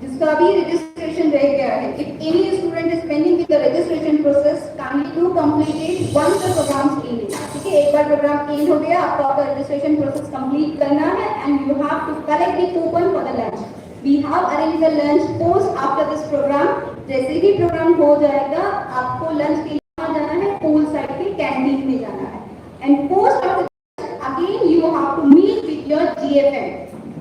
जिसका भी रजिस्ट्रेशन रह गया है, if any student is pending with the registration process, kindly do complete it once the program ending. ठीक है, एक बार प्रोग्राम एंड हो गया, आपको आपका रजिस्ट्रेशन प्रोसेस कंप्लीट करना है and you have to collect the coupon for the lunch. We have arrange the lunch post after this program. जैसे ही प्रोग्राम हो जाएगा, आपको लंच के लिए जाना है, पूल साइड के कैंटीन में जाना है and post of again you have to meet with your GFM.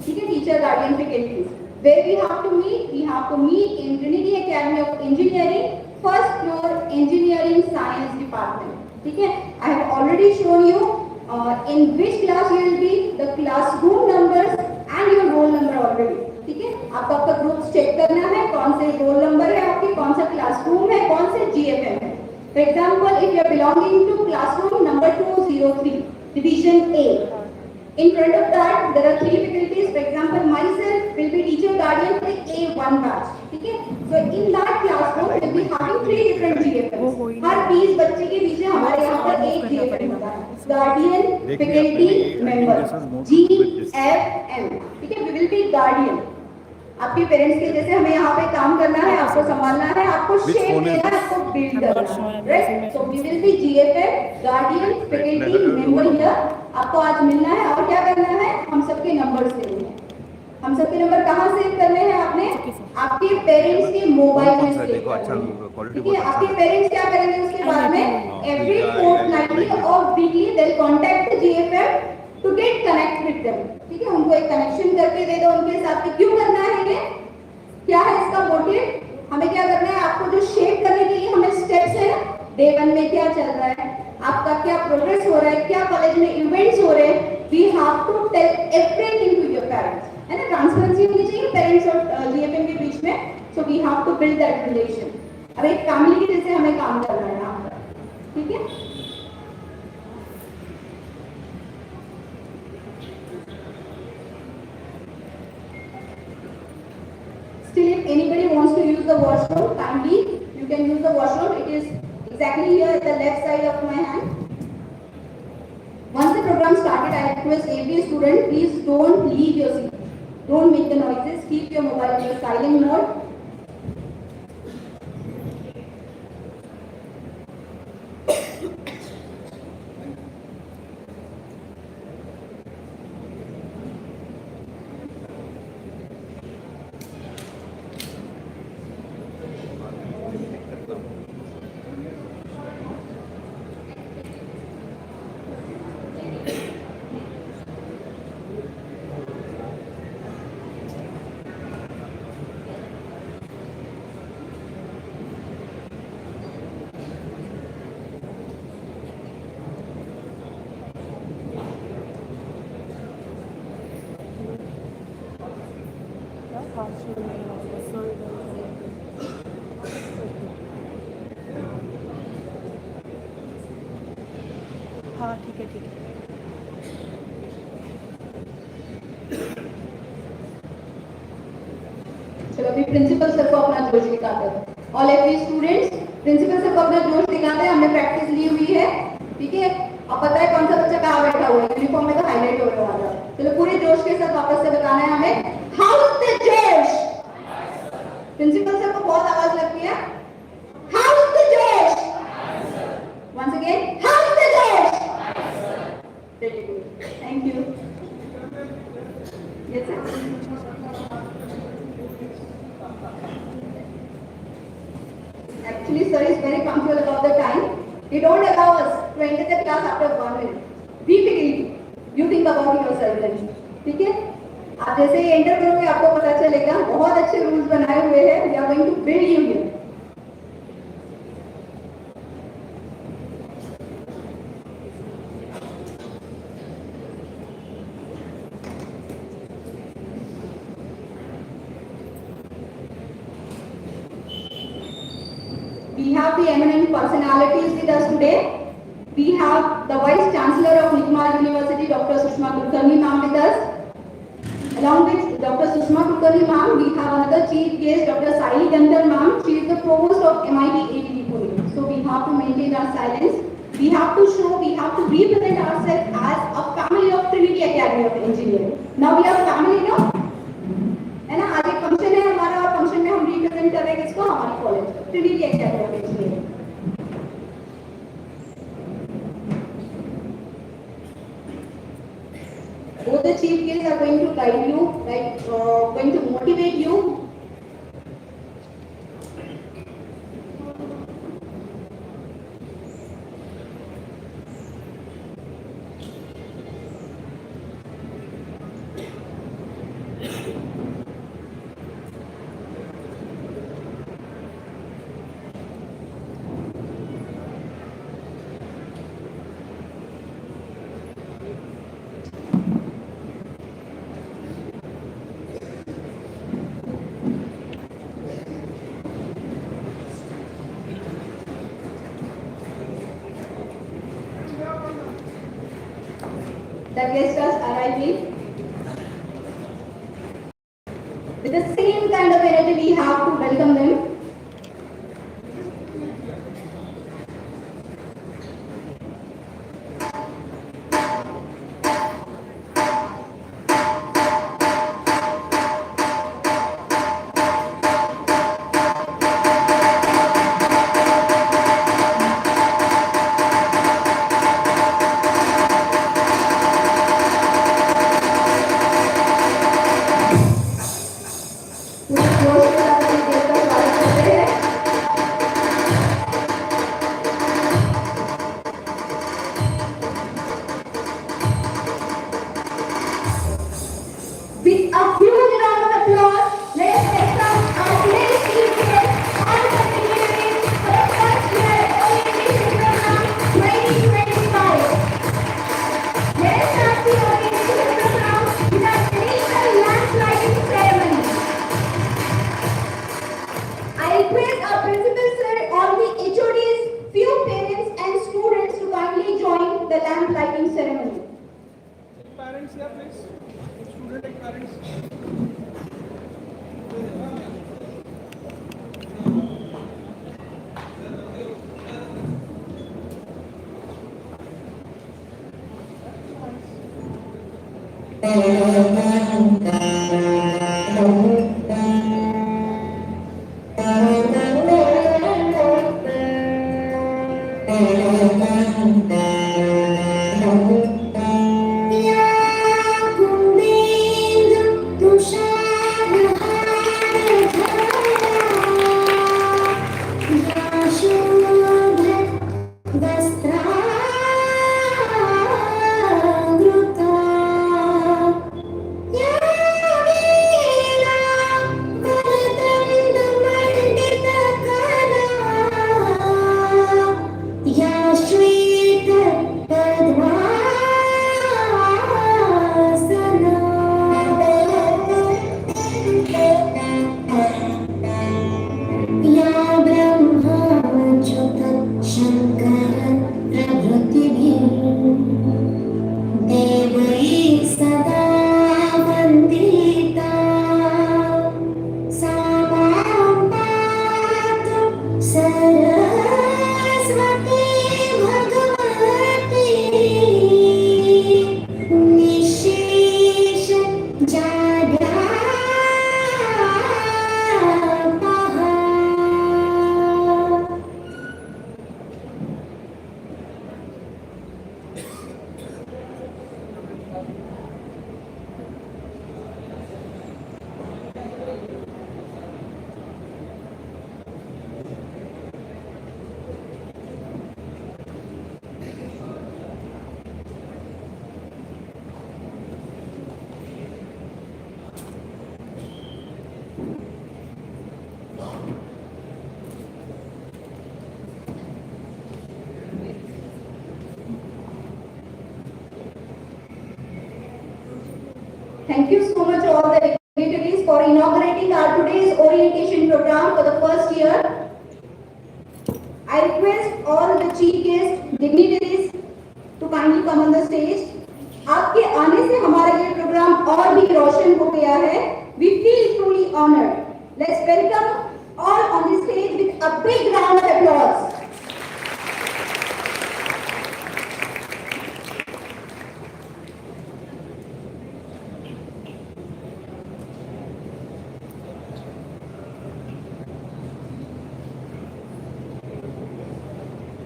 ठीक है, teacher guardian faculties. Where we have to meet? We have to meet in Trinity Academy of Engineering, first floor Engineering Science Department. ठीक है, I have already shown you in which class you will be, the classroom numbers and your roll number already. ठीक है, आपको आपका group check करना है, कौन से रोल नंबर है आपके, कौन सा क्लासरूम है, कौन से GFM है. For example, if you are belonging to classroom number 203, division A. In front of that, there are 3 faculties. For example, myself will be teacher guardian for the A1 batch. Okay? So in that classroom, we will be having 3 different GFMs. हर 20 बच्चे के पीछे हमारे यहाँ पर एक GFM होता है. Guardian, faculty, member. GFM. ठीक है? We will be guardian. आपके पेरेंट्स के जैसे हमें यहाँ पे काम करना है, आपको संभालना है, आपको शेप देना है, आपको बिल्ड करना है, right? So we will be GFM, guardian, faculty, member here. आपको आज मिलना है और क्या करना है, हम सबके नंबर सेव हैं. हम सबके नंबर कहाँ सेव करने हैं आपने? आपके पेरेंट्स के मोबाइल में सेव करने हैं. ठीक है, आपके पेरेंट्स क्या करेंगे उसके बाद में? एवरी फोर्टनाइटली और weekly they will contact the GFM to get connect with them. ठीक है, उनको एक कनेक्शन करके दे दो उनके साथ. क्यों करना है ये? क्या है इसका मोटिव? हमें क्या करना है? आपको जो शेप करने के लिए हमें स्टेप्स है, डे 1 में क्या चल रहा है, आपका क्या प्रोग्रेस हो रहा है, क्या कॉलेज में इवेंट्स हो रहे हैं. We have to tell everything to your parents. है ना, ट्रांसपेरेंसी होनी चाहिए पेरेंट्स और GFM के बीच में. So we have to build that relation. अब एक फैमिली के जैसे हमें काम करना है यहाँ पर. ठीक है, still if anybody wants to use the washroom, kindly you can use the washroom. It is exactly here at the left side of my hand. Once the program started, I request every student, please don't leave your seat, don't make the noises, keep your mobile in the silent mode. हाँ ठीक है, ठीक है. चलो अभी principal sir को अपना जोश दिखाते हैं. All every students, principal sir को अपना जोश दिखाते हैं. हमने प्रैक्टिस ली हुई है. ठीक है, अब पता है कौन सा बच्चा कहाँ बैठा हुआ है. यूनिफॉर्म में तो हाईलाइट हो रहा है. चलो पूरे जोश के साथ वापस से बताना है हमें. हाउस द जोश. प्रिंसिपल सर को बहुत आवाज लगती है. हाउस द जोश. वंस अगेन, हाउस द जोश. Thank you. Yes sir. Actually, sir is very punctual about the time. He don't allow us to enter the class after 1 minute. Be beginning. You think about yourself then. ठीक है? आप जैसे ही enter करोगे आपको पता चलेगा. बहुत अच्छे रूल्स बनाए हुए हैं. We are going to build you here. We have the eminent personalities with us today. We have the Vice Chancellor of Nikmar University, Dr. Sushma Kulkarni ma'am with us. Along with Dr. Sushma Kulkarni ma'am, we have another chief guest, Dr. Saili Gandhar ma'am. She is the provost of MIT ATD Pune. So we have to maintain our silence. We have to show, we have to represent ourselves as a family of Trinity Academy of Engineering. Now we are family, no? है ना? आज एक function है हमारा. Trinity Academy. Both the chief guests are going to guide you, going to motivate you. The guests are arriving. With the same kind of energy, we have to welcome them. With a huge round of applause, let us welcome our today's chief guest, all the dignitaries for the first year orientation program 2025. Let us start the orientation program with our traditional lamp-lighting ceremony. I request our principal sir, all the HODs, few parents and students to kindly join the lamp-lighting ceremony. Parents here, please. Student and parents. Thank you so much all the dignitaries for inaugurating our today's orientation program for the first year. I request all the chief guests, dignitaries to kindly come on the stage. आपके आने से हमारा ये programme और भी रोशन हो गया है. We feel truly honored. Let's welcome all on the stage with a big round of applause.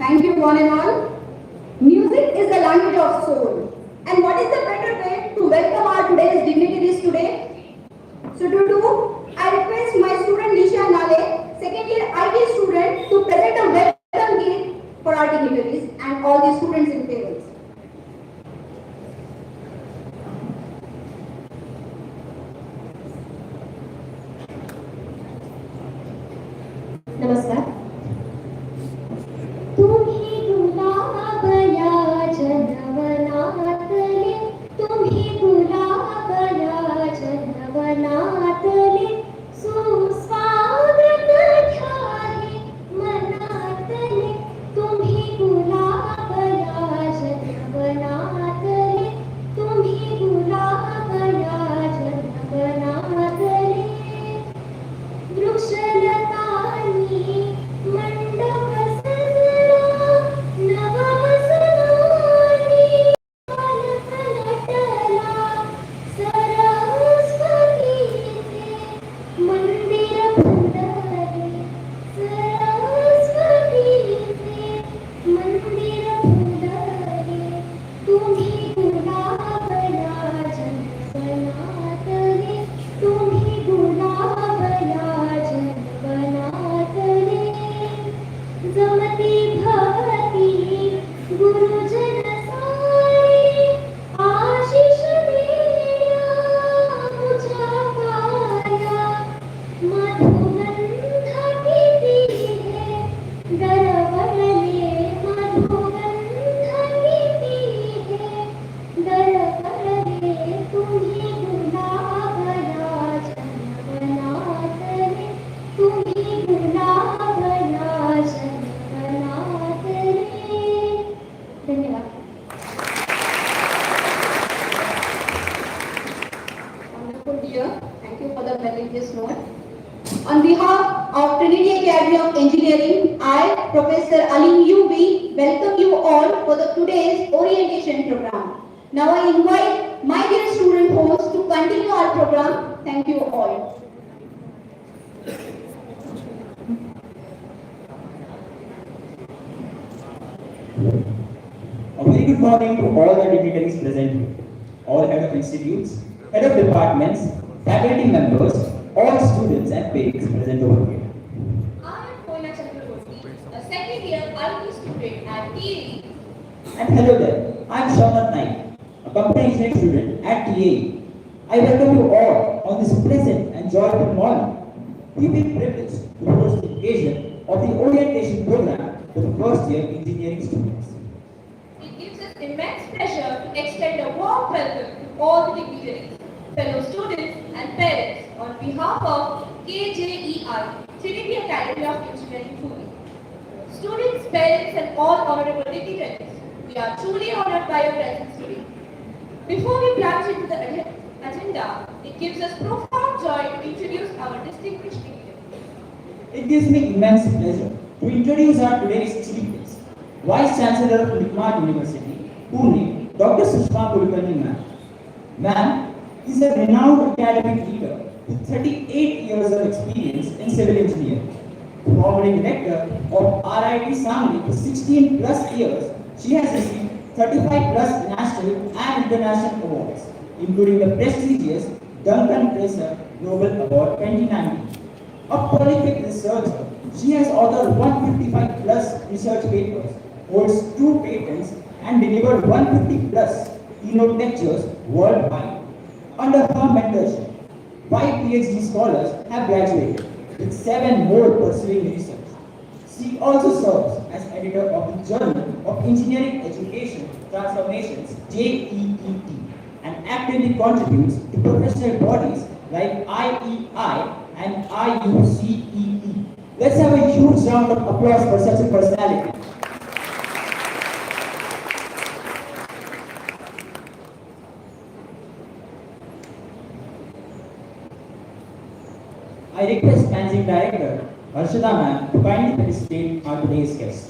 Thank you, one and all. Music is the language of soul. And what is the better way to welcome our today's dignitaries today? So to do, I request my student Nisha Nale, second year IT student, to present a welcome gift for our dignitaries and all the students in tables. नमस्कार. तुम्ही गुलाब या जनवनातले, तुम्ही गुलाब या जनवनातले, सुस्वागत ठाहे मनातले, तुम्ही गुलाब या जनवनातले, तुम्ही गुलाब या जनवनातले. वृक्षलतानी मंडप सजला, नववसनानी पालक नटला, सरस्वतीचे मंदिर फुलले, सरस्वतीचे मंदिर फुलले. तुम्ही गुलाब या जनवनातले, तुम्ही गुलाब या जनवनातले. जमती भवती गुरुजन सारे, आशिष देया तुझ्या पाया. मधुगंध किती हे दरवळले, मधुगंध किती हे दरवळले. तुम्ही गुलाब या जनवनातले, तुम्ही गुलाब या जनवनातले. धन्यवाद. Wonderful dear, thank you for the melodious note. On behalf of Trinity Academy of Engineering, I, Professor Alim UB, welcome you all for today's orientation program. Now I invite my dear student hosts to continue our program. Thank you all. A very good morning to all the dignitaries present here, all head of institutes, head of departments, faculty members, all students and parents present over here. I am Koina Chakraborty, a second year IT student at TAE. And hello there, I am Shaunak Naik, a computer engineering student at TAE. I welcome you all on this pleasant and joyful morning. We feel privileged to host the occasion of the orientation program for the first year engineering students. It gives us immense pleasure to extend a warm welcome to all the dignitaries, fellow students and parents on behalf of KJEI, Trinity Academy of Engineering, Pune. Students, parents and all honorable dignitaries, we are truly honored by your presence today. Before we plunge into the agenda, it gives us profound joy to introduce our distinguished dignitaries. It gives me immense pleasure to introduce our today's chief guest, Vice Chancellor of Lickmart University, Pune, Dr. Sushma Kulkarni ma'am. Ma'am is a renowned academic leader with 38 years of experience in civil engineering. Former director of RIT Sangli for 16 plus years, she has received 35 plus national and international awards, including the prestigious Duncan Fraser Nobel Award 2019. A prolific researcher, she has authored 155 plus research papers, holds 2 patents, and delivered 150 plus keynote lectures worldwide. Under her mentorship, 5 PhD scholars have graduated, with 7 more pursuing research. She also serves as editor of the Journal of Engineering Education Transformations, JEET, and actively contributes to professional bodies like IEI and IUCEE. Let's have a huge round of applause for such a personality. I request Managing Director Harshada ma'am to kindly participate on today's guest.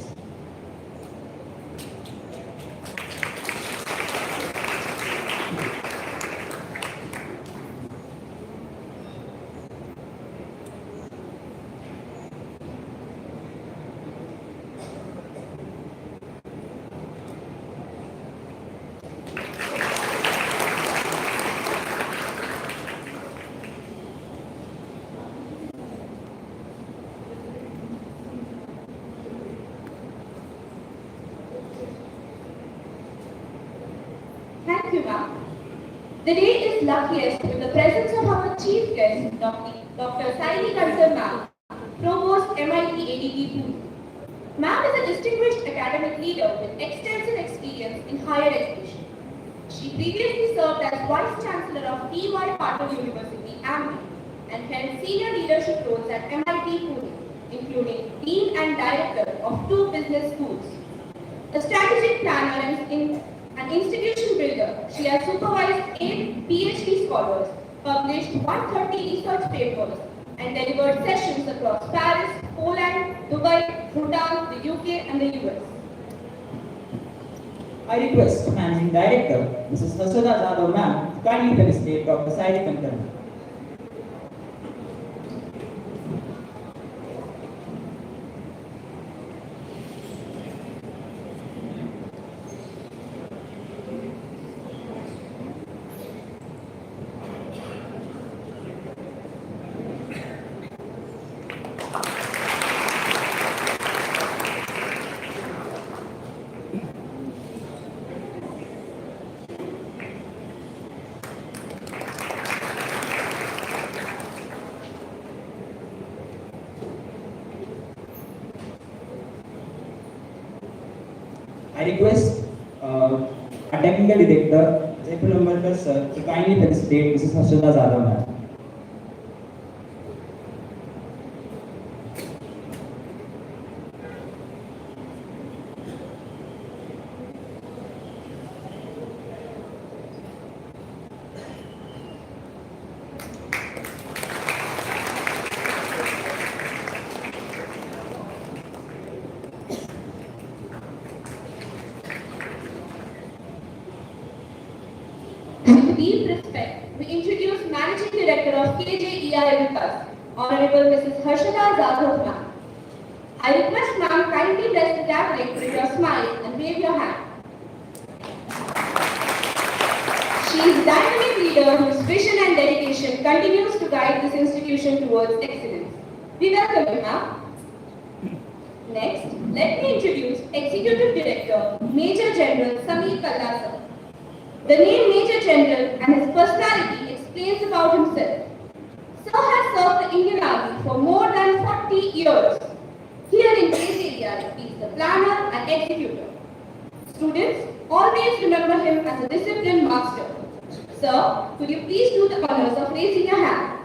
you, ma'am. The day is luckiest with the presence of our chief guest, Dr. Saini Kansar ma'am, Provost MIT ADP Pune. Ma'am is a distinguished academic leader with extensive experience in higher education. She previously served as Vice Chancellor of T.Y. Patil University, AMD, and held senior leadership roles at MIT Pune, including Dean and Director of 2 business schools. A strategic planner and an institution builder, she has supervised 8 PhD scholars, published 130 research papers, and delivered sessions across Paris, Poland, Dubai, Bhutan, the UK, and the US. I request Managing Director, Mrs. Hasada Jadhav ma'am, to kindly felicitate Dr. Saini Kansar. I request our Technical Director, Departmental sir, to kindly felicitate Mrs. Hasada Jadhav ma'am. With deep respect, we introduce Managing Director of KJEI with us, Honorable Mrs. Harshada Jadhav ma'am. I request ma'am kindly bless the gathering with your smile and wave your hand. She is a dynamic leader whose vision and dedication continues to guide this institution towards excellence. We welcome you, ma'am. Next, let me introduce Executive Director, Major General Sameer Kalla sir. The name Major General and his personality explains about himself. Sir has served the Indian Army for more than 40 years. Here in KJEI, he is the planner and executor. Students always remember him as a disciplined master. Sir, could you please do the honors of raising your hand?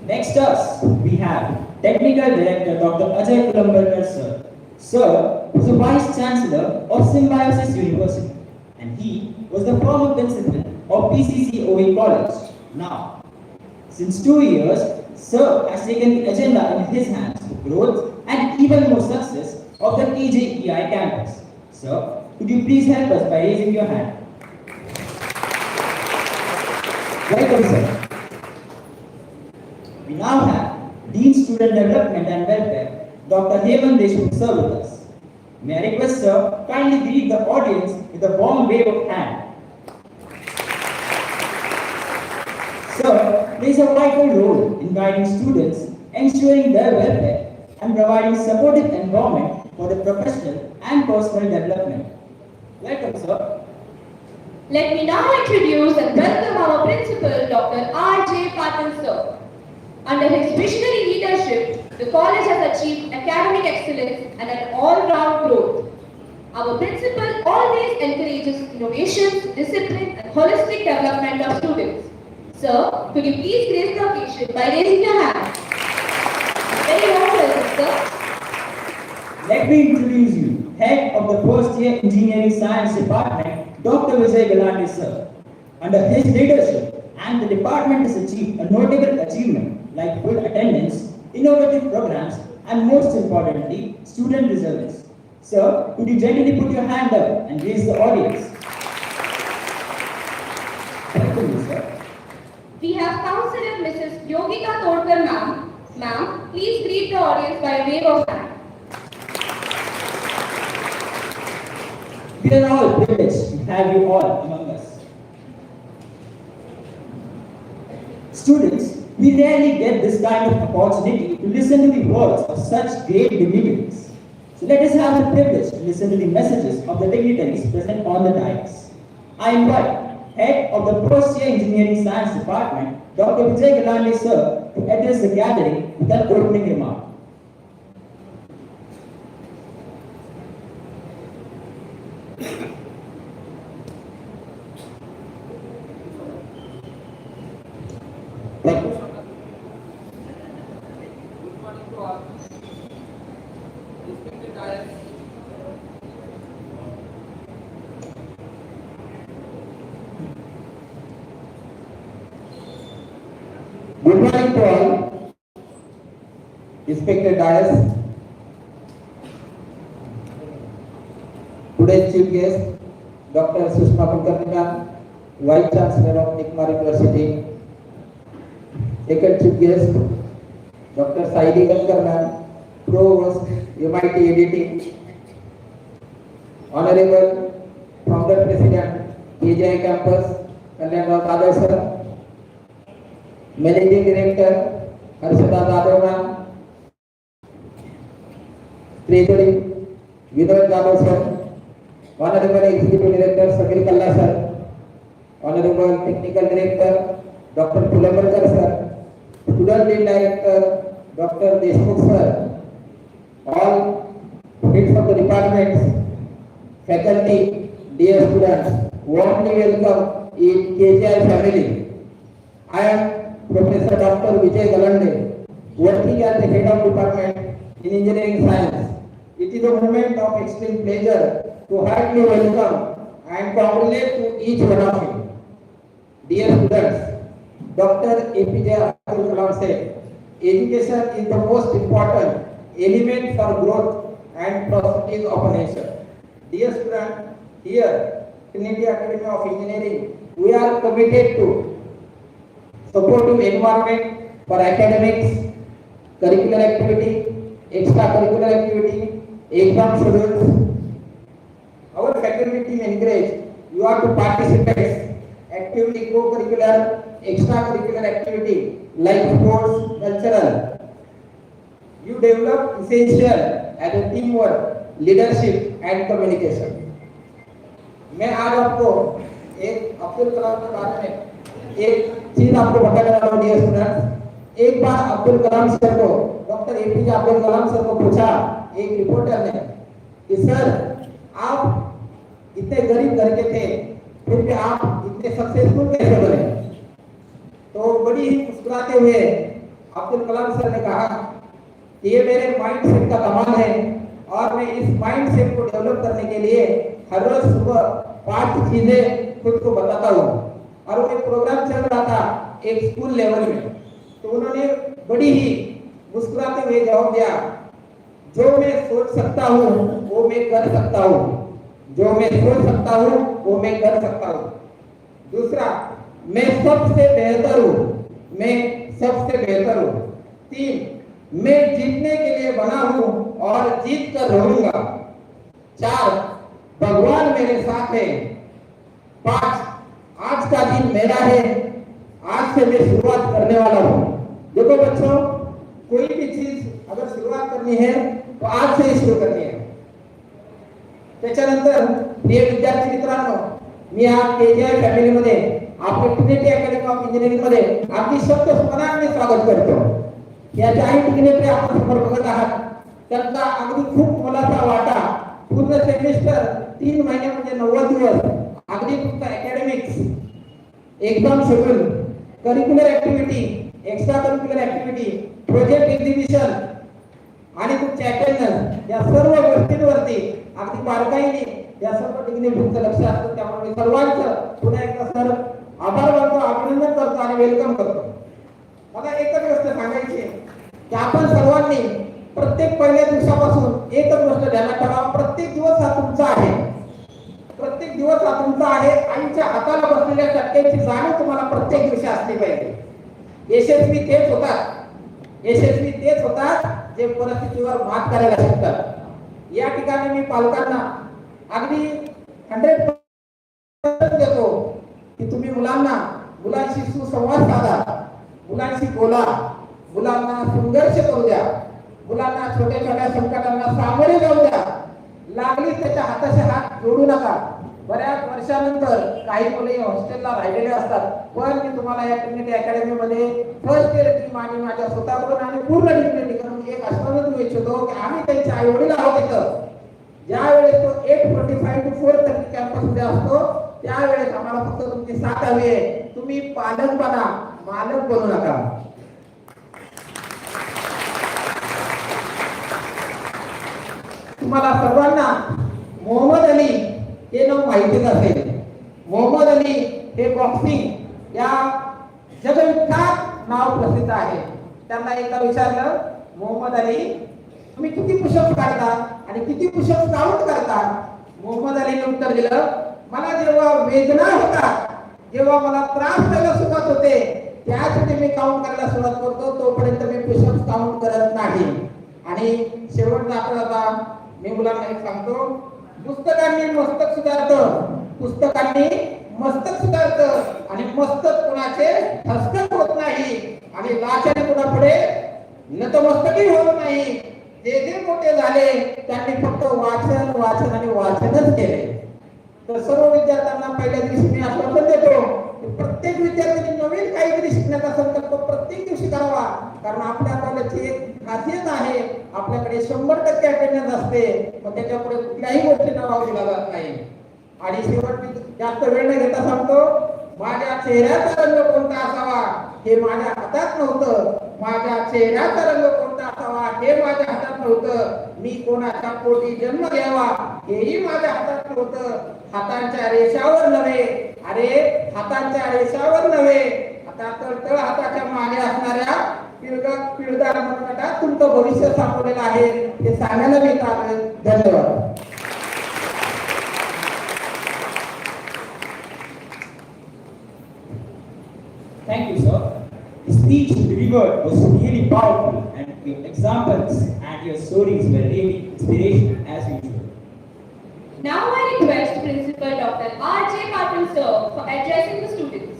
Next us, we have Technical Director Dr. Ajay Kulambarkar sir. Sir was the Vice Chancellor of Symbiosis University and he was the former principal of PCCOE College. Now, since 2 years, Sir has taken the agenda in his hands for growth and even more success of the KJEI campus. Sir, could you please help us by raising your hand? Welcome, sir. We now have Dean Student Development and Welfare, Dr. Hemant Deshmukh sir with us. May I request sir kindly greet the audience with a warm wave of hand. Sir plays a vital role in guiding students, ensuring their welfare, and providing supportive environment for the professional and personal development. Welcome, sir. Let me now introduce and welcome our principal, Dr. R.J. Patil sir. Under his visionary leadership, the college has achieved academic excellence and an all-round growth. Our principal always encourages innovations, discipline, and holistic development of students. Sir, could you please grace the occasion by raising your hand? Very warm welcome, sir. Let me introduce you, Head of the First Year Engineering Science Department, Dr. Vijay Galante sir. Under his leadership, and the department has achieved a notable achievement like good attendance, innovative programs, and most importantly, student results. Sir, could you gently put your hand up and raise the audience? Welcome, you, sir. We have Councillor Mrs. Yogika Todkar ma'am. Ma'am, please greet the audience by a wave of hand. We are all privileged to have you all among us. Students, we rarely get this kind of opportunity to listen to the words of such great dignitaries. So let us have the privilege to listen to the messages of the dignitaries present on the dais. I invite Head of the First Year Engineering Science Department, Dr. Vijay Galande sir, to address the gathering with an opening remark. Thank you. Good morning to all. Respected dais, Good morning to all. Respected dais, today's chief guest, Dr. Sushma Kulkarni, Vice Chancellor of Dignitary University. Second chief guest, Dr. Saidi Gankar, Provost, MIT Editing. Honorable Founder President, KJI Campus, Kalyanrao Tadar sir. Managing Director, Harshada Jadhav ma'am. Treasury, Vinod Jadhav sir. Honorable Executive Director, Sabir Kalla sir. Honorable Technical Director, Dr. Pulamarkar sir. Student Lead Director, Dr. Deshmukh sir. All heads of the departments, faculty, dear students, warmly welcome in KJI family. I am Professor Dr. Vijay Galande, working as the Head of Department in Engineering Science. It is a moment of extreme pleasure to heartily welcome and congratulate to each one of you. Dear students, Dr. APJ Abdul Kalam said, education is the most important element for growth and prosperity of a nation. Dear students, here, Trinity Academy of Engineering, we are committed to supportive environment for academics, curricular activity, extracurricular activity, exam schedules. Our faculty team encourage you are to participate actively co-curricular, extracurricular activity like sports, cultural. You develop essential as a teamwork, leadership and communication. मैं आज आपको एक अब्दुल कलाम के बारे में एक चीज आपको बताने वाला हूँ डियर स्टूडेंट्स। एक बार अब्दुल कलाम सर को, doctor APJ Abdul Kalam sir को पूछा एक रिपोर्टर ने कि सर आप इतने गरीब घर के थे फिर भी आप इतने सक्सेसफुल कैसे बने? तो बड़ी ही मुस्कुराते हुए अब्दुल कलाम सर ने कहा कि ये मेरे माइंडसेट का कमाल है और मैं इस माइंडसेट को डेवलप करने के लिए हर रोज सुबह 5 चीजें खुद को बताता हूँ। और वो एक प्रोग्राम चल रहा था एक स्कूल लेवल में, तो उन्होंने बड़ी ही मुस्कुराते हुए जवाब दिया, जो मैं सोच सकता हूँ वो मैं कर सकता हूँ, जो मैं सोच सकता हूँ वो मैं कर सकता हूँ। दूसरा, मैं सबसे बेहतर हूँ, मैं सबसे बेहतर हूँ। 3, मैं जीतने के लिए बना हूँ और जीत कर रहूंगा। 4, भगवान मेरे साथ है। 5, आज का दिन मेरा है, आज से मैं शुरुआत करने वाला हूँ। देखो बच्चों, कोई भी चीज अगर शुरुआत करनी है तो आज से ही सुरू करनी है। त्याच्यानंतर प्रिय विद्यार्थी मित्रांनो, मी आज केजीआय फॅमिली मध्ये आपल्या ट्रिनिटी अकॅडमी ऑफ इंजिनिअरिंग मध्ये अगदी शब्दस्मरणाने स्वागत करतो। या ज्याही डिग्निटरी आपण समोर बघत आहात त्यांचा अगदी खूप मोलाचा वाटा पूर्ण सेमिस्टर 3 महिने म्हणजे 90 दिवस अगदी तुमचा academics, exam schedule, curricular activity, extra curricular activity, project exhibition आणि तुमचे अटेंडन्स या सर्व गोष्टींवरती अगदी बारकाईने या सर्व डिग्निटरीचं लक्ष असतं। त्यामुळे मी सर्वांचं पुन्हा एकदा सर आभार मानतो, अभिनंदन करतो आणि वेलकम करतो। मला एकच गोष्ट सांगायची आहे की आपण सर्वांनी प्रत्येक पहिल्या दिवसापासून एकच गोष्ट ध्यानात ठेवा, प्रत्येक दिवस हा तुमचा आहे, प्रत्येक दिवस हा तुमचा आहे। आईच्या हाताला बसलेल्या चटक्याची जाणीव तुम्हाला प्रत्येक दिवशी असली पाहिजे। यशस्वी तेच होतात, यशस्वी तेच होतात जे परिस्थितीवर मात करायला शिकतात। या ठिकाणी मी पालकांना अगदी 100% देतो की तुम्ही मुलांशी सुसंवाद साधा, मुलांशी बोला, मुलांना संघर्ष करू द्या, मुलांना छोट्या छोट्या संकटांना सामोरे जाऊ द्या. लागलीच त्याच्या हाताशी हात जोडू नका. बऱ्याच वर्षानंतर काही मुले हॉस्टेलला राहिलेले असतात, पण मी तुम्हाला या ट्रिनिटी अकॅडमी मध्ये फर्स्ट इयर टीम आणि माझ्या स्वतःकडून आणि पूर्ण डिग्निटी करून एक आश्वासन देऊ इच्छितो की आम्ही त्यांचे आई वडील आहोत. इथं ज्या वेळेस तो 8:45 to 4:30 कॅम्पस मध्ये असतो त्यावेळेस आम्हाला फक्त तुमची साथ हवी आहे. तुम्ही पालक बना, मालक बनू नका. तुम्हाला सर्वांना मोहम्मद अली हे नाव माहितीच असेल. मोहम्मद अली हे बॉक्सिंग या जगविख्यात नाव प्रसिद्ध आहे. त्यांना एकदा विचारलं, मोहम्मद अली तुम्ही किती पुशअप्स काढता आणि किती पुशअप्स काउंट करता? मोहम्मद अलीने उत्तर दिलं, मला जेव्हा वेदना होतात, जेव्हा मला त्रास व्हायला सुरुवात होते त्यासाठी मी काउंट करायला सुरुवात करतो, तोपर्यंत मी पुशअप्स काउंट करत नाही. आणि शेवटचा आठवडा मी मुलांना एक सांगतो, पुस्तकांनी मस्तक सुधारतं, पुस्तकांनी मस्तक सुधारतं आणि मस्तक कुणाचे ठसकन होत नाही आणि लाचारी कुणापुढे नतमस्तकी होत नाही. जे जे मोठे झाले त्यांनी फक्त वाचन वाचन आणि वाचनच केले. तर सर्व विद्यार्थ्यांना पहिल्या दिवशी मी आश्वासन देतो की प्रत्येक विद्यार्थ्यांनी नवीन काहीतरी शिकण्याचा संकल्प प्रत्येक दिवशी करावा. कारण आपल्या कॉलेजची एक खासियत आहे, आपल्याकडे 100% अटेंडन्स असते, पण त्याच्यापुढे कुठल्याही गोष्टींना वाव दिला जात नाही. आणि शेवट जास्त वेळ न घेता सांगतो, माझ्या चेहऱ्याचा रंग कोणता असावा हे माझ्या हातात नव्हतं. माझ्या चेहऱ्याचा रंग कोणता असावा हे माझ्या हातात नव्हतं. मी कोणाच्या पोटी जन्म घ्यावा हेही माझ्या हातात नव्हतं. हातांच्या रेषावर नव्हे, अरे हातांच्या रेषावर नव्हे, आता तळ हाताच्या मागे असणाऱ्या पिळदार मनगटात तुमचं भविष्य सापडलेलं आहे हे सांगायला मी आलोय. धन्यवाद. Thank you, sir. The speech delivered was really powerful, and your examples and your stories were really inspirational as usual. Now I request Principal Dr. R.J. Patil sir for addressing the students.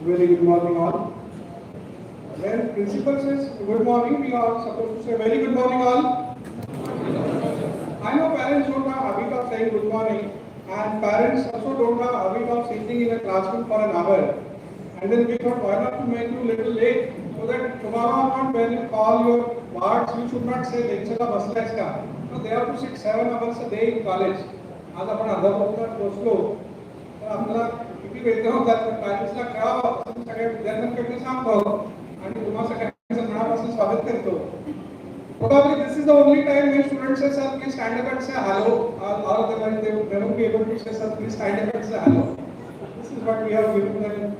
Very good morning all. When principal says good morning, we are supposed to say very good morning all. I know parents don't have habit of saying good morning, and parents also don't have habit of sitting in a classroom for an hour. And then we thought, why not to make you little late so that tomorrow on when you call your wards, you should not say lecture का बसलायस का. No, they have to sit 7 hours a day in college. आज आपण अर्धवट बसलो तर आपल्याला किती वेदना होतात. पॅरेंट्सला कळावं असं सगळ्या विद्यार्थ्यांकडे सांगतो आणि तुम्हा सगळ्यांचं मनापासून स्वागत करतो. Probably this is the only time when students say, sir, please stand up and say hello. All otherwise they would never be able to say, sir, please stand up and say hello. This is what we have given them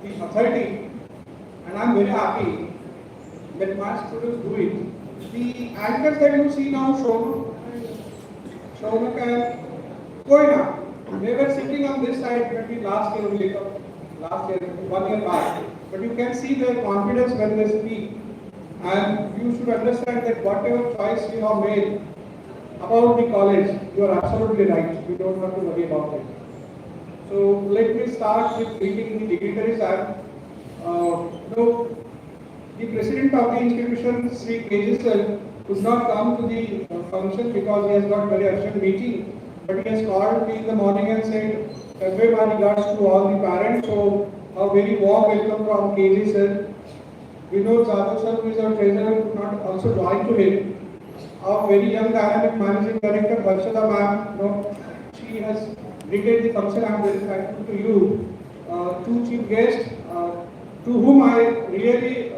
the authority, and I am very happy that my students do it. The anchors that you see now, Shaunak and Koina, they were sitting on this side maybe last year, 1 year back. But you can see their confidence when they speak. And you should understand that whatever choice you have made about the college, you are absolutely right. You don't have to worry about it. So let me start with greeting the dignitaries. The president of the institution, Sri KJ sir, could not come to the function because he has got very urgent meeting. But he has called me in the morning and said, convey my regards to all the parents. So a very warm welcome from KJ sir. Vinod Jadhav sir, who is our treasurer, could not also join to him. Our very young dynamic managing director, Varshada ma'am, she has greeted the function. I am very thankful to you. Two chief guests, to whom I really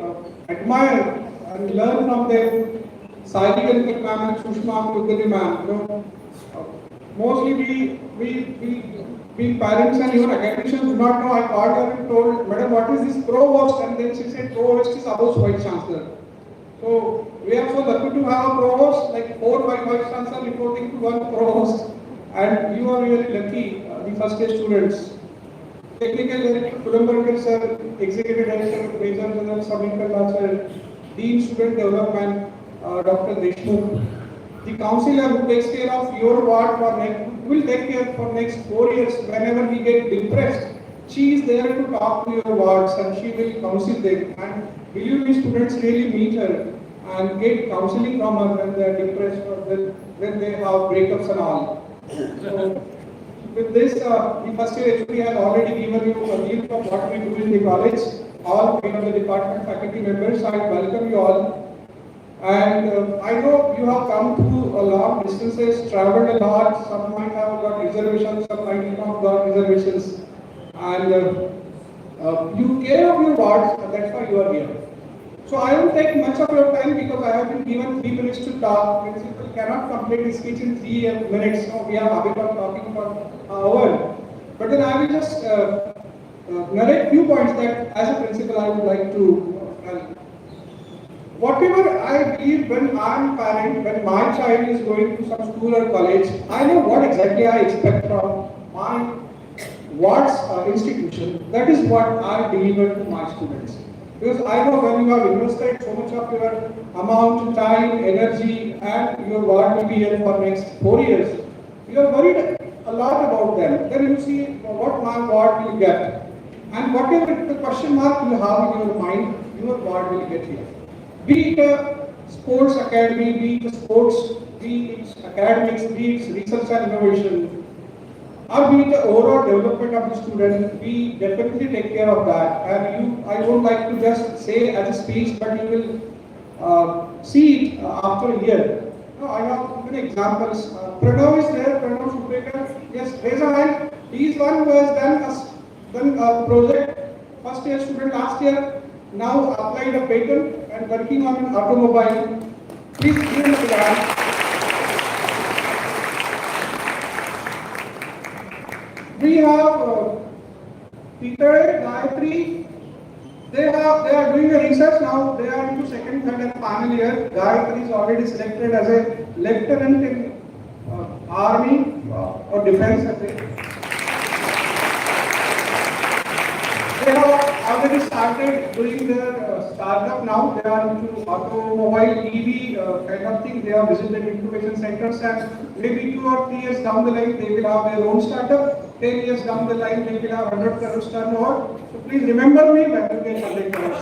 admire and learn from them, Saidi Gankar ma'am and Sushma Kulkarni ma'am. Mostly we parents and even academicians do not know. I called her and told, Madam, what is this provost? And then she said, provost is above vice chancellor. So we are so lucky to have a provost, like 4 vice chancellor reporting to 1 provost. And you are really lucky, the first year students. Technical Director Pulambarkar sir, Executive Director Major General Samin Kalla sir, Dean Student Development Dr. Deshmukh, the counselor who takes care of your ward for next, will take care for next 4 years. Whenever we get depressed, she is there to talk to your wards and she will counsel them. And believe me, students really meet her and get counseling from her when they are depressed or when they have breakups and all. So, with this, the first year HOD has already given you a brief of what we do in the college. All the department faculty members, I welcome you all. And I know you have come to a long distances, traveled a lot. Some might have got reservations, some might not got reservations. And you care of your wards, and that's why you are here. So I won't take much of your time because I have been given 3 minutes to talk. Principal cannot complete his speech in 3 minutes. So we have habit of talking for an hour. But then I will just narrate few points that as a principal I would like to tell. Whatever I believe when I am a parent, when my child is going to some school or college, I know what exactly I expect from my ward's institution. That is what I deliver to my students. Because I know when you have invested so much of your amount, time, energy, and your ward will be here for next 4 years, you are worried a lot about them. Then you see what my ward will get. And whatever the question mark you have in your mind, your ward will get here. Be it a sports academy, be it sports, be it academics, be it research and innovation, or be it the overall development of the student, we definitely take care of that. And I don't like to just say as a speech, but you will see it after a year. No, I have given examples. Pranav is there, Pranav Shubrekar. Yes, raise a hand. He is one who has done a project, first year student last year, now applied a patent and working on an automobile. Please give him a hand. We have Peter, Gayatri. They are doing a research now. They are into second, third, and final year. Gayatri is already selected as a lieutenant in army or defense. They have already started doing their startup now. They are into automobile, EV kind of thing. They have visited incubation centers, and maybe 2 or 3 years down the line, they will have their own startup. 10 years down the line, they will have 100 crores turnover. So please remember me when you get 100 crores.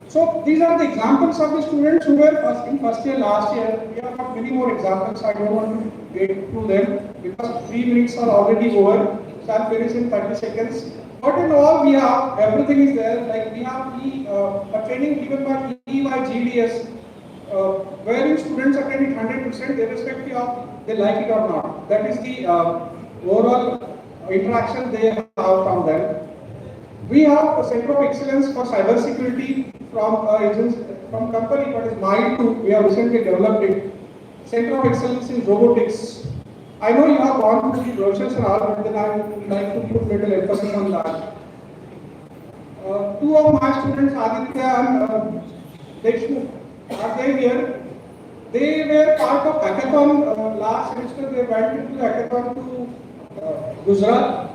So these are the examples of the students who were in first year last year. We have got many more examples. I don't want to get through them because 3 minutes are already over. So I'll finish in 30 seconds. But in all, we have everything is there. Like we have a training given by GDS. Wherein students attend it 100% irrespective of they like it or not. That is the overall interaction they have from them. We have a Center of Excellence for Cyber Security from company what is Mind 2. We have recently developed it. Center of Excellence in Robotics. I know you have gone through the brochures and all, but then I would like to put little emphasis on that. 2 of my students, Aditya and Deshmukh, are they here? They were part of hackathon last semester. They went into hackathon to Gujarat,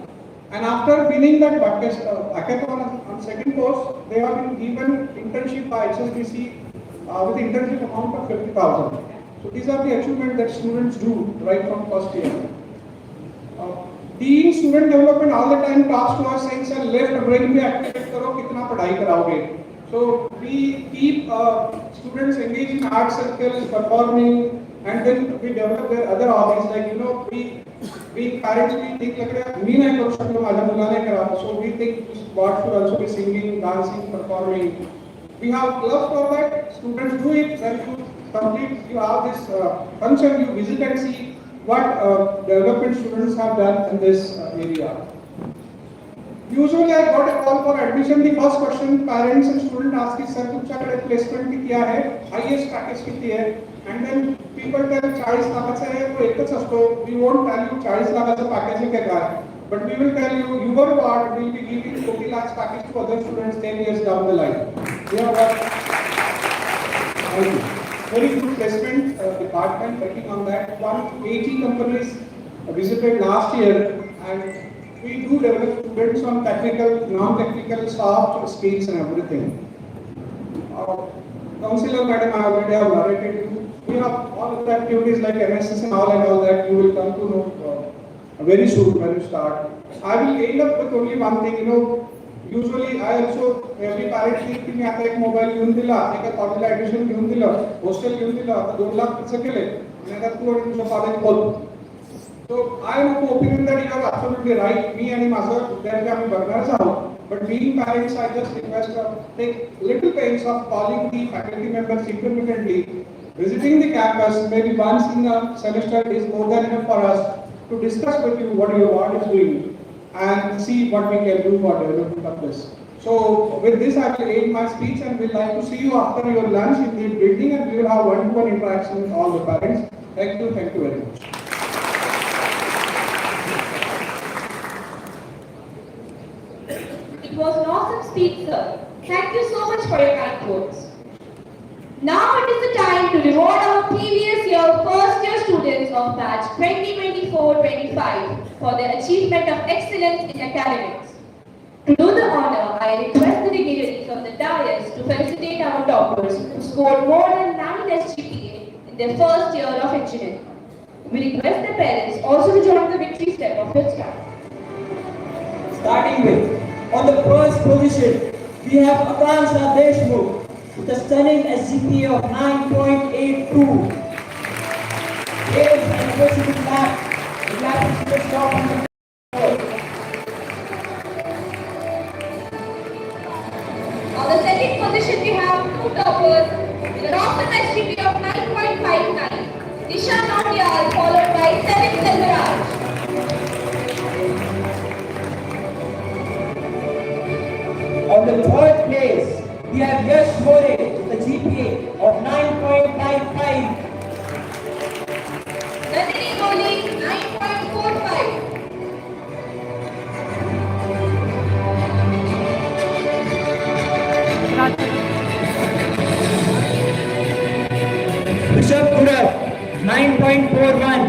and after winning that hackathon on second course, they have been given internship by HSBC with internship amount of 50,000. So these are the achievements that students do right from first year. Team student development all the time talks to us saying, "Sir, left brain में activate करो, कितना पढ़ाई कराओगे?" So we keep students engaged in art circles, performing, and then we develop their other hobbies. Like we parents we think like me नहीं करू शकलो माझ्या मुलाने करा. So we think what should also be singing, dancing, performing. We have clubs for that. Students do it. Then you complete. You have this function. You visit and see what development students have done in this area. Usually I got a call for admission. The first question parents and students ask is, "Sir, तुमच्याकडे placement किती आहे? Highest package किती आहे?" And then people tell 40 लाखाचा आहे तो एकच असतो. We won't tell you 40 लाखाचा package आहे काय, but we will tell you your ward will be giving 40 lakhs package to other students 10 years down the line. We have got very good placement department working on that. 180 companies visited last year, and we do develop students on technical, non-technical, soft skills and everything. Councillor Madam, I already have narrated you. We have all of the activities like MSS and all that you will come to know very soon when you start. I will end up with only one thing, usually I also, every parent thinks की मी आता एक mobile घेऊन दिला, एका कॉलेजला admission घेऊन दिलं, hostel घेऊन दिलं, आता 2 लाख खर्च केले, आणि आता तू आणि तुझं कॉलेज बोल. So I am of the opinion that you are absolutely right. Me and माझं विद्यार्थी आम्ही बघणारच आहोत. But being parents, I just request take little pains of calling the faculty members intermittently, visiting the campus maybe once in a semester is more than enough for us to discuss with you what your ward is doing and see what we can do for development of this. So with this I will end my speech and we'd like to see you after your lunch in the building and we will have one-to-one interaction with all the parents. Thank you very much. It was an awesome speech, sir. Thank you so much for your kind words. Now it is the time to reward our previous year first year students of batch 2024-25 for their achievement of excellence in academics. To do the honor, I request the dignitaries on the dais to felicitate our toppers who scored more than 9 SGPA in their first year of engineering. We request the parents also to join the victory step of your staff. Starting with, on the first position, we have Akansha Deshmukh with a stunning SGPA of 9.82. Here is the University Lab. The lab is the top on the floor. On the second position, we have 2 toppers with an awesome SGPA of 9.59. Disha Nautiyal followed by 7 Selvaraj. On the third place, we have Yash More with a GPA of 9.55. Nandini Goli 9.45. Rishabh Kurat 9.41.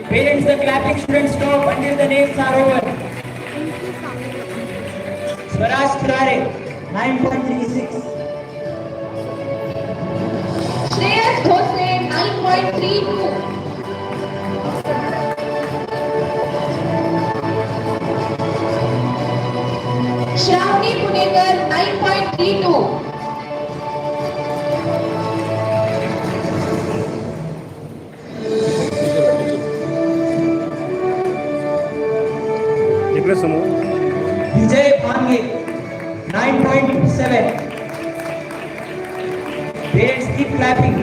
Parents, the clapping shouldn't stop until the names are over. Swaraj Kurare 9.36. Shreyas Bhosle 9.32. Shravani Punekar 9.32. Vijay Pange 9.27. Parents keep clapping.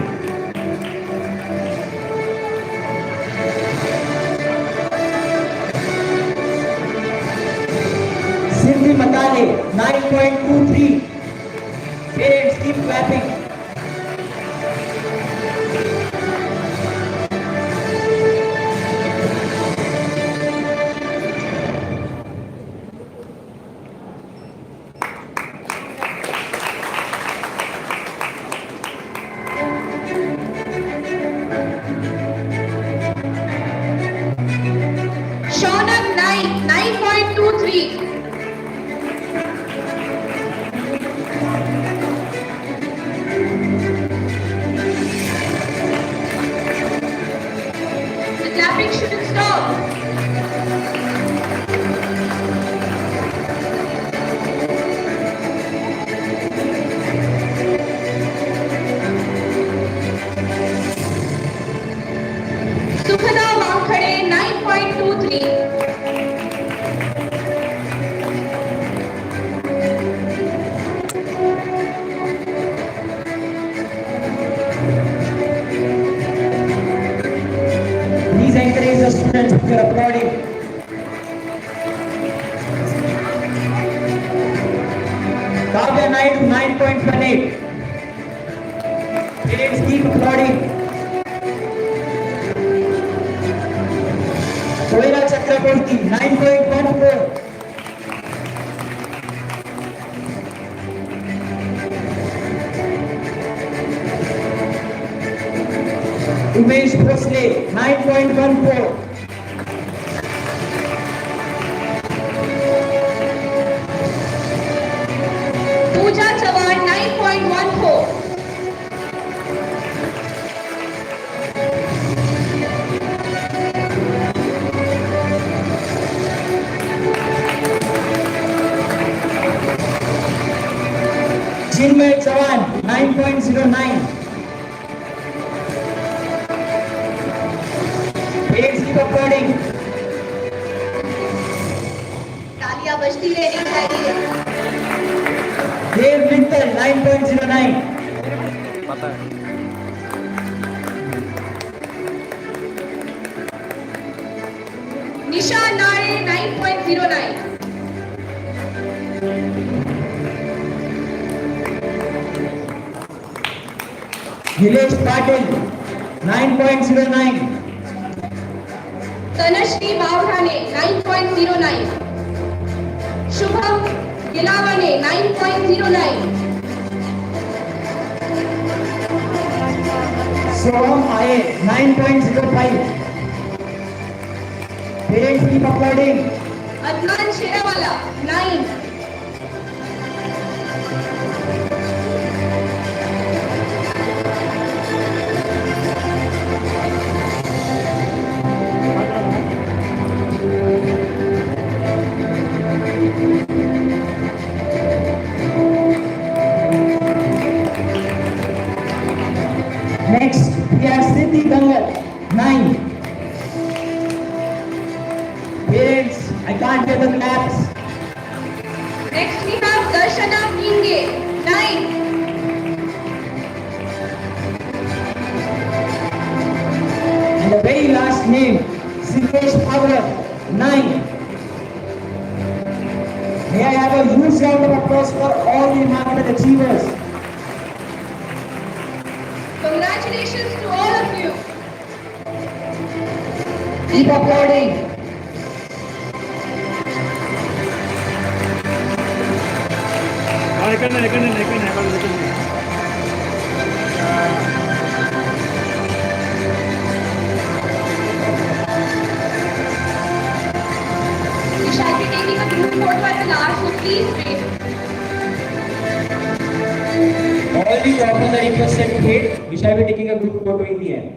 Sindhi Matale 9.23. Parents keep clapping. Shaunak 9.23. The clapping shouldn't stop. Sukhana Wankhade 9.23. Please encourage the students who are applauding. Kavya Naidu 9.18. Parents keep applauding. Soila Chakraborty 9.14. Umesh Bhosle 9.14. Pooja Chavan 9.14. Arman, 9.09. Parents keep applauding. तालियां बजती रहनी चाहिए। Dave Mittal, 9.09. Nisha Nare 9.09. Nilesh Patil, 9.09. Tanashri Bavhane 9.09. Shubham Gilavane 9.09. Soham Aye, 9.05. Parents keep applauding. Adnan Sherawala 9. Next, we have Siddhi Dangal, 9. Parents, I can't hear the claps. Next we have Darshana Minge 9. And the very last name, Siddesh Pavlov, 9. May I have a huge round of applause for all the remarkable achievers. Congratulations to all of you. Keep applauding. We shall be taking a group photo at the last, so please wait. All the toppers are requested to wait. We shall be taking a group photo in the end.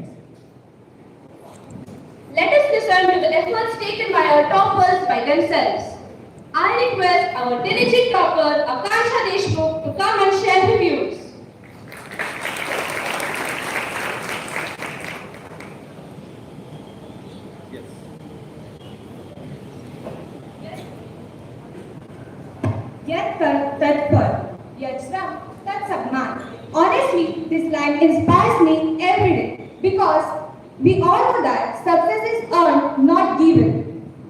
Let us listen to the efforts taken by our toppers by themselves. I request our diligent topper, Akansha Deshmukh, to come and share her views. Yet Tatpar, yet Sram, Tat Sabman. Honestly, this line inspires me every day because we all know that success is earned, not given.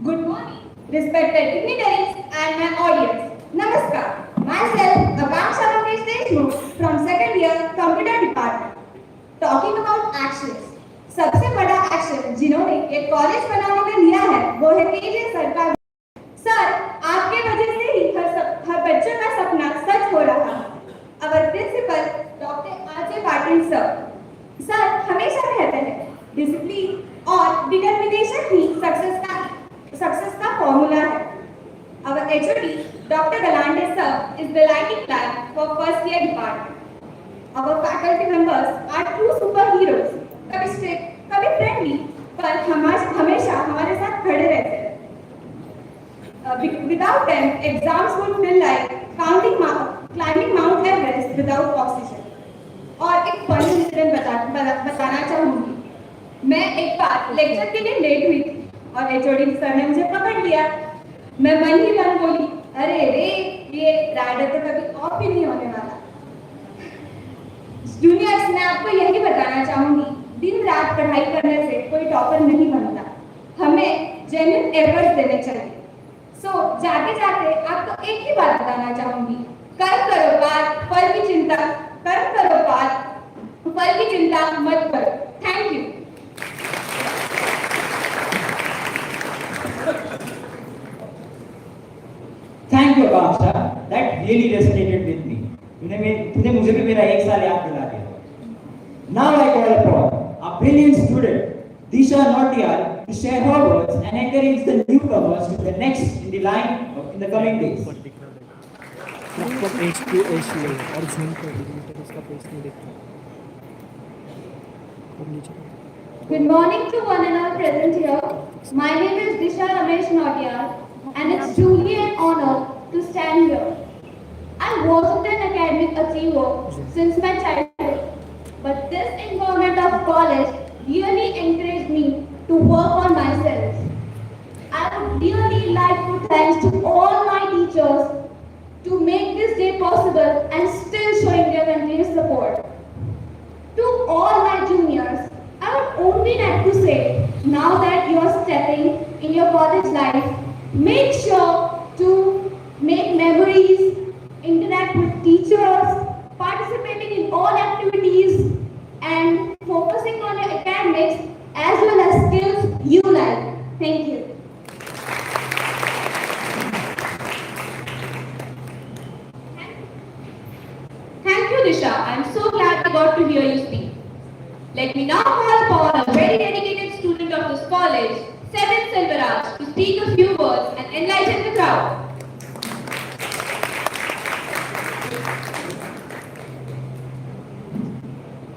Good morning, respected dignitaries and my audience. Namaskar. Myself, Akansha Deshmukh from second year Computer Department. Talking about actions. सबसे बड़ा action जिन्होंने ये college बनाने में लिया है वो है केजे सरकार। सर, आपके वजह से ही हर बच्चे का सपना सच हो रहा है। Our principal doctor RJ Patil sir हमेशा कहते हैं डिसिप्लिन और डिटर्मिनेशन ही सक्सेस का फॉर्मूला है। Our HOD doctor Galande sir is the lighting lamp for first year department. Our faculty members are true superheroes, कभी strict, कभी friendly, पर हमेशा हमारे साथ खड़े रहते हैं। Without them, exams would feel like climbing Mount Everest without oxygen. और एक funny incident बताना चाहूँगी। मैं एक बार लेक्चर के लिए लेट हुई थी और एचओडी सर ने मुझे पकड़ लिया। मैं मन ही मन बोली, अरे रे, ये राइडर तो कभी ऑफ ही नहीं होने वाला। जूनियर्स, मैं आपको यही बताना चाहूंगी, दिन रात पढ़ाई करने से कोई टॉपर नहीं बनता। हमें जेन्युइन एफर्ट्स देने चाहिए। जाते जाते आपको एक ही बात बताना चाहूंगी, कर्म करो बात, फल की चिंता मत करो। Thank you. Thank you, Akansha. That really resonated with me. तूने मुझे भी मेरा एक साल याद दिला दिया। Now I call upon our brilliant student, Disha Nautiyal, to share her words and encourage the newcomers to the next in the line in the coming days. लगभग HPACA और Zoom पर डिलीटर इसका पेज नहीं देखता। और नीचे Good morning to one and all present here. My name is Disha Ramesh Nautiyal and it's truly an honor to stand here. I wasn't an academic achiever since my childhood, but this environment of college really encouraged me to work on myself. I would really like to thank to all my teachers to make this day possible and still showing their continuous support. To all my juniors, I would only like to say, now that you are stepping in your college life, make sure to make memories, interact with teachers, participating in all activities, and focusing on your academics as well as skills you like. Thank you. Thank you, Disha. I'm so glad I got to hear you speak. Let me now call upon a very dedicated student of this college, Seven Silveraj, to speak a few words and enlighten the crowd.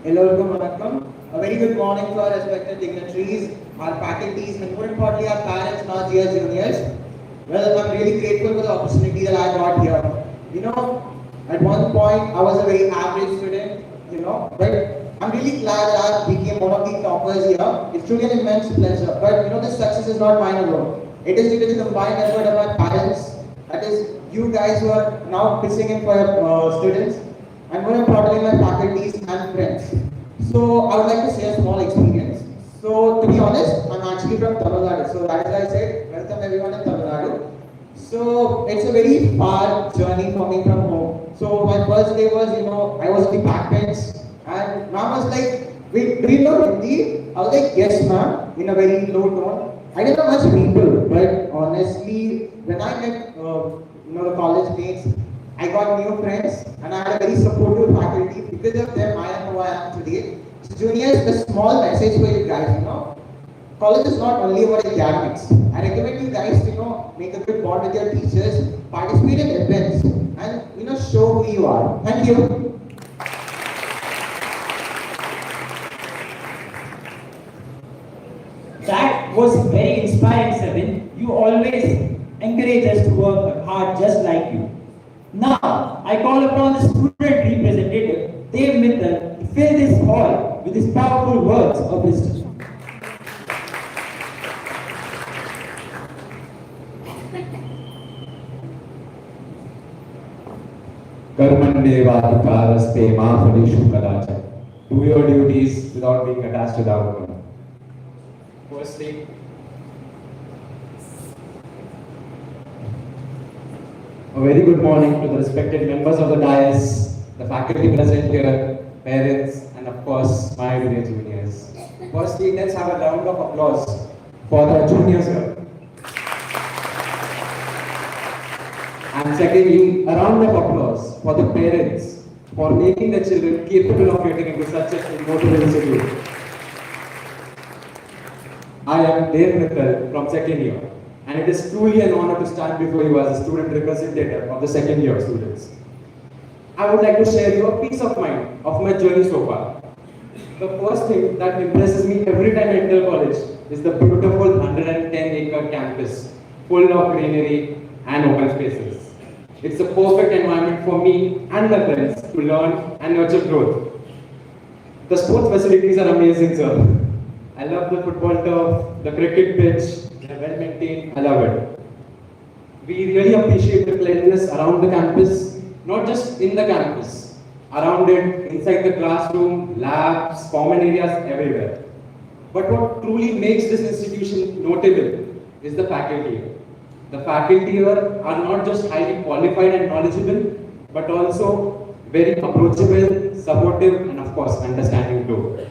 Hello, welcome. A very good morning to our respected dignitaries, our faculties, and more importantly, our parents and our dear juniors. Well, I'm really grateful for the opportunity that I got here. You know, at one point, I was a very average student, but I'm really glad that I became one of the toppers here. It's truly an immense pleasure. But this success is not mine alone. It is due to the combined effort of my parents, that is, you guys who are now pitching in for your students, and more importantly, my faculties and friends. So, I would like to share a small experience. So, to be honest, I'm actually from Tamil Nadu. So, that is why I said, welcome everyone in Tamil Nadu. So, it's a very far journey for me from home. So, my first day was, I was in the backbench. And ma'am was like, wait, do you know Hindi? I was like, yes ma'am, in a very low tone. I didn't know much people, but honestly, when I met, the college mates, I got new friends and I had a very supportive faculty. Because of them, I am who I am today. So juniors, a small message for you guys, college is not only about academics. I recommend you guys to, make a good bond with your teachers, participate in events, and, show who you are. Thank you. That was very inspiring, Seven. You always encourage us to work hard just like you. Now, I call upon the student representative, Dave Mittal, to fill this hall with his powerful words of wisdom. Karmandevadiparaste mahalishu kadacha. Do your duties without being attached to the outcome. Firstly, a very good morning to the respected members of the dais, the faculty present here, parents, and of course, my dear juniors. Firstly, let's have a round of applause for the juniors here. And secondly, a round of applause for the parents for making the children capable of getting into such a notable institute. I am Dave Mittal from second year, and it is truly an honor to stand before you as a student representative of the second year students. I would like to share you a peace of mind of my journey so far. The first thing that impresses me every time I enter college is the beautiful 110-acre campus, full of greenery and open spaces. It's a perfect environment for me and my friends to learn and nurture growth. The sports facilities are amazing, sir. I love the football turf, the cricket pitch, they're well maintained, I love it. We really appreciate the cleanliness around the campus, not just in the campus, around it, inside the classroom, labs, common areas, everywhere. But what truly makes this institution notable is the faculty here. The faculty here are not just highly qualified and knowledgeable, but also very approachable, supportive, and of course, understanding too.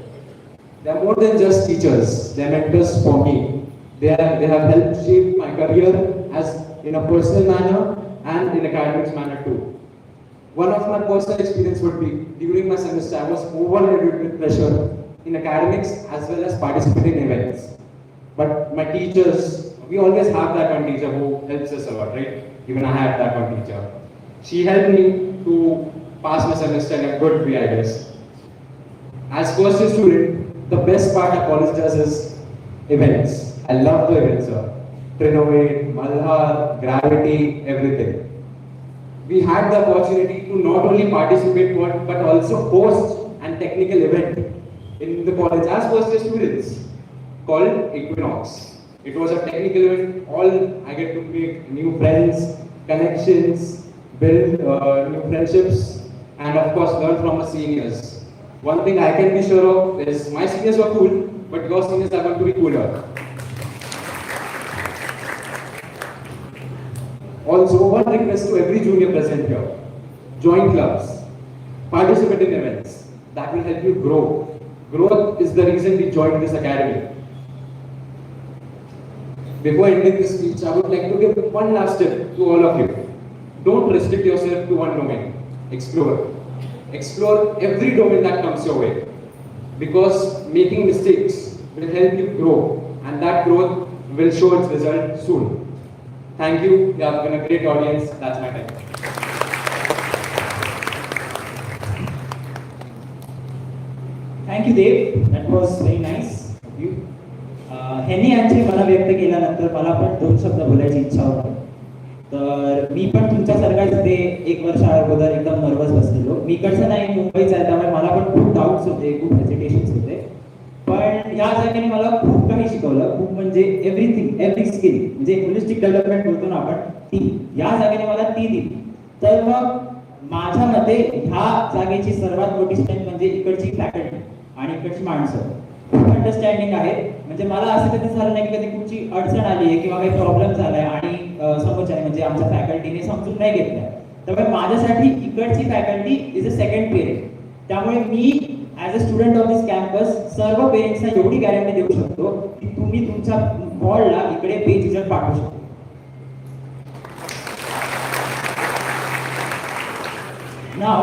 They are more than just teachers, they are mentors for me. They have helped shape my career as in a personal manner and in academics manner too. One of my personal experience would be, during my semester, I was overloaded with pressure in academics as well as participating in events. But my teachers, we always have that one teacher who helps us a lot, right? Even I have that one teacher. She helped me to pass my semester in a good way, I guess. As first year student, the best part of college does is events. I love the events, sir. Trinovate, Malhar, Gravity, everything. we had the opportunity to not only participate but also host an technical event in the college as first year students called Equinox. It was a technical event. All I get to make new friends, connections, build new friendships, and of course learn from the seniors. One thing I can be sure of is my seniors were cool, but your seniors are going to be cooler. Also, one request to every junior present here: join clubs, participate in events that will help you grow. Growth is the reason we joined this academy. Before ending this speech, I would like to give one last tip to all of you. Don't restrict yourself to one domain. Explore. Explore every domain that comes your way. Because making mistakes will help you grow, and that growth will show its result soon. Thank you. You have been a great audience. That's my time. Thank you, Dev. That was very nice of you. ह्यांनी यांची मनं व्यक्त केल्यानंतर मला पण दोन शब्द बोलायची इच्छा होती. तर मी पण तुमच्यासारखाच ते एक वर्ष अगोदर एकदम नर्वस बसलेलो. मी इकडचं नाही, मुंबईचा आहे, त्यामुळे मला पण खूप डाऊट्स होते, खूप हेजिटेशन्स होते. पण या जागेने मला खूप काही शिकवलं. खूप म्हणजे एव्हरीथिंग, एव्हरी स्किल, म्हणजे होलिस्टिक डेव्हलपमेंट बोलतो ना आपण, ती या जागेने मला ती दिली. तर मग माझ्या मते ह्या जागेची सर्वात मोठी स्ट्रेंथ म्हणजे इकडची फॅकल्टी आणि इकडची माणसं खूप अंडरस्टँडिंग आहेत. म्हणजे मला असं कधी झालं नाही की कधी कुठची अडचण आली आहे किंवा काही प्रॉब्लेम झालाय आणि समोरच्या म्हणजे आमच्या फॅकल्टीने समजून नाही घेतलं. त्यामुळे माझ्यासाठी इकडची faculty is a second parent. त्यामुळे मी as a student of this campus सर्व पेरेंट्सना एवढी गॅरंटी देऊ शकतो की तुम्ही तुमच्या बॉलला इकडे बेझिझक पाठवू शकतो. Now,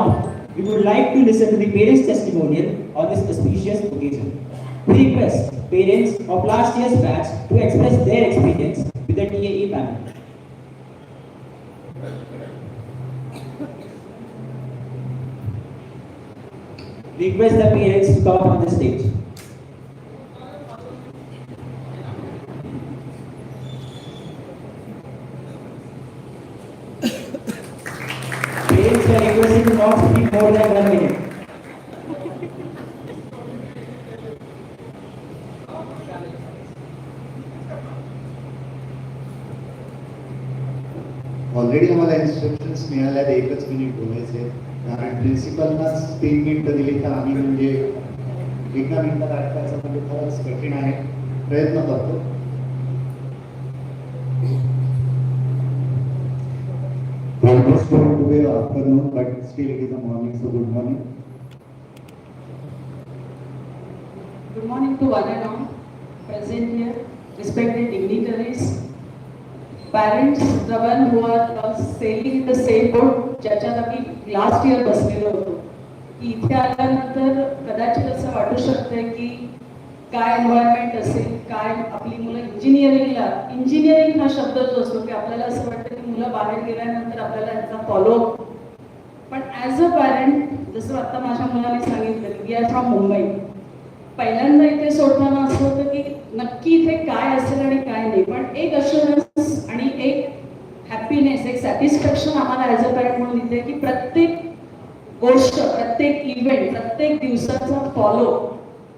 we would like to listen to the parents' testimonial on this auspicious occasion. We request parents of last year's batch to express their experience with the TAE family. Request the parents to come on the stage. Parents are requested to not speak more than 1 minute. Already आम्हाला instructions मिळाल्या, एकच minute बोलायचे, कारण प्रिन्सिपलनाच 3 मिनिटं दिली तर आम्ही म्हणजे एका मिनिटात अटकायचं म्हणजे खरंच कठीण आहे. प्रयत्न करतो. Almost going to be afternoon, but still it is a morning, so good morning. Good morning to one and all present here, respected dignitaries, parents, the one who are sailing in the same boat, ज्याच्यात आम्ही last year बसलेलो होतो. की इथे आल्यानंतर कदाचित असं वाटू शकतंय की काय एन्व्हायरमेंट असेल, काय आपली मुलं इंजिनिअरिंग हा शब्द जो असतो की आपल्याला असं वाटतं की मुलं बाहेर गेल्यानंतर आपल्याला याचा फॉलो. पण ॲज अ पॅरेंट, जसं आता माझ्या मुलाने सांगितलं, वी आर फ्रॉम मुंबई. पहिल्यांदा इथे सोडताना असं होतं की नक्की इथे काय असेल आणि काय नाही. पण एक अश्युरन्स आणि एक हॅपीनेस, एक सॅटिस्फॅक्शन आम्हाला ॲज अ पॅरेंट म्हणून येते की प्रत्येक गोष्ट, प्रत्येक इव्हेंट, प्रत्येक दिवसाचा फॉलो,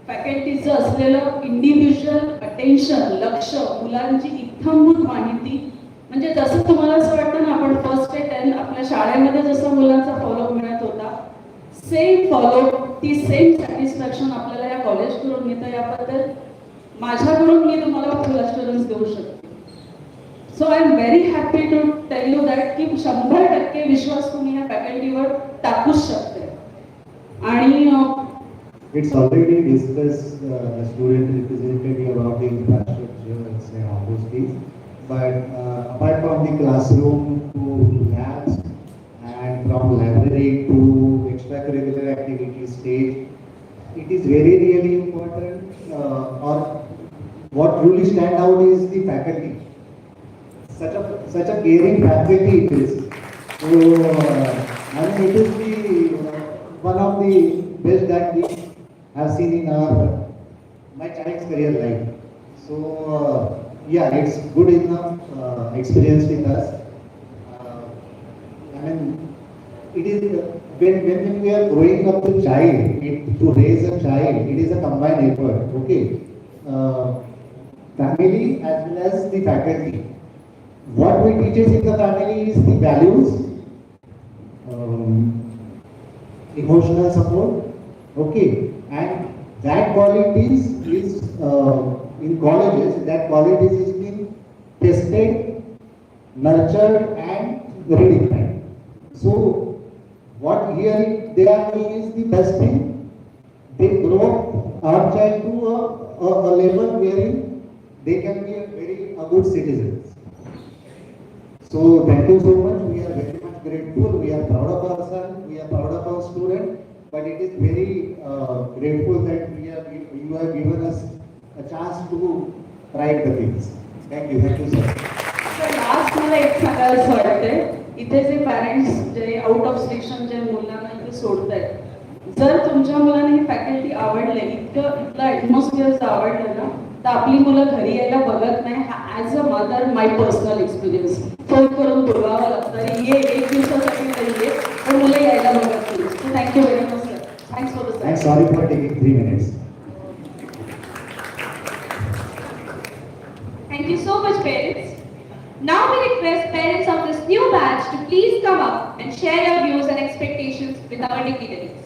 फॅकल्टीचं असलेलं इंडिव्हिज्युअल अटेन्शन, लक्ष, मुलांची इत्थंभूत माहिती, म्हणजे जसं तुम्हाला असं वाटतं ना आपण 1st ते 10 आपल्या शाळेमध्ये जसं मुलांचा फॉलो मिळत होता, सेम फॉलो, ती सेम सॅटिस्फॅक्शन आपल्याला या कॉलेजकडून मिळतं. याबद्दल माझ्याकडून मी तुम्हाला फुल अश्युरन्स देऊ शकते. So I am very happy to tell you that की 100% विश्वास तुम्ही या फॅकल्टीवर टाकूच शकते. आणि It's already discussed, the student representative about the infrastructure and all those things. But apart from the classroom to labs and from library to extracurricular activities stage, it is very really important. Or what truly stand out is the faculty. Such a caring faculty it is. So I mean it is the one of the best that we have seen in my child's career life. So yeah, it's good enough experience with us. mean, it is when we are growing up the child, to raise a child, it is a combined effort. Okay, family as well as the faculty. What we teach in the family is the values, emotional support. Okay, and that qualities is in colleges. That qualities is being tested, nurtured, and redefined. So, what here they are doing is the best thing. They grow our child to a level wherein they can be a good citizens. So, thank you so much. We are very much grateful. We are proud of our son. We are proud of our student. But it is very grateful that you have given us a chance to write the things. Thank you, sir. तर last मला एक सांगायचं वाटतंय, इथे जे parents जे out of station जे मुलांना इथे सोडतायत, जर तुमच्या मुलांना ही फॅकल्टी आवडले, इथलं ॲटमॉस्फिअर जर आवडलं ना, तर आपली मुलं घरी यायला बघत नाही. As a mother my personal experience phone करून बोलवावं लागतं, ये एक दिवसासाठी तरी ये, पण मुलं यायला बघत नाही. So thank you very much sir. Thanks for the I'm sorry for taking 3 minutes. Thank you so much, parents. Now we request parents of this new batch to please come up and share your views and expectations with our dignitaries.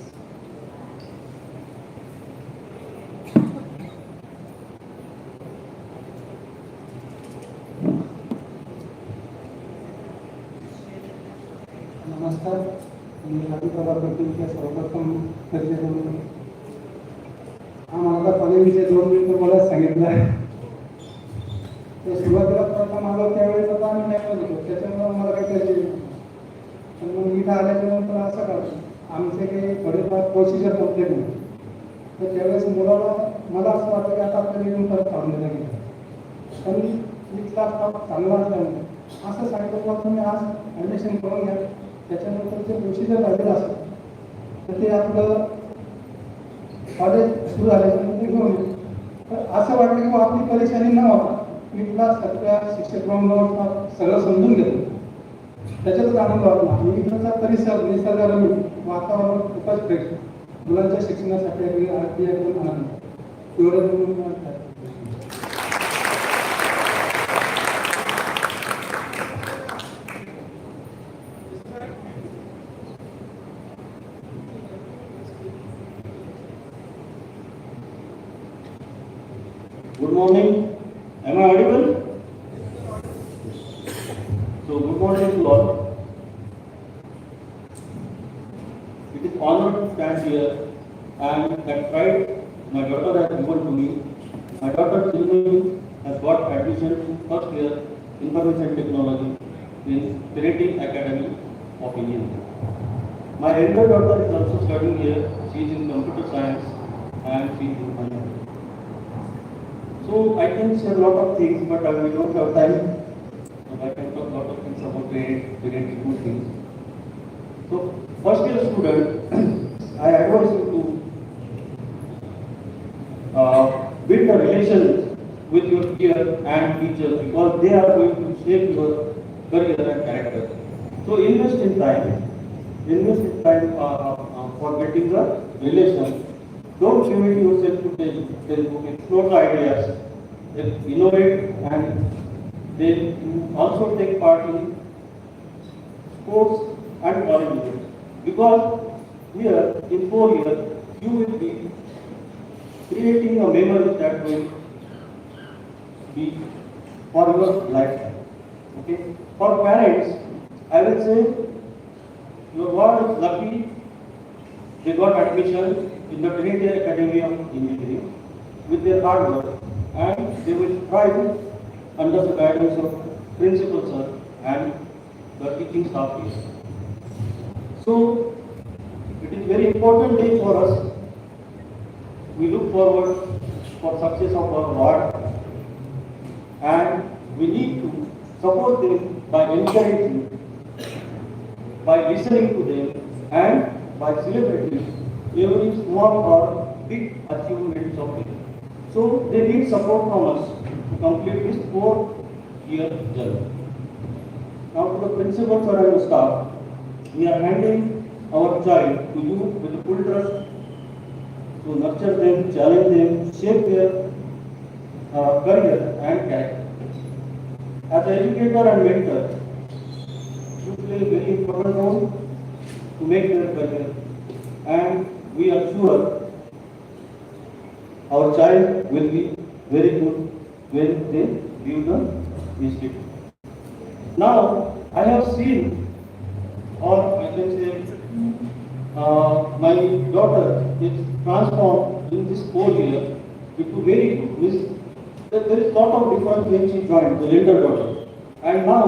नमस्कार. मी अभिप्रभार करतील सर्वप्रथम परिचय करून आम्हाला कॉलेजचे 2 मिनिटं मला सांगितलं आहे. तर सुरुवातीला प्रथम आलो त्यावेळेस आता आम्ही नाही होतो, त्याच्यामुळे मला काही करायचे नाही. पण मग इथं आल्याच्यानंतर असं करतो आमचे काही थोडेफार प्रोसिजर कम्प्लीट नाही. तर त्यावेळेस मुलाला मला असं वाटतं की आता आपल्याला येऊन परत काढून देणं घेतलं. पण इथला स्टाफ चांगला असल्यामुळे असं सांगितलं की तुम्ही आज ॲडमिशन करून घ्या, त्याच्यानंतर जे प्रोसिजर झालेलं असेल तर ते आपलं कॉलेज सुरू झाल्याच्यानंतर घेऊन येऊ. तर असं वाटलं की आपली परेशानी न होता मी इथला सगळ्या शिक्षकांना सगळं समजून घेतो, त्याच्यातच आनंद वाटला. आणि इकडचा परिसर, निसर्गरम्य वातावरण खूपच फ्रेश, मुलांच्या शिक्षणासाठी अगदी एकदम आनंद. एवढं Good morning. Am I audible? So, good morning to all. It is honor to stand here and that pride my daughter has given to me. My daughter Silvi has got admission to first year Information Technology in Trinity Academy of India. My elder daughter is also studying here. She is in Computer Science and she is in Finance. So I can share a lot of things, but we don't have time. So I can talk a lot of things about very good things. So first year student, I advise you to build a relation with your peer and teachers because they are going to shape your career and character. So invest in time for getting the relation. Don't limit yourself to Facebook, explore the ideas, innovate, and then you also take part in sports and college. Because here in 4 years you will be creating a memory that will be for your lifetime. Okay? For parents, I will say your ward is lucky they got admission in the Dignitary Academy of Engineering with their hard work, and they will thrive under the guidance of principal sir and the teaching staff here. So it is very important day for us. We look forward for success of our ward, and we need to support them by encouraging, by listening to them, and by celebrating every small or big achievements of them. So they need support from us to complete this 4-year journey. Now to the principal sir and the staff, We are handing our child to you with full trust to nurture them, challenge them, shape their career and character. As an educator and mentor, you play a very important role to make their career, and we are sure our child will be very good when they leave the institute. Now, I have seen, or I can say, my daughter is transformed in this 4 year into very good. There is lot of difference when she joined, the elder daughter, and now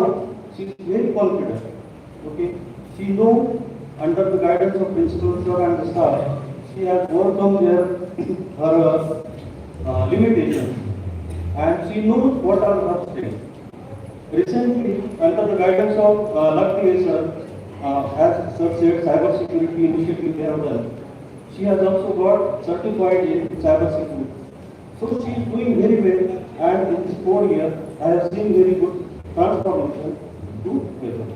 she is very confident. Okay, she knows under the guidance of principal sir and the staff, she has overcome her limitations, and she knows what are her strengths. Recently, under the guidance of Lakshmi sir, as sir said, cyber security initiative they have done. She has also got certified in cyber security. So she is doing very well, and in this 4 year, I have seen very good transformation to better.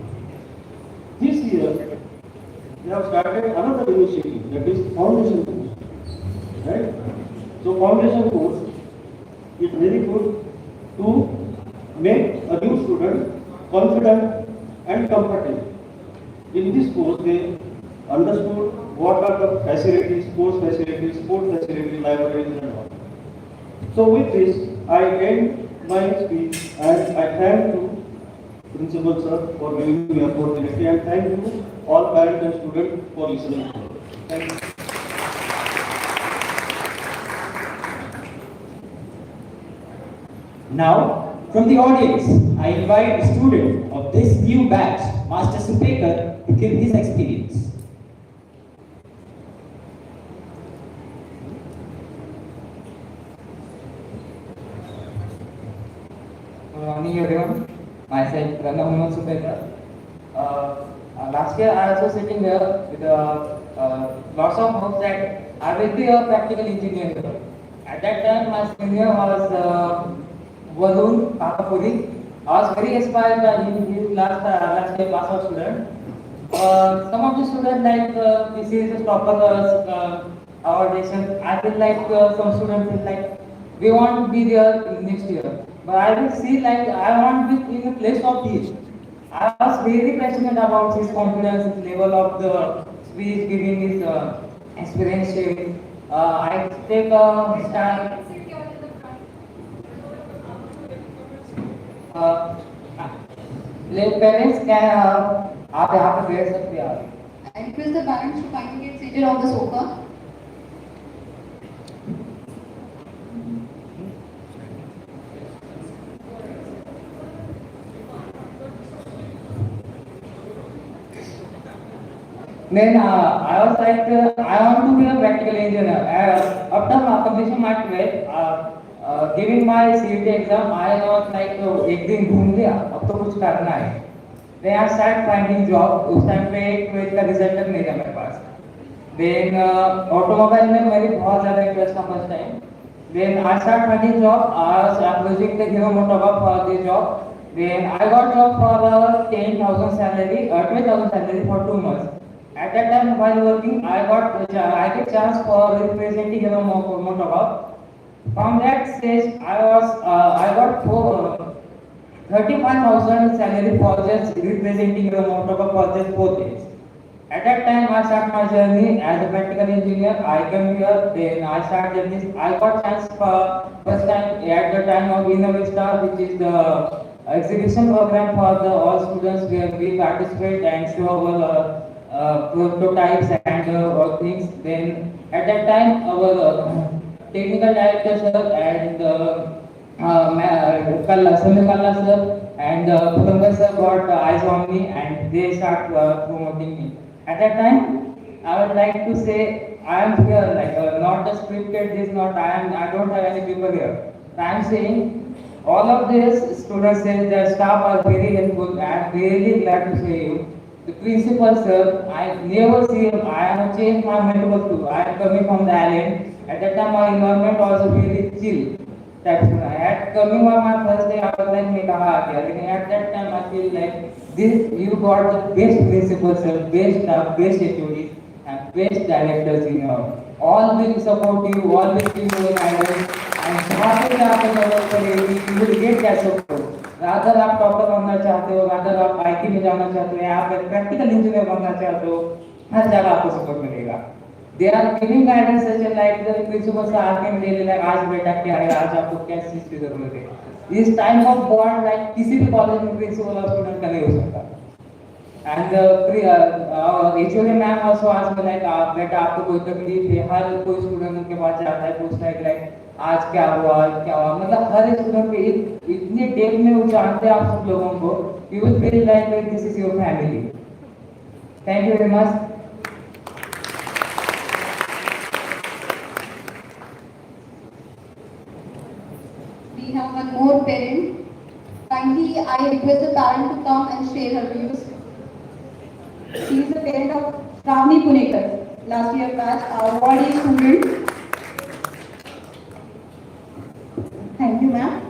This year, we have started another initiative, that is foundation course. Right? So foundation course is very good to make a new student confident and comfortable. In this course, they understood what are the facilities, sport facilities, libraries and all. So with this, I end my speech and I thank you, Principal Sir, for giving me opportunity, and thank you all parents and students for listening. Thank you. Now, from the audience, I invite a student of this new batch, Master Supekar, to give his experience. Good morning everyone. Myself Pranav Supekar. Last year I also sitting here with lots of hopes that I will be a practical engineer here. At that time my senior was Varun Kakapuri. I was very inspired by him. He is last year class of student. Some of the students like this is a topper our nation. I feel like some students feel like we want to be there in next year. But I will see like I want to be in the place of his. I was very passionate about his confidence, his level of the speech, giving his experience sharing. I take a stand. Parents can आप यहाँ पे बैठ सकते हैं आप. I request the parents to kindly get seated on the sofa. Then I was like, I want to be a practical engineer. After completion my 12th, giving my CET exam, I was like, एक दिन घूम गया, अब तो कुछ करना है. Then I started finding job. उस टाइम पे 12th का रिजल्ट तक नहीं था मेरे पास. Then ऑटोमोबाइल में मेरी बहुत ज़्यादा इंटरेस्ट था first time. Then I started finding job. I was using the Hero Motorbike for the job. Then I got job for 10,000 salary, 12,000 salary for 2 months. At that time, while working, I get chance for representing Hero Motorbike. From that stage, I got 35,000 salary for just representing Hero Motorbike for just 4 days. At that time, I started my journey as a practical engineer. I came here, then I started this. I got chance for first time at the time of Inauguration, which is the exhibition program for the all students where we participate and show our prototypes and all things. Then at that time our technical director sir and Kalla sir and Pulanga sir got eyes on me and they start promoting me. At that time I would like to say I am here like not a scripted, this not I don't have any people here. I am saying all of these students and their staff are very helpful. I am really glad to say you. The principal sir, I never see him. I have changed my mental too. I am coming from the island. At that time, my environment was really chill. type student. At coming on my first day, I was like, "मैं कहाँ आ गया?" लेकिन at that time, I feel like this you got the best principals, sir, best staff, best HODs, and best directors in your. All will support you, all will give you guidance, and जहाँ पे भी आपको जरूरत पड़ेगी, you will get that support. Rather आप doctor बनना चाहते हो, रादर आप IT में जाना चाहते हो, या आप प्रैक्टिकल इंजीनियर बनना चाहते हो, हर जगह आपको सपोर्ट मिलेगा. They are giving guidance such as like the principal से आके मिले like आज बेटा क्या है, आज आपको क्या चीज की जरूरत है. This time of bond like किसी भी कॉलेज में प्रिंसिपल और स्टूडेंट का नहीं हो सकता. And HOD ma'am also asked me like बेटा आपको कोई तकलीफ है, हर कोई स्टूडेंट उनके पास जाता है, पूछता है like आज क्या हुआ, मतलब हर स्टूडेंट के इतने डेप्थ में वो जानते हैं आप सब लोगों को, you will feel like this is your family. Thank you very much. We have one more parent. Kindly, I request the parent to come and share her views. She is the parent of Ravni Punekar, last year batch, our ward A student. Thank you, ma'am.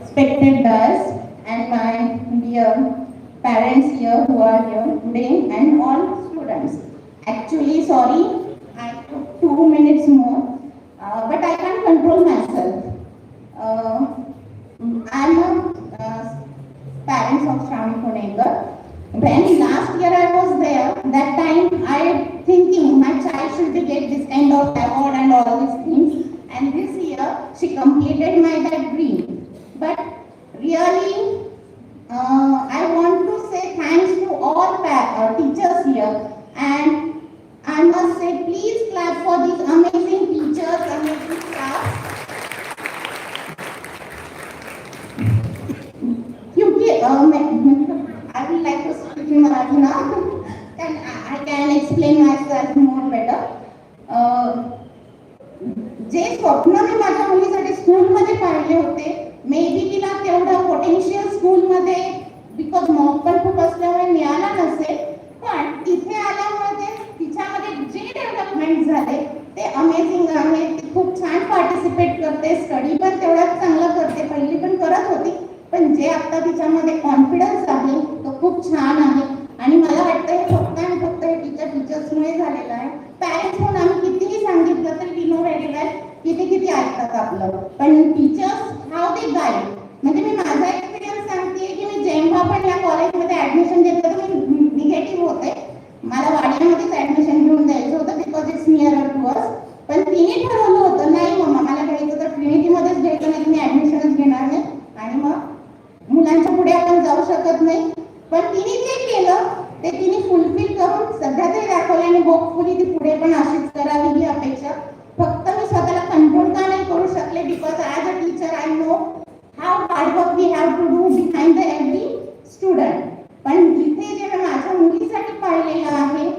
Respected guys and my dear parents here who are here today and all students. Actually, sorry, I took 2 minutes more, but I can't control myself. I'm a parents of Ravni Punekar. When last year I was there, that time I thinking my child should get this kind of award and all these things. And this year she completed my that dream. But really, I want to say thanks to all teachers here. And I must say, please clap for these amazing teachers, amazing staff. I would like to speak in Marathi now, and I can explain myself more better. जे स्वप्न मी माझ्या मुलीसाठी स्कूलमध्ये पाहिले होते, may be तिला तेवढं potential स्कूलमध्ये because mock पण खूप असल्यामुळे मिळाला नसेल, पण तिथे आल्यामुळे तिच्यामध्ये जे डेव्हलपमेंट झाले ते अमेझिंग आहे. ती खूप छान पार्टिसिपेट करते, स्टडी पण तेवढाच चांगला करते, पहिली पण करत होती, पण जे आता तिच्यामध्ये कॉन्फिडन्स आहे तो खूप छान आहे. आणि मला वाटतं हे फक्त आणि फक्त हे टीचर्समुळे झालेलं आहे. पॅरेंट्स म्हणून आम्ही कितीही सांगितलं तरी वी नो व्हेरी वेल किती ऐकतात आपलं, पण टीचर्स हाव दे गाईड. म्हणजे मी माझा एक्सपिरियन्स सांगते की मी जेव्हा पण या कॉलेजमध्ये ऍडमिशन घेतलं तर मी निगेटिव्ह होते. मला वाडियामध्येच ऍडमिशन घेऊन द्यायचं होतं because it's near to us. पण तिने ठरवलं होतं नाही मम्मा मला घ्यायचं तर ट्रिनिटीमध्येच घ्यायचं, नाही मी ऍडमिशनच घेणार नाही. आणि मग मुलांच्या पुढे आपण जाऊ शकत नाही, पण तिने जे केलं ते तिने फुलफिल करून सध्या तरी दाखवलं आणि होपफुली ती पुढे पण अशीच करावी ही अपेक्षा. फक्त मी स्वतःला कंट्रोल का नाही करू शकले because as a teacher I know how hard work we have to do behind the every student. पण इथे जे मी माझ्या मुलीसाठी पाहिलेलं आहे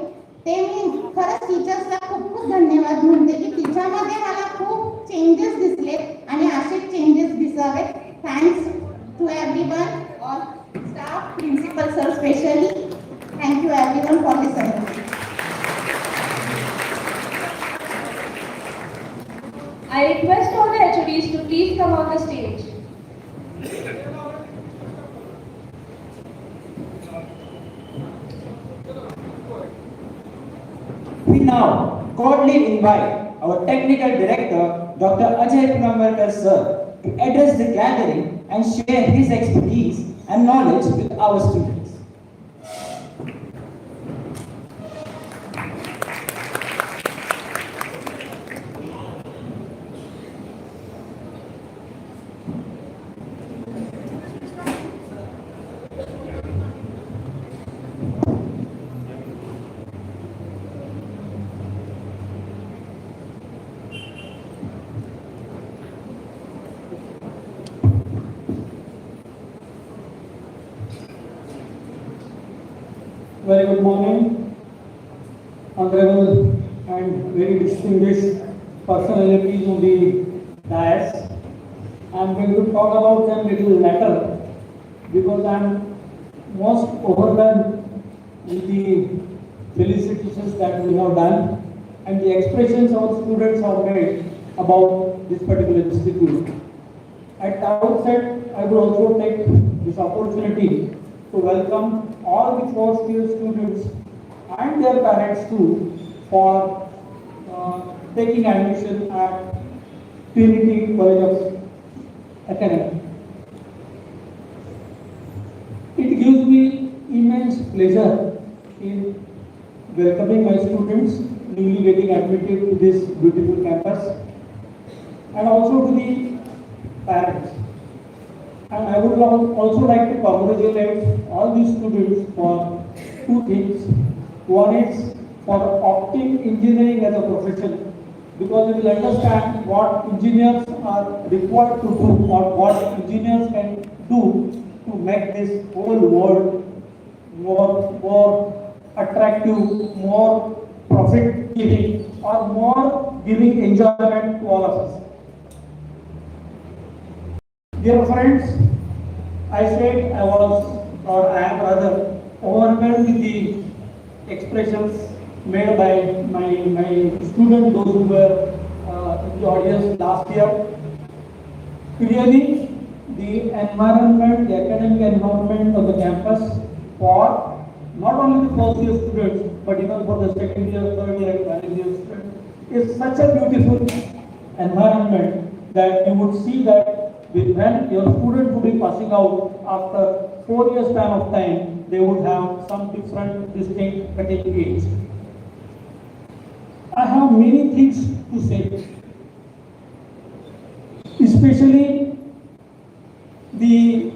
ते मी खरंच टीचर्सला खूप खूप धन्यवाद म्हणते की तिच्यामध्ये मला खूप चेंजेस दिसले आणि असेच चेंजेस दिसावेत. Thanks to everyone, all staff, principal sir especially. Thank you everyone for listening. I request all the HODs to please come on the stage. We now cordially invite our technical director, Dr. Ajay Punambarkar sir, to address the gathering and share his expertise and knowledge with our students. Very good morning, honorable and very distinguished personalities on the dais. I am going to talk about them little later because I am most overwhelmed with the felicitations that we have done and the expressions our students have made about this particular institute. At the outset, I would also take this opportunity to welcome all the first-year students and their parents too for taking admission at Trinity College of Academy. It gives me immense pleasure in welcoming my students newly getting admitted to this beautiful campus, and also to the parents. And I would also like to congratulate all these students for two things. One is for opting engineering as a profession, because you will understand what engineers are required to do or what engineers can do to make this whole world more attractive, more profit giving, or more giving enjoyment to all of us. Dear friends, I said I was, or I am rather, overwhelmed with the expressions made by my students, those who were in the audience last year. Clearly, the environment, the academic environment of the campus for not only the first year students, but even for the second year, third year, and final year students is such a beautiful environment that you would see that when your student would be passing out after 4 years span of time, they would have some different distinct cutting age. I have many things to say, especially the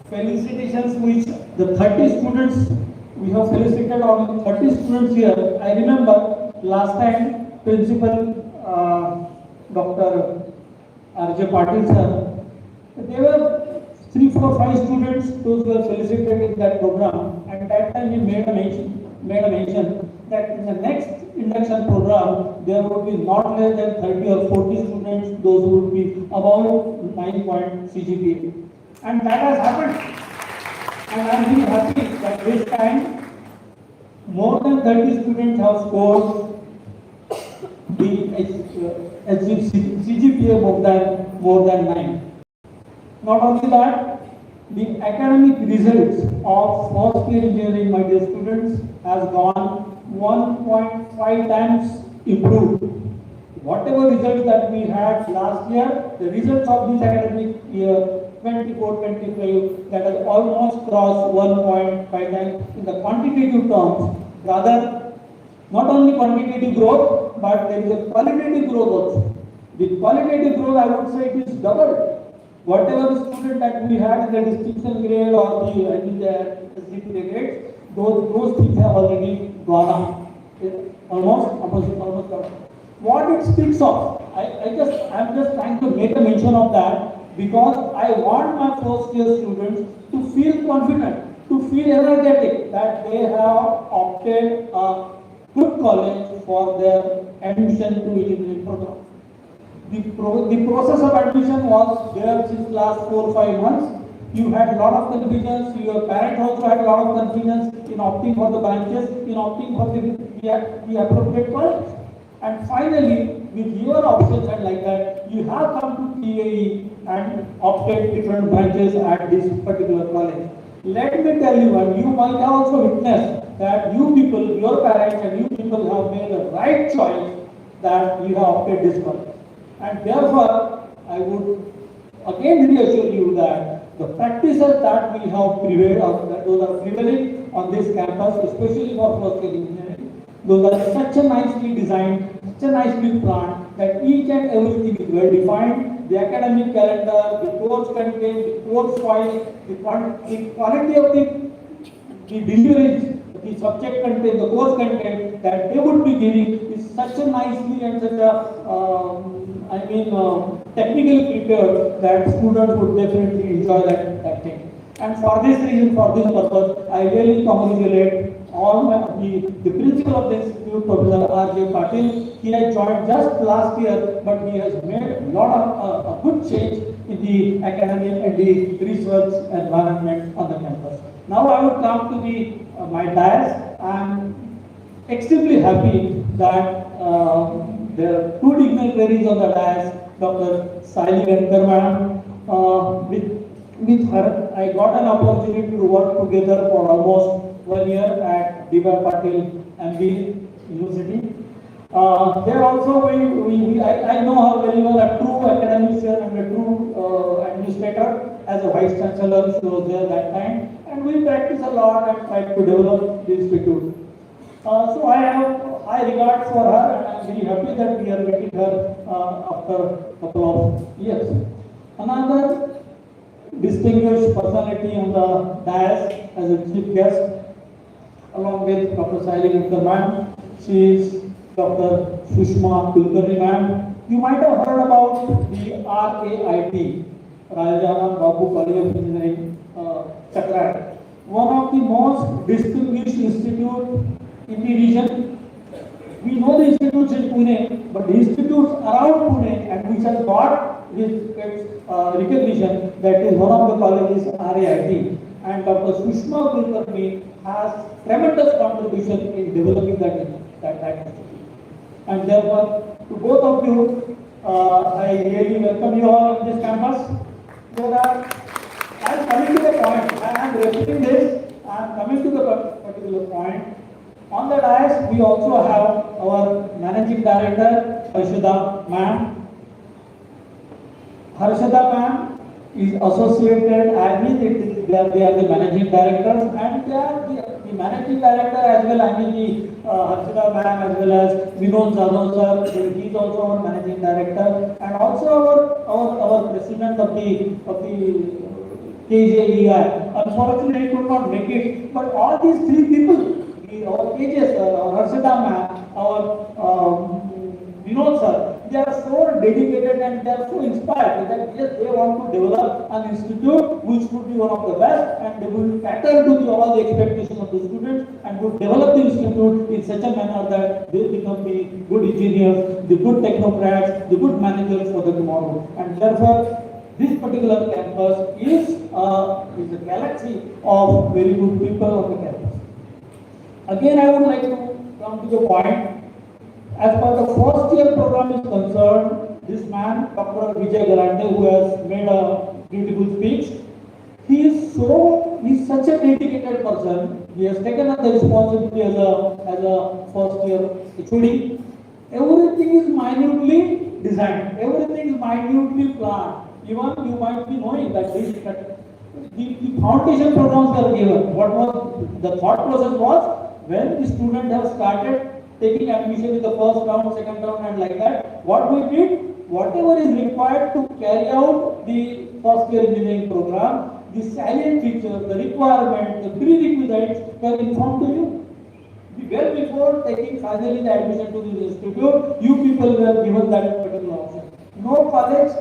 felicitations which the 30 students, we have felicitated on 30 students here. I remember last time Principal Dr. R.J. Patil sir, there were 3, 4, 5 students, those who were felicitated in that program, and that time he made a mention that in the next induction program, there would be not less than 30 or 40 students, those who would be above 9 point CGPA. And that has happened. And I am really happy that this time, more than 30 students have scored the CGPA more than 9. Not only that, the academic results of first year engineering, my dear students, has gone 1.5 times improved. Whatever results that we had last year, the results of this academic year 24-25 that has almost crossed 1.5 times in the quantitative terms. Rather, not only quantitative growth, but there is a qualitative growth also. The qualitative growth, I would say, it is doubled. Whatever student that we had in the distinction grade or the CGPA grades, those things have already gone up. Almost gone up. What it speaks of, I'm just trying to make a mention of that because I want my first year students to feel confident, to feel energetic that they have opted a good college for their admission to engineering program. The process of admission was there since last 4 or 5 months. You had a lot of confusions, your parents also had a lot of confusions in opting for the branches, in opting for the appropriate college. And finally, with your options and like that, you have come to TAE and opted different branches at this particular college. Let me tell you, and you might have also witnessed that you people, your parents and you people have made the right choice that you have opted this college. And therefore, I would again reassure you that the practices that we have prevailed, or that those are prevailing on this campus, especially for first year engineering, those are such a nicely designed, such a nicely planned, that each and everything is well defined. The academic calendar, the course content, the course file, the quality of the deliveries, the subject content, the course content that they would be giving is such a nicely and such a technically prepared that students would definitely enjoy that thing. And for this reason, for this purpose, I really congratulate the principal of the institute, Professor R.J. Patil. He has joined just last year, but he has made a lot of a good change in the academic and the research environment on the campus. Now I would come to my dais. I am extremely happy that there are two dignitaries on the dais, Dr. Saili Venkar Madam with her, I got an opportunity to work together for almost 1 year at Departmental MB University. There also, I know her very well, a true academician and a true administrator. As a vice chancellor, she was there that time, and we practice a lot and try to develop the institute. So I have high regard for her, and I am very happy that we are getting her after a couple of years. Another distinguished personality on the dais as a chief guest, along with Dr. Saili Gupta ma'am. She is Dr. Sushma Kulkarni ma'am. You might have heard about the RAIT, Rajaram Babu College of Engineering, Chakra. One of the most distinguished institute in the region. We know the institutes in Pune, but the institutes around Pune, and which has got its recognition, that is one of the colleges, RAIT. And Dr. Sushma Kulkarni has tremendous contribution in developing that institute. And therefore, to both of you, I really welcome you all on this campus. I am coming to the point. I am repeating this. I am coming to the particular point. On the dais, we also have our Managing Director, Harshada ma'am. Harshada ma'am is associated, they are the Managing Directors, and they are the Managing Director as well, Harshada ma'am as well as Vinod Jadhav sir, he is also our Managing Director, and also our President of the KJEI. Unfortunately, he could not make it, but all these three people, our KJ sir, our Harshada ma'am, our Vinod sir, they are so dedicated and they are so inspired that yes, they want to develop an institute which would be one of the best, and they will cater to all the expectations of the students and would develop the institute in such a manner that they become the good engineers, the good technocrats, the good managers for the tomorrow. And therefore, this particular campus is a galaxy of very good people on the campus. Again, I would like to come to the point. As far as the first year program is concerned, this man, Dr. Vijay Galante, who has made a beautiful speech, he is such a dedicated person. He has taken up the responsibility as a first year HOD. Everything is minutely designed. Everything is minutely planned. Even you might be knowing that the foundation programs are given. What was the thought process was, when the student has started taking admission in the first round, second round, and like that, what we did, whatever is required to carry out the first year engineering program, the salient features, the requirement, the prerequisites were informed to you. Well before taking finally the admission to this institute, you people were given that particular option. No college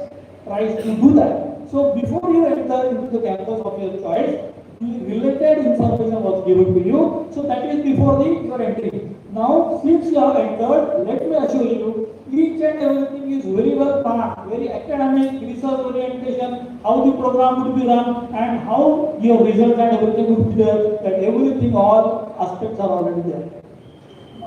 tries to do that. So before you enter into the campus of your choice, the related information was given to you. So that is before your entry. Now, since you have entered, let me assure you, each and everything is very well planned, very academic, research orientation, how the program would be run, and how your results and everything would be there, that everything, all aspects are already there.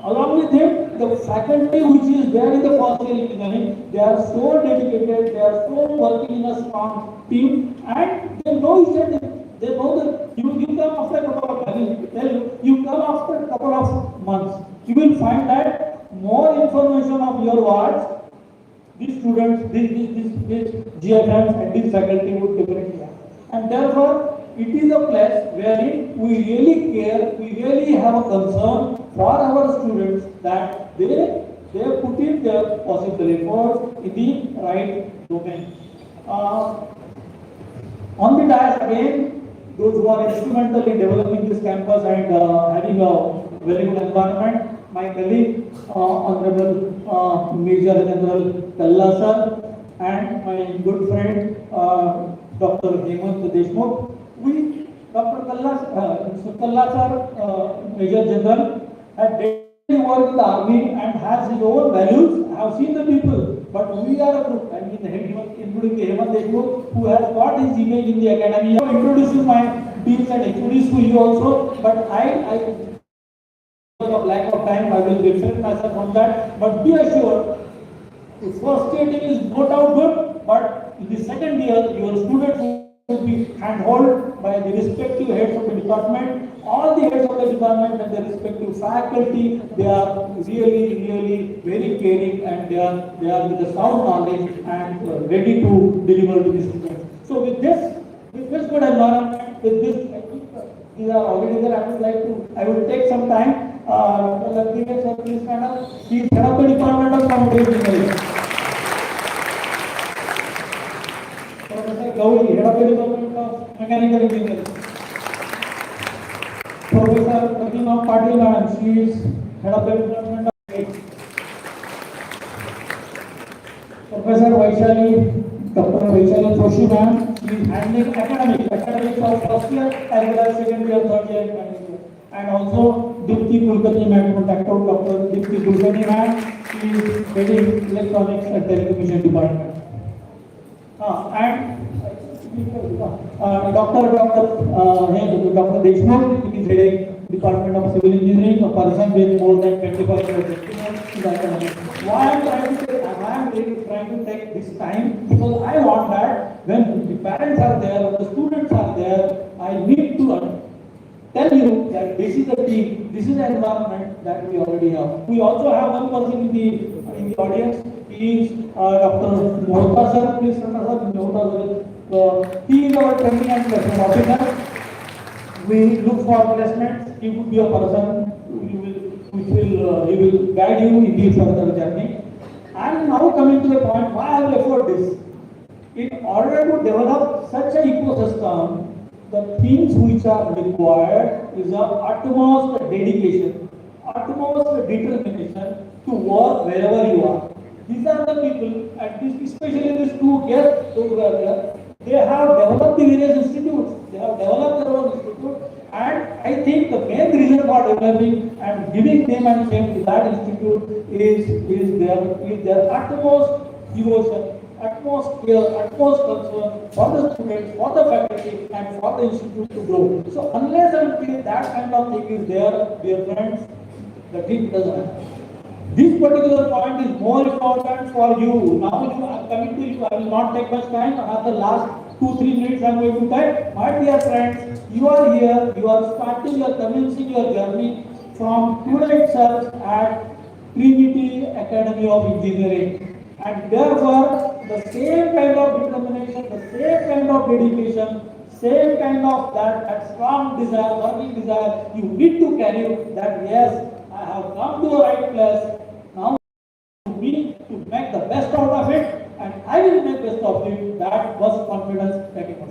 Along with it, the faculty which is there in the first year engineering, they are so dedicated, they are so working in a strong team, and they know each other. They know that you come after a couple of, I will tell you come after a couple of months. You will find that more information of your wards, these students, these GFMs and this faculty would definitely have. And therefore, it is a place wherein we really care, we really have a concern for our students that they put in their possible efforts in the right domain. On the dais again, those who are instrumental in developing this campus and having a very good environment, my colleague, Honorable Major General Kalla sir, and my good friend, Dr. Hemant Deshmukh. Dr. Kalla sir, Major General, had daily worked in the army and has his own values. I have seen the people, but we are a group, including Hemant Deshmukh, who has got his image in the academy. I am introducing my deans and HODs to you also, but because of lack of time, I will refrain myself from that. But be assured, the first year is no doubt good, but in the second year, your students will be handheld by the respective heads of the department. All the heads of the department and the respective faculty, they are really very caring, and they are with the sound knowledge and ready to deliver to the students. So with this good environment, with this, I think these are already there. I will take some time. Dr. Lakshmi sir, please stand up. He is head of the Department of Computer Engineering. Professor Gauri, head of the Department of Mechanical Engineering. Professor Pratima Patil madam, she is head of the Department of Trade. Professor Dr. Vaishali Joshi ma'am, she is handling academics of first year as well as second year, third year, and final year. And also Dipti Kulkarni ma'am, Dr. Dipti Kulkarni ma'am, she is heading electronics and telecommunication department. And Dr. Deshmukh is heading Department of Civil Engineering, a person with more than 25 years experience. Why I am trying to take this time? Because I want that when the parents are there, when the students are there, I need to tell you that this is the team, this is the environment that we already have. We also have one person in the audience. He is Dr. Mohta sir. Please stand up, Mohta sir. He is our training and placement officer. We look for placements. He would be a person he will guide you in the further journey. I am now coming to the point why I have referred this. In order to develop such an ecosystem, the things which are required is the utmost dedication, utmost determination to work wherever you are. These are the people, and especially these two guests who are there, they have developed the various institutes. They have developed their own institute, and I think the main reason for developing and giving name and fame to that institute is their utmost devotion, utmost care, utmost concern for the students, for the faculty, and for the institute to grow. So unless and until that kind of thing is there, dear friends, the thing doesn't happen. This particular point is more important for you. Now I am coming to you. I will not take much time. After the last 2-3 minutes, I am going to tell. My dear friends, you are here. You are commencing your journey from today itself at Trinity Academy of Engineering. And therefore, the same kind of determination, the same kind of dedication, same kind of that strong desire, working desire, you need to carry that. Yes, I have come to the right place. Now me to make the best out of it, and I will make best of it. That was confidence that it was.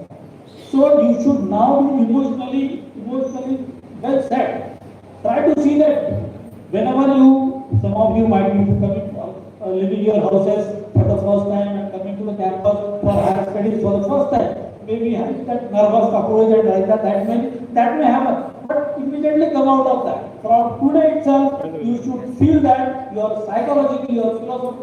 So you should now be emotionally well set. Try to see that whenever some of you might be coming, leaving your houses for the first time and coming to the campus for higher studies for the first time. Maybe having that nervous approach and like that may happen. But immediately come out of that. From today itself, you should feel that you are psychologically, you are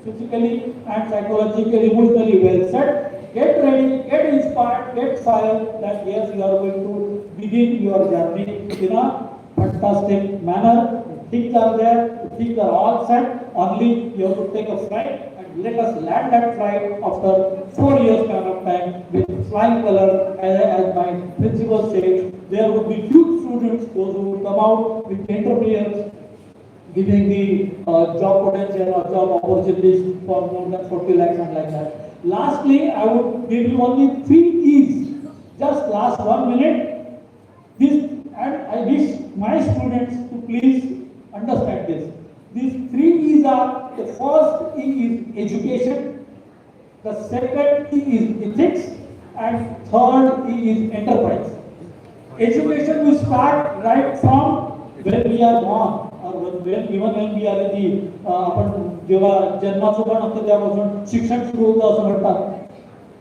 physically and psychologically, emotionally well set. Get ready, get inspired, get fired that yes, you are going to begin your journey in a fantastic manner. Things are there, things are all set. Only you have to take a flight. Let us land that flight after 4 years kind of time with flying color, as my principal says. There would be few students, those who would come out with entrepreneurs, giving the job potential or job opportunities for more than 40 lakhs and like that. Lastly, I would give you only 3 E's. Just last 1 minute. And I wish my students to please understand this. These 3 E's are, the first E is education, the second E is ethics, and third E is enterprise. Education will start right from when we are born, or even when we are in the आपण जेव्हा जन्माचं पण असतं त्यापासून शिक्षण सुरू होतं असं म्हणतात.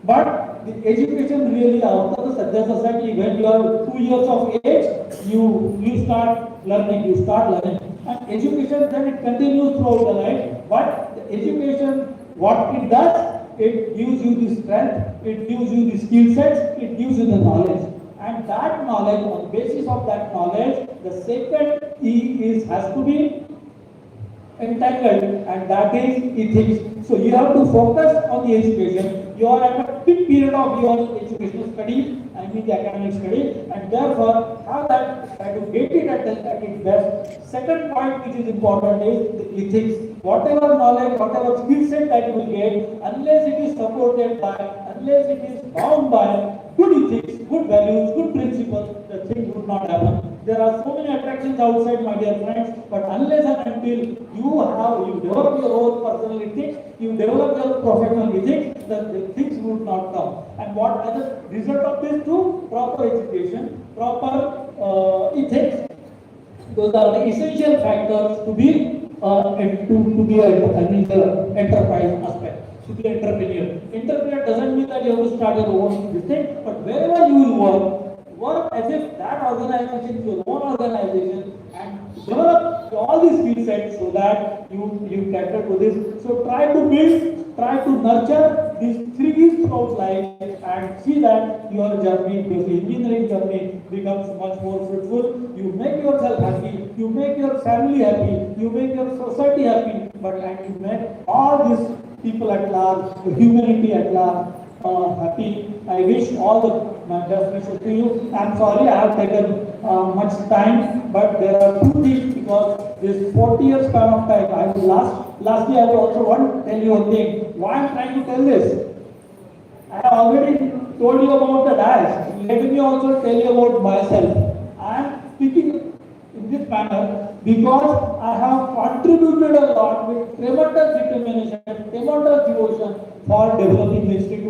But the education really after the सध्या society, when you are 2 years of age, you start learning. And education then it continues throughout the life. But the education, what it does, it gives you the strength, it gives you the skill sets, it gives you the knowledge. And that knowledge, on the basis of that knowledge, the second E has to be entangled, and that is ethics. So you have to focus on the education. You are at a peak period of your educational study, I mean the academic study, and therefore have that, try to get it at its best. Second point which is important is the ethics. Whatever knowledge, whatever skill set that you will get, unless it is supported by, unless it is bound by good ethics, good values, good principles, the thing would not happen. There are so many attractions outside, my dear friends, but unless and until you develop your own personal ethics, you develop your professional ethics, the things would not come. And what are the result of this too? Proper education, proper ethics. Those are the essential factors to be an enterprise aspect, to be entrepreneur. Entrepreneur doesn't mean that you have to start your own business, but wherever you will work as if that organization is your own organization and develop all these skill sets so that you cater to this. So try to build, try to nurture these three E's throughout life and see that your journey, your engineering journey becomes much more fruitful. You make yourself happy, you make your family happy, you make your society happy, and you make all these people at large, humanity at large happy. I wish all my best wishes to you. I'm sorry I have taken much time, but there are two things because this 40 years span of time, I will lastly I will also want to tell you one thing. Why I'm trying to tell this? I have already told you about the dash. Let me also tell you about myself. I am speaking in this manner because I have contributed a lot with tremendous determination, tremendous devotion for developing the institute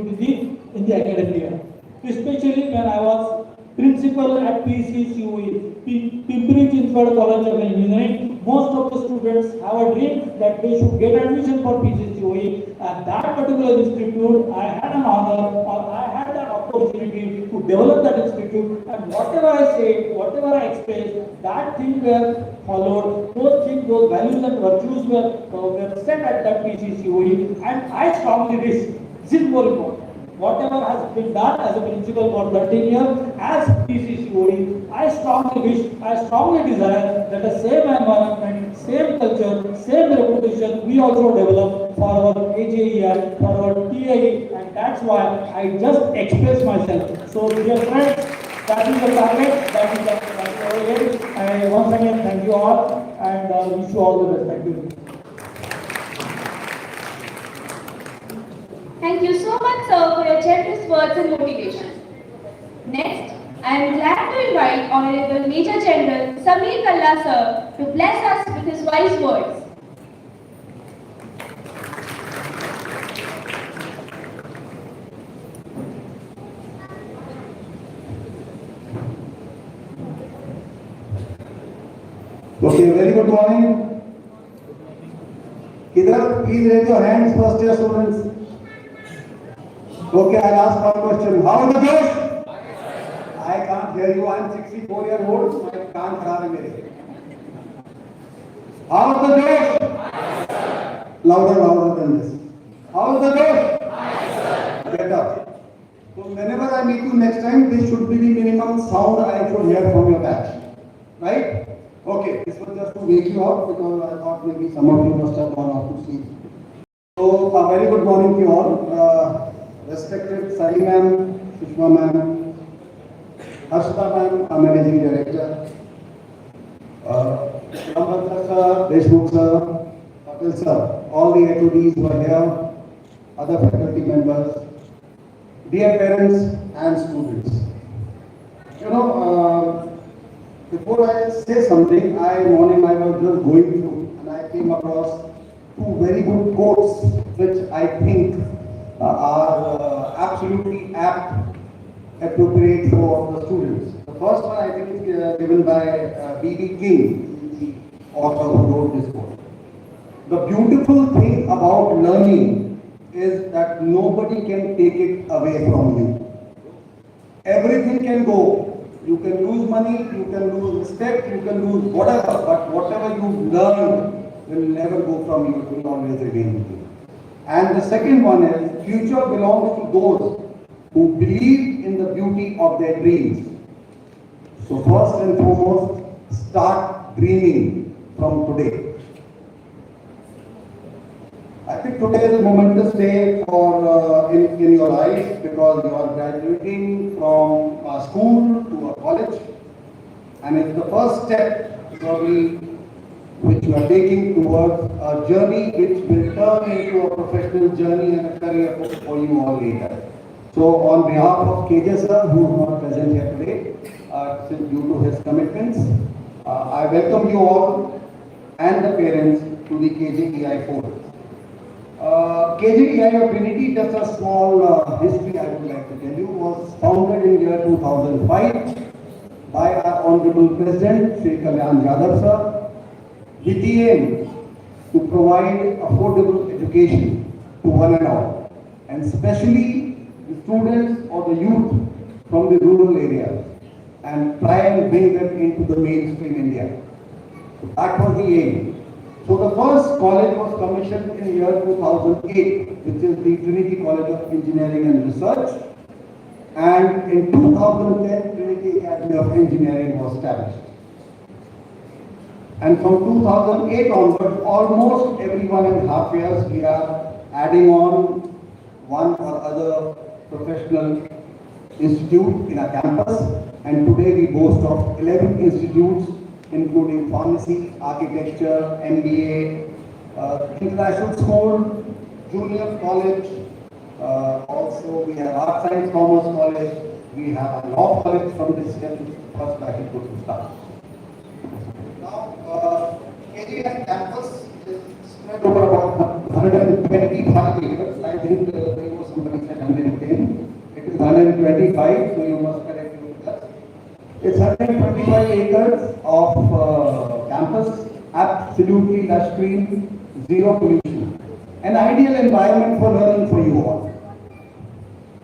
in the academia. Especially when I was principal at PCCOE, Pimpri-Chinchwad College of Engineering. Most of the students have a dream that they should get admission for PCCOE, and that particular institute, I had an honor or I had an opportunity to develop that institute, and whatever I say, whatever I express, that thing were followed, those things, those values and virtues were set at that PCCOE, and I strongly wish, this is more important. Whatever has been done as a principal for 13 years as PCCOE, I strongly wish, I strongly desire that the same environment, same culture, same reputation we also develop for our AJER, for our TIE, and that's why I just express myself. So dear friends, that is the target, that is the aim. I once again thank you all and wish you all the best. Thank you. Thank you so much, sir, for your generous words and motivation. Next, I am glad to invite Honorable Major General Samir Kalla, sir, to bless us with his wise words. Okay, very good morning. Kidhar, please raise your hands, first year students. Okay, I'll ask one question. How is the Josh? I can't hear you. I'm 64-year-old. My कान खराब है मेरे. How is the Josh? Louder than this. How is the Josh? Get up. So whenever I meet you next time, this should be the minimum sound I should hear from your batch. Right? Okay, this was just to wake you up because I thought maybe some of you must have gone off to sleep. So a very good morning to you all. Respected Sari ma'am, Sushma ma'am, Harshita ma'am, our managing director, Ramabhadra sir, Deshmukh sir, Patel sir, all the HODs who are here, other faculty members, dear parents and students. You know, before I say something, morning I was just going through and I came across two very good quotes which I think are absolutely apt, appropriate for the students. The first one I think is given by B.B. King, the author who wrote this quote. The beautiful thing about learning is that nobody can take it away from you. Everything can go. You can lose money, you can lose respect, you can lose whatever, but whatever you learn will never go from you, it will always remain with you. And the second one is, future belongs to those who believe in the beauty of their dreams. So first and foremost, start dreaming from today. I think today is a momentous day for in your life because you are graduating from a school to a college, and it's the first step probably which you are taking towards a journey which will turn into a professional journey and a career for you all later. So on behalf of KJ sir, who is not present here today, due to his commitments, I welcome you all and the parents to the KJEI forum. KJEI of Trinity, just a small history I would like to tell you, was founded in year 2005 by our Honorable President, Shri Kalyan Yadav sir, with the aim to provide affordable education to one and all, and especially the students or the youth from the rural areas, and try and bring them into the mainstream India. That was the aim. So the first college was commissioned in year 2008, which is the Trinity College of Engineering and Research, and in 2010, Trinity Academy of Engineering was established. And from 2008 onwards, almost every 1.5 years, we are adding on one or other professional institute in our campus. And today we boast of 11 institutes, including pharmacy, architecture, MBA, international school, junior college. Also, we have Art Science Commerce College. We have a law college from this first bracket to start. Now, KJI campus is spread over about 125 acres. I think there was somebody said 110. It is 125, so you must correct me with that. It's 125 acres of campus, absolutely lush green, zero pollution. An ideal environment for learning for you all.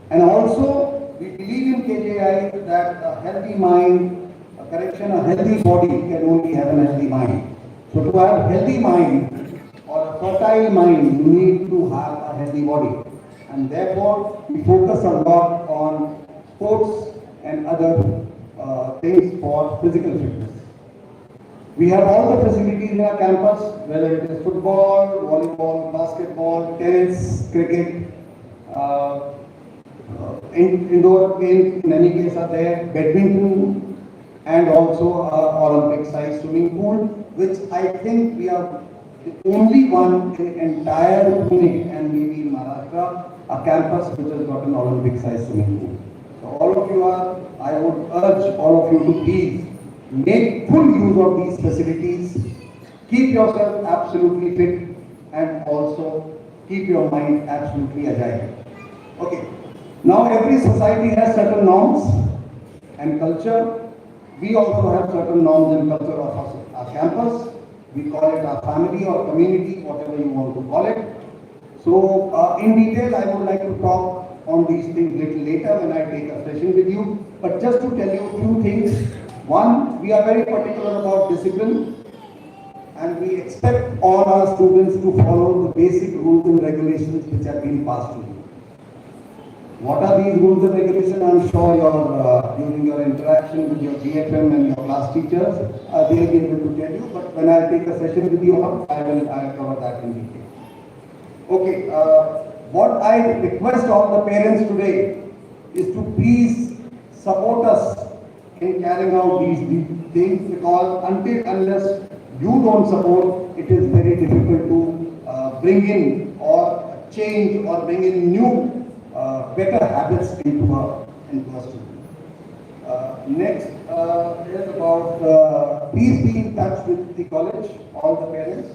And also, we believe in KJI that a healthy mind, a healthy body can only have a healthy mind. So to have a healthy mind or a fertile mind, you need to have a healthy body. And therefore, we focus a lot on sports and other things for physical fitness. We have all the facilities in our campus, whether it is football, volleyball, basketball, tennis, cricket, indoor games in any case are there, badminton, and also Olympic size swimming pool, which I think we are the only one in entire Pune and maybe in Maharashtra, a campus which has got an Olympic size swimming pool. So all of you are, I would urge all of you to please make full use of these facilities, keep yourself absolutely fit, and also keep your mind absolutely agile. Okay. Now every society has certain norms and culture. We also have certain norms and culture of our campus. We call it our family or community, whatever you want to call it. So in detail, I would like to talk on these things little later when I take a session with you. But just to tell you a few things. One, we are very particular about discipline, and we expect all our students to follow the basic rules and regulations which have been passed to you. What are these rules and regulations? I'm sure during your interaction with your GFM and your class teachers, they'll be able to tell you. But when I take a session with you, I'll cover that in detail. Okay, what I request all the parents today is to please support us in carrying out these things, because unless you don't support, it is very difficult to bring in or change or bring in new better habits into a student. Next is about please be in touch with the college, all the parents,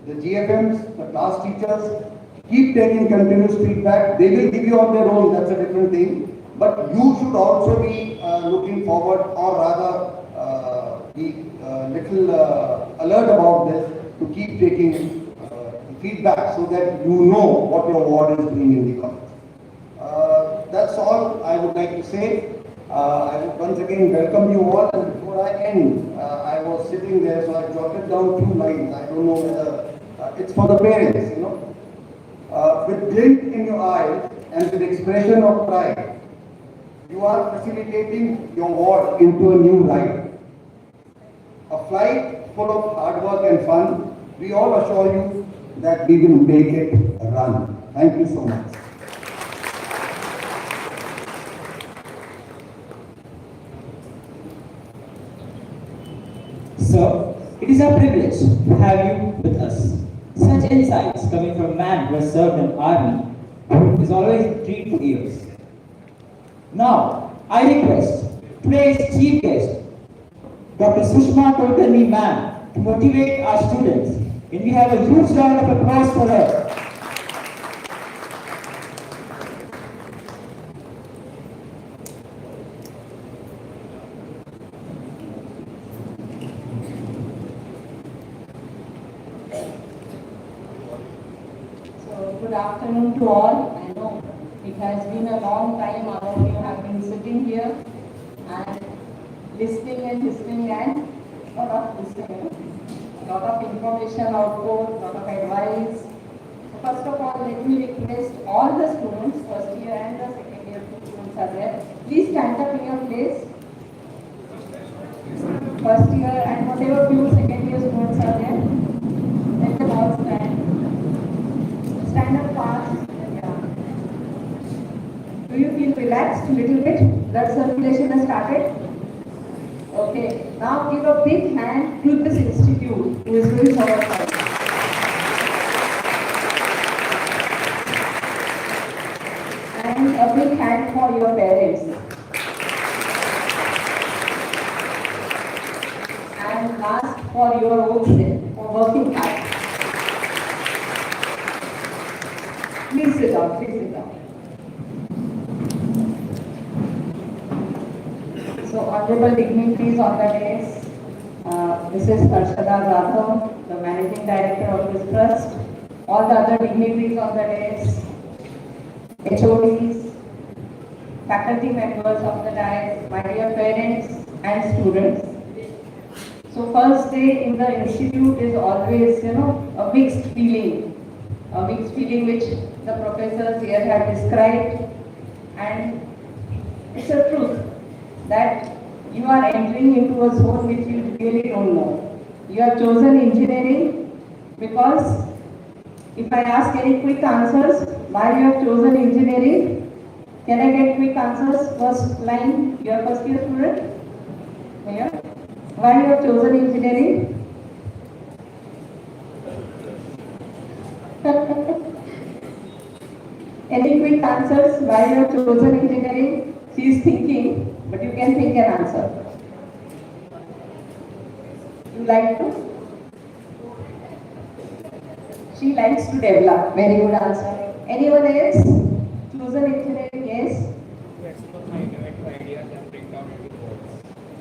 the GFMs, the class teachers. Keep taking continuous feedback. They will give you on their own, that's a different thing. But you should also be looking forward, or rather be little alert about this, to keep taking feedback so that you know what your ward is doing in the college. That's all I would like to say. I would once again welcome you all, and before I end, I was sitting there, so I jotted down 2 lines. I don't know whether it's for the parents, you know. With glint in your eye and with expression of pride, you are facilitating your ward into a new ride. A flight full of hard work and fun. We all assure you that we will make it run. Thank you so much. Sir, it is our privilege to have you with us. Such insights coming from a man who has served in army is always a treat to ears. Now, I request today's chief guest, Dr. Sushma Kulkarni ma'am, to motivate our students. And we have a huge round of applause for her. So, good afternoon to all. I know it has been a long time, all of you have been sitting here and listening and lot of listening, lot of information output, lot of advice. So first of all, let me request all the students, first year and the second year students are there. Please stand up in your place. First year and whatever few second year students are there, let them all stand. Stand up fast. Yeah. Do you feel relaxed a little bit? Blood circulation has started? Okay. Now give a big hand to this institute who is doing our side. And a big hand for your parents. And last for your own self, for working hard. Please sit down, please sit down. So, honorable dignitaries on the dais, Mrs. Harshada Radhav, the Managing Director of this trust, all the other dignitaries on the dais, HODs, faculty members of the dais, my dear parents and students. So, first day in the institute is always, a mixed feeling which the professors here have described, and it's a truth that you are entering into a zone which you really don't know. You have chosen engineering because if I ask any quick answers, why you have chosen engineering? Can I get quick answers? First line, you are first year student? Yeah. Why you have chosen engineering? Any quick answers? Why you have chosen engineering? She is thinking. But you can think an answer. You like to? She likes to develop. Very good answer. Anyone else? Chosen engineering, yes?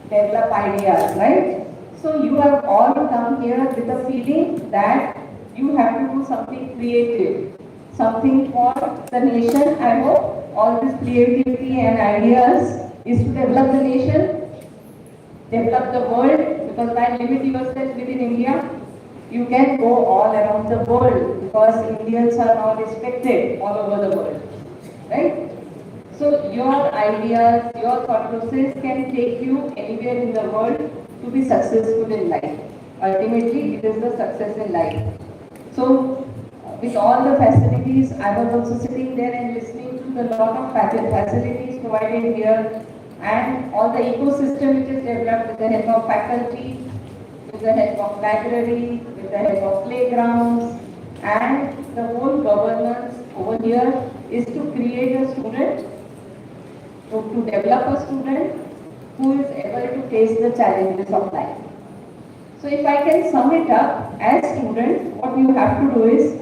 Develop ideas, right? So you have all come here with a feeling that you have to do something creative, something for the nation. I hope all this creativity and ideas is to develop the nation, develop the world, because why limit yourself within India? You can go all around the world because Indians are now respected all over the world, right? So your ideas, your thought process can take you anywhere in the world to be successful in life. Ultimately, it is the success in life. So with all the facilities, I was also sitting there and listening to the lot of facilities provided here, and all the ecosystem which is developed with the help of faculty, with the help of library, with the help of playgrounds, and the whole governance over here is to create a student, to develop a student who is able to face the challenges of life. So if I can sum it up, as students, what you have to do is,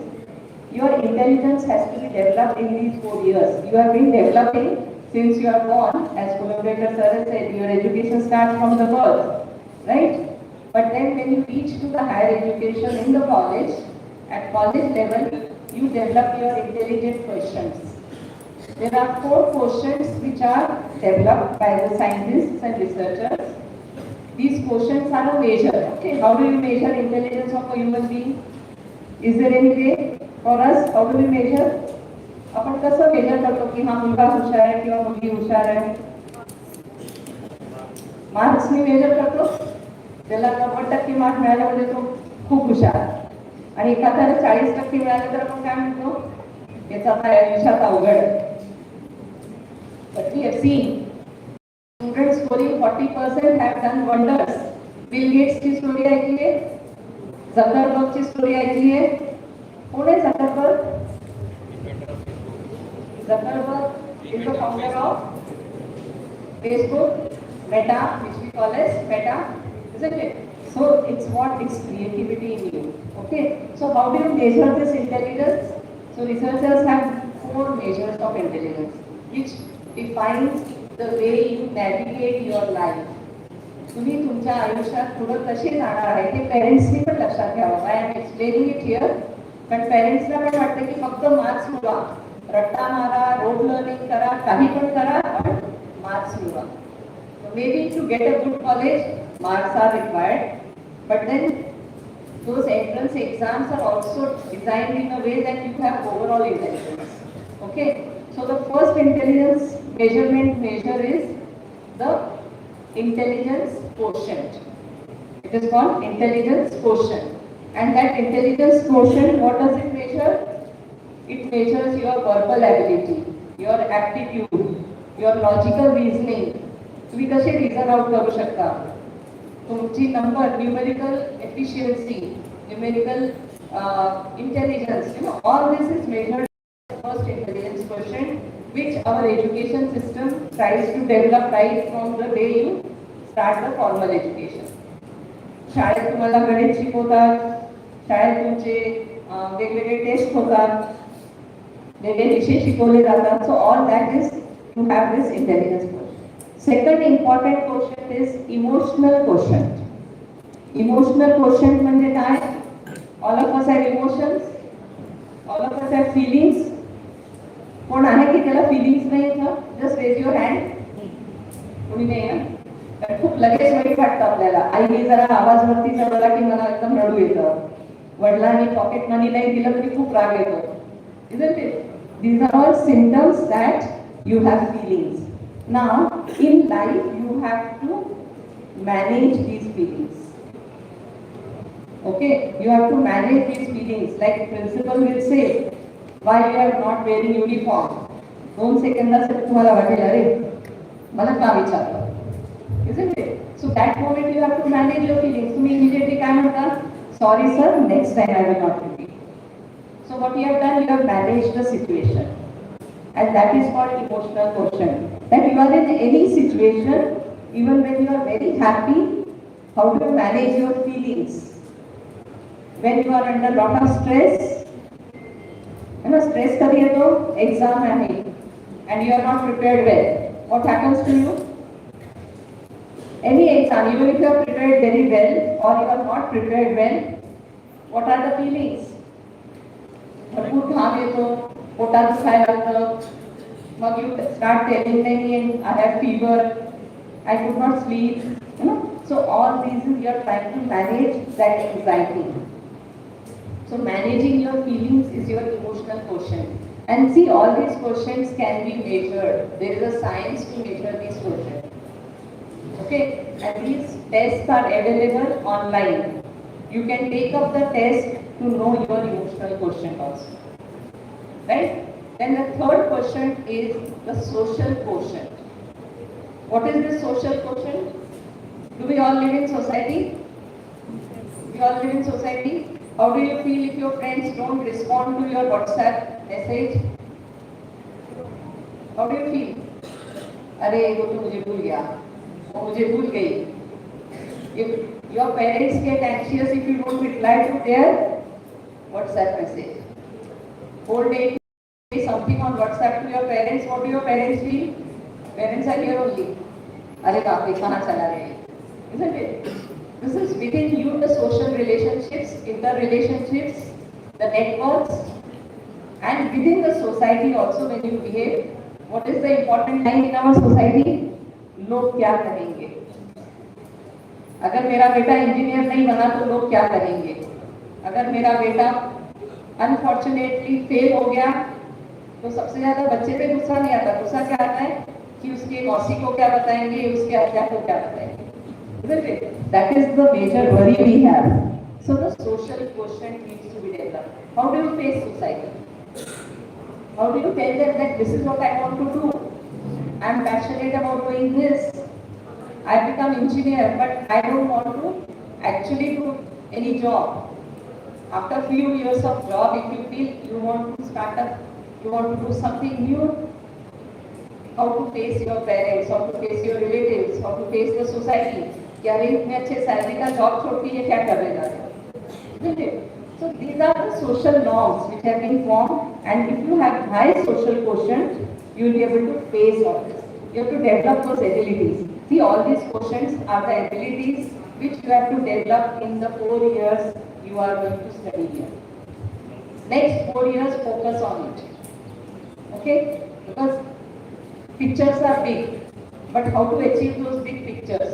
your intelligence has to be developed in these 4 years. You have been developing since you are born, as collaborator sir has said, your education starts from the birth, right? But then when you reach to the higher education in the college, at college level, you develop your intelligent questions. There are 4 questions which are developed by the scientists and researchers. These questions are a measure. Okay, how do you measure intelligence of a human being? Is there any way for us? How do we measure? आपण कसं major करतो की हा मुलगा हुशार आहे किंवा मुलगी हुशार आहे? मार्क्सनी मेजर करतो. त्याला 90% मार्क मिळाले म्हणजे तो खूप हुशार. आणि एखाद्याला 40% मिळाले तर आपण काय म्हणतो याचा काय आयुष्यात अवघड आहे. But we have seen students scoring 40% have done wonders. Bill Gates ची स्टोरी ऐकली आहे, झकरबर्ग ची स्टोरी ऐकली आहे. कोण आहे Zuckerberg? Zuckerberg is the founder of Facebook, Meta, which we call as Meta, isn't it? So it's what it's creativity in you. Okay. So how do you measure this intelligence? So researchers have 4 measures of intelligence, which defines the way you navigate your life. तुम्ही तुमच्या आयुष्यात पुढे कसे जाणार आहे ते पेरेंट्सनी पण लक्षात घ्यावं. I am explaining it here, पण पेरेंट्सला पण वाटतं की फक्त मार्क्स मिळवा, रट्टा मारा, रोड लर्निंग करा, काही पण करा, पण मार्क्स मिळवा. Maybe to get a good college, marks are required, but then those entrance exams are also designed in a way that you have overall intelligence. Okay, so the first intelligence measure is the intelligence quotient. It is called intelligence quotient, and that intelligence quotient, what does it measure? It measures your verbal ability, your aptitude, your logical reasoning. तुम्ही कसे reason out करू शकता, तुमची number, numerical efficiency, numerical intelligence, all this is measured first intelligence quotient, which our education system tries to develop right from the day you start the formal education. शाळेत तुम्हाला गणित शिकवतात, शाळेत तुमचे वेगवेगळे टेस्ट होतात, वेगळे विषय शिकवले जातात. So all that is to have this intelligence quotient. Second important quotient is emotional quotient. Emotional quotient म्हणजे काय? All of us have emotions, all of us have feelings. कोण आहे की त्याला feelings नाही येतं? Just raise your hand. कोणी नाही आहे? खूप लगेच वाईट वाटतं आपल्याला. आईने जरा आवाज वरती चढवला की मला एकदम रडू येतं. वडिलांनी पॉकेट मनी नाही दिलं तरी खूप राग येतो. Isn't it? These are all symptoms that you have feelings. Now, in life, you have to manage these feelings. Okay, you have to manage these feelings. Like principal will say, why you are not wearing uniform? 2 सेकंदासाठी तुम्हाला वाटेल अरे मला का विचारलं, isn't it? So that moment you have to manage your feelings. तुम्ही immediately काय म्हणता? Sorry sir, next time I will not repeat. So what you have done, you have managed the situation, and that is called emotional quotient. That you are in any situation, even when you are very happy, how do you manage your feelings? When you are under lot of stress, stress कधी येतो? Exam आहे, and you are not prepared well. What happens to you? Any exam, even if you are prepared very well or you are not prepared well, what are the feelings? भरपूर घाम येतो, पोटात दुखायला लागतं. But you start telling them, I have fever, I could not sleep. So all these you are trying to manage that anxiety. So managing your feelings is your emotional quotient. And see, all these quotients can be measured. There is a science to measure these quotients. Okay, and these tests are available online. You can take up the test to know your emotional quotient also. Right? Then the third quotient is the social quotient. What is the social quotient? Do we all live in society? We all live in society. How do you feel if your friends don't respond to your WhatsApp message? How do you feel? अरे वो तो मुझे भूल गया, वो मुझे भूल गई. If your parents get anxious if you don't reply to their WhatsApp message. Whole day something on WhatsApp to your parents, what do your parents feel? Parents are here only. अरे बाप रे कहाँ चला रहे हैं? Isn't it? This is within you, the social relationships, interrelationships, the networks, and within the society also when you behave. What is the important line in our society? लोग क्या कहेंगे? अगर मेरा बेटा इंजीनियर नहीं बना तो लोग क्या कहेंगे? अगर मेरा बेटा अनफॉर्चुनेटली फेल हो गया तो सबसे ज्यादा बच्चे पे गुस्सा नहीं आता. गुस्सा क्या आता है कि उसके मौसी को क्या बताएंगे, उसके अज्जा को क्या बताएंगे. That is the major worry we have. So the social quotient needs to be developed. How do you face society? How do you tell them that this is what I want to do? I'm passionate about doing this. I become engineer, but I don't want to actually do any job. After few years of job, if you feel you want to start up, you want to do something new, how to face your parents, how to face your relatives, how to face the society. कि अरे इतने अच्छे salary का job छोड़ के ये क्या कर रहे हैं? Isn't it? So these are the social norms which have been formed, and if you have high social quotient, you will be able to face all this. You have to develop those abilities. See, all these quotients are the abilities which you have to develop in the 4 years you are going to study here. Next 4 years, focus on it. Okay? Because pictures are big, but how to achieve those big pictures?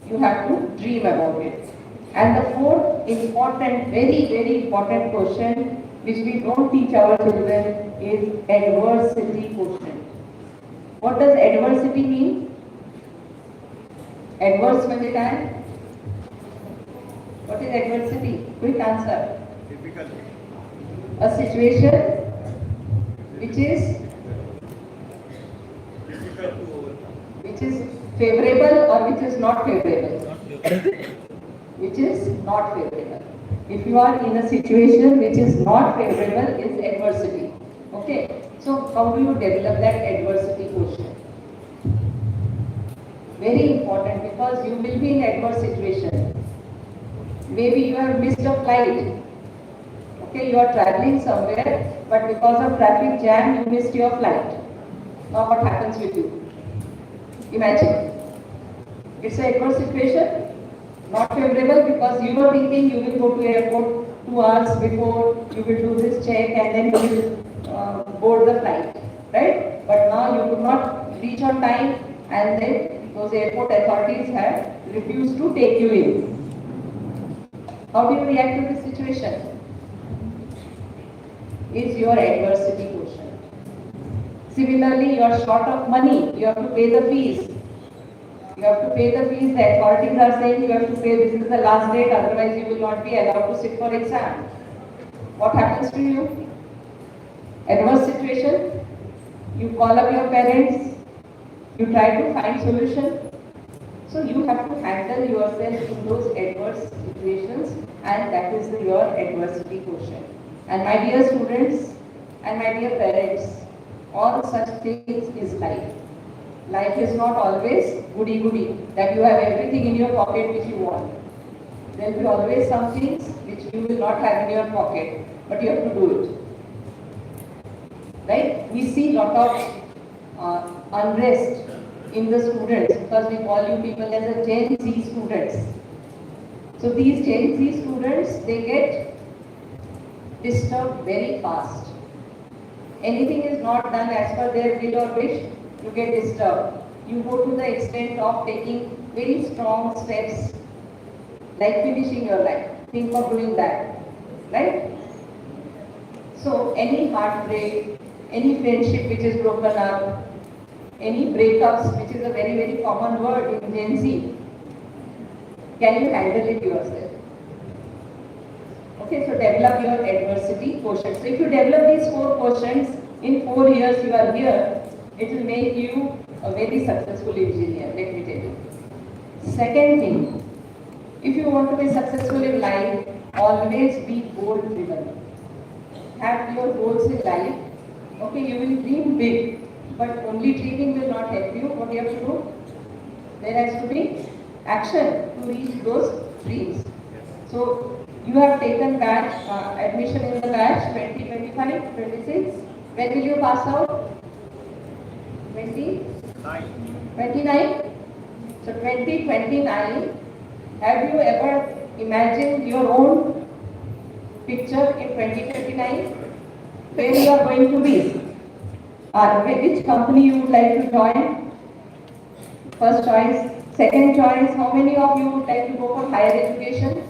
You have to dream about it. And the fourth important, very, very important question which we don't teach our children is adversity quotient. What does adversity mean? Adverse म्हणजे काय? What is adversity? Quick answer. Difficulty. A situation which is favorable or which is not favorable. Which is not favorable. If you are in a situation which is not favorable, is adversity. Okay. So how do you develop that adversity quotient? Very important, because you will be in adverse situation. Maybe you have missed a flight. Okay, you are traveling somewhere, but because of traffic jam, you missed your flight. Now what happens with you? Imagine. It's an adverse situation. Not favorable, because you were thinking you will go to airport 2 hours before, you will do this check and then you will board the flight, right? But now you could not reach on time, and then those airport authorities have refused to take you in. How do you react to this situation? Is your adversity quotient. Similarly, you are short of money, you have to pay the fees. You have to pay the fees, the authorities are saying you have to pay, this is the last date, otherwise you will not be allowed to sit for exam. What happens to you? Adverse situation, you call up your parents, you try to find solution. So you have to handle yourself in those adverse situations, and that is your adversity quotient. And my dear students and my dear parents, all such things is life. Life is not always goody-goody, that you have everything in your pocket which you want. There will be always some things which you will not have in your pocket, but you have to do it. Right? We see lot of unrest in the students, because we call you people as a Gen Z students. So these Gen Z students, they get disturbed very fast. Anything is not done as per their will or wish, you get disturbed. You go to the extent of taking very strong steps, like finishing your life. Think of doing that, right? So any heartbreak, any friendship which is broken up, any breakups, which is a very, very common word in Gen Z, can you handle it yourself? Okay, so develop your adversity quotient. So if you develop these 4 quotients, in 4 years you are here, it will make you a very successful engineer, let me tell you. Second thing, if you want to be successful in life, always be goal driven. Have your goals in life. Okay, you will dream big, but only dreaming will not help you. What you have to do? There has to be action to reach those dreams. So you have taken batch, admission in the batch 2025, 26. When will you pass out? 29? So 2029, have you ever imagined your own picture in 2029? Where you are going to be? Which company you would like to join? First choice. Second choice, how many of you would like to go for higher education?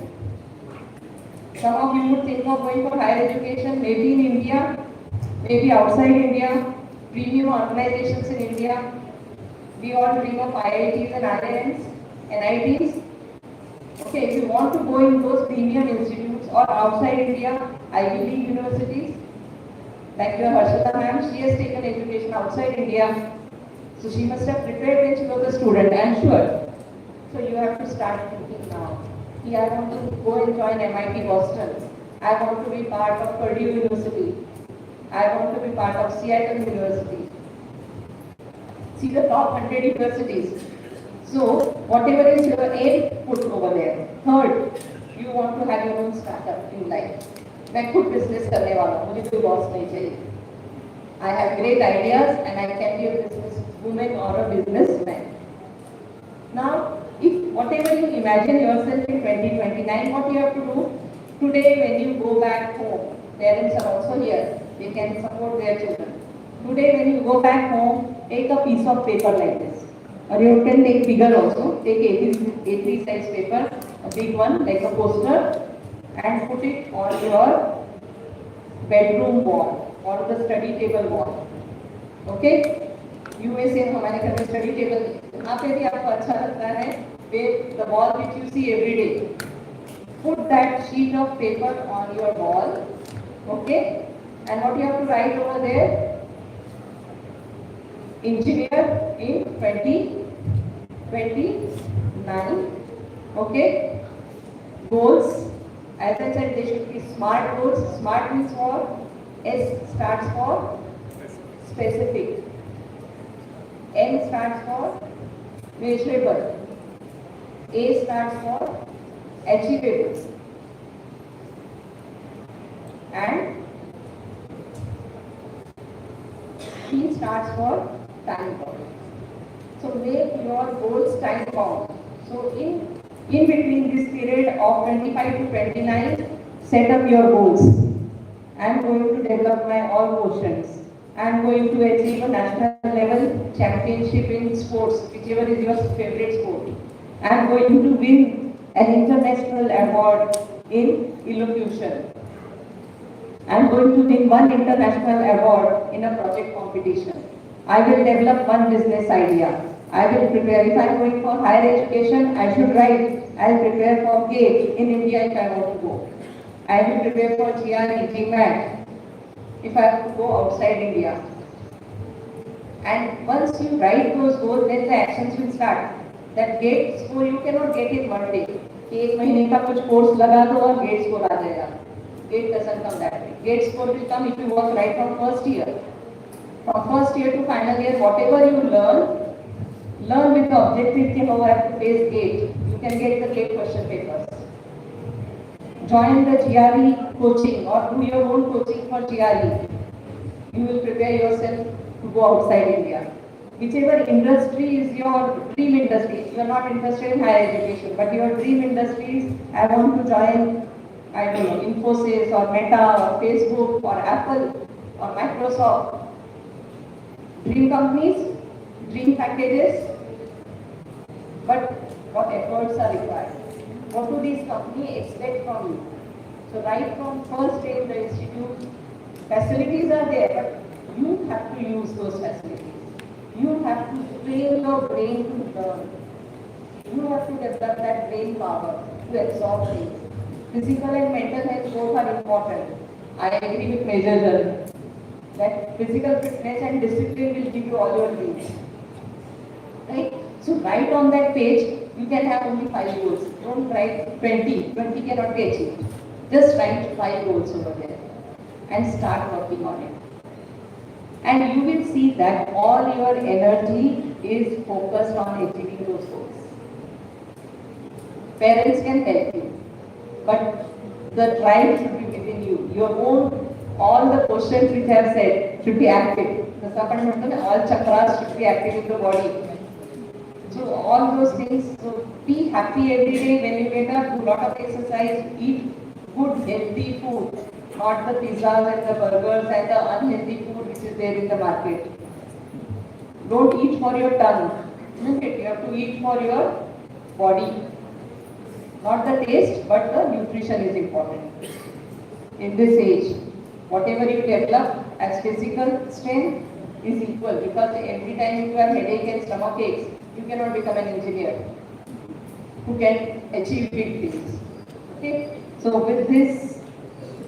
Some of you would think of going for higher education, maybe in India, maybe outside India, premium organizations in India. We all dream of IITs and IIMs, NITs. Okay. Okay, if you want to go in those premium institutes or outside India, Ivy League universities, like your Harshita ma'am, she has taken education outside India. So she must have prepared when she was a student, I am sure. So you have to start thinking now. Yeah, I want to go and join MIT Boston. I want to be part of Purdue University. I want to be part of Seattle University. See the top 100 universities. So whatever is your aim, put over there. Third, you want to have your own startup in life. मैं खुद business करने वाला हूँ, मुझे कोई boss नहीं चाहिए. I have great ideas and I can be a business woman or a businessman. Now, if whatever you imagine yourself in 2029, what you have to do? Today when you go back home, parents are also here, they can support their children. Today when you go back home, take a piece of paper like this. Or you can take bigger also, take A3 size paper, a big one like a poster, and put it on your bedroom wall or the study table wall. Okay? USA हमारे घर में study table यहाँ पे भी आपको अच्छा लगता है, the wall which you see every day. Put that sheet of paper on your wall. Okay? And what you have to write over there? Engineer in 2029. Okay? Goals. As I said, they should be SMART goals. SMART means what? S starts for specific. M stands for measurable. A stands for achievable. And T stands for time bound. So make your goals time bound. So in between this period of 25 to 29, set up your goals. I am going to develop my all quotients. I am going to achieve a national level championship in sports, whichever is your favorite sport. I am going to win an international award in elocution. I am going to win one international award in a project competition. I will develop one business idea. I will prepare, if I am going for higher education, I should write, I will prepare for GATE in India if I want to go. I will prepare for GRE, GMAT if I have to go outside India. And once you write those goals, then the actions will start. That GATE score you cannot get in one day. कि एक महीने का कुछ course लगा दो और GATE score आ जाएगा. GATE doesn't come that way. GATE score will come if you work right from first year. From first year to final year, whatever you learn with the objective thing over have to face GATE. You can get the GATE question papers. Join the GRE coaching or do your own coaching for GRE. You will prepare yourself to go outside India. Whichever industry is your dream industry, you are not interested in higher education, but your dream industry is, I want to join, I don't know, Infosys or Meta or Facebook or Apple or Microsoft. Dream companies, dream packages, but what efforts are required? What do these companies expect from you? So right from first day in the institute, facilities are there, but you have to use those facilities. You have to train your brain to learn. You have to develop that brain power to absorb things. Physical and mental health both are important. I agree with Major Jan that physical fitness and discipline will give you all your dreams. Right? So write on that page, you can have only 5 goals. Don't write 20. 20 cannot be achieved. Just write 5 goals over there and start working on it. And you will see that all your energy is focused on achieving those goals. Parents can help you, but the drive should be within you. Your own, all the questions which I have said should be active. The all chakras should be active in the body. So all those things, so be happy every day when you get up, do a lot of exercise, eat good healthy food, not the pizzas and the burgers and the unhealthy food which is there in the market. Don't eat for your tongue, isn't it? You have to eat for your body. Not the taste, but the nutrition is important. In this age, whatever you develop as physical strength is equal, because every time you have headache and stomach aches, you cannot become an engineer. who can achieve big things. Okay, so with this,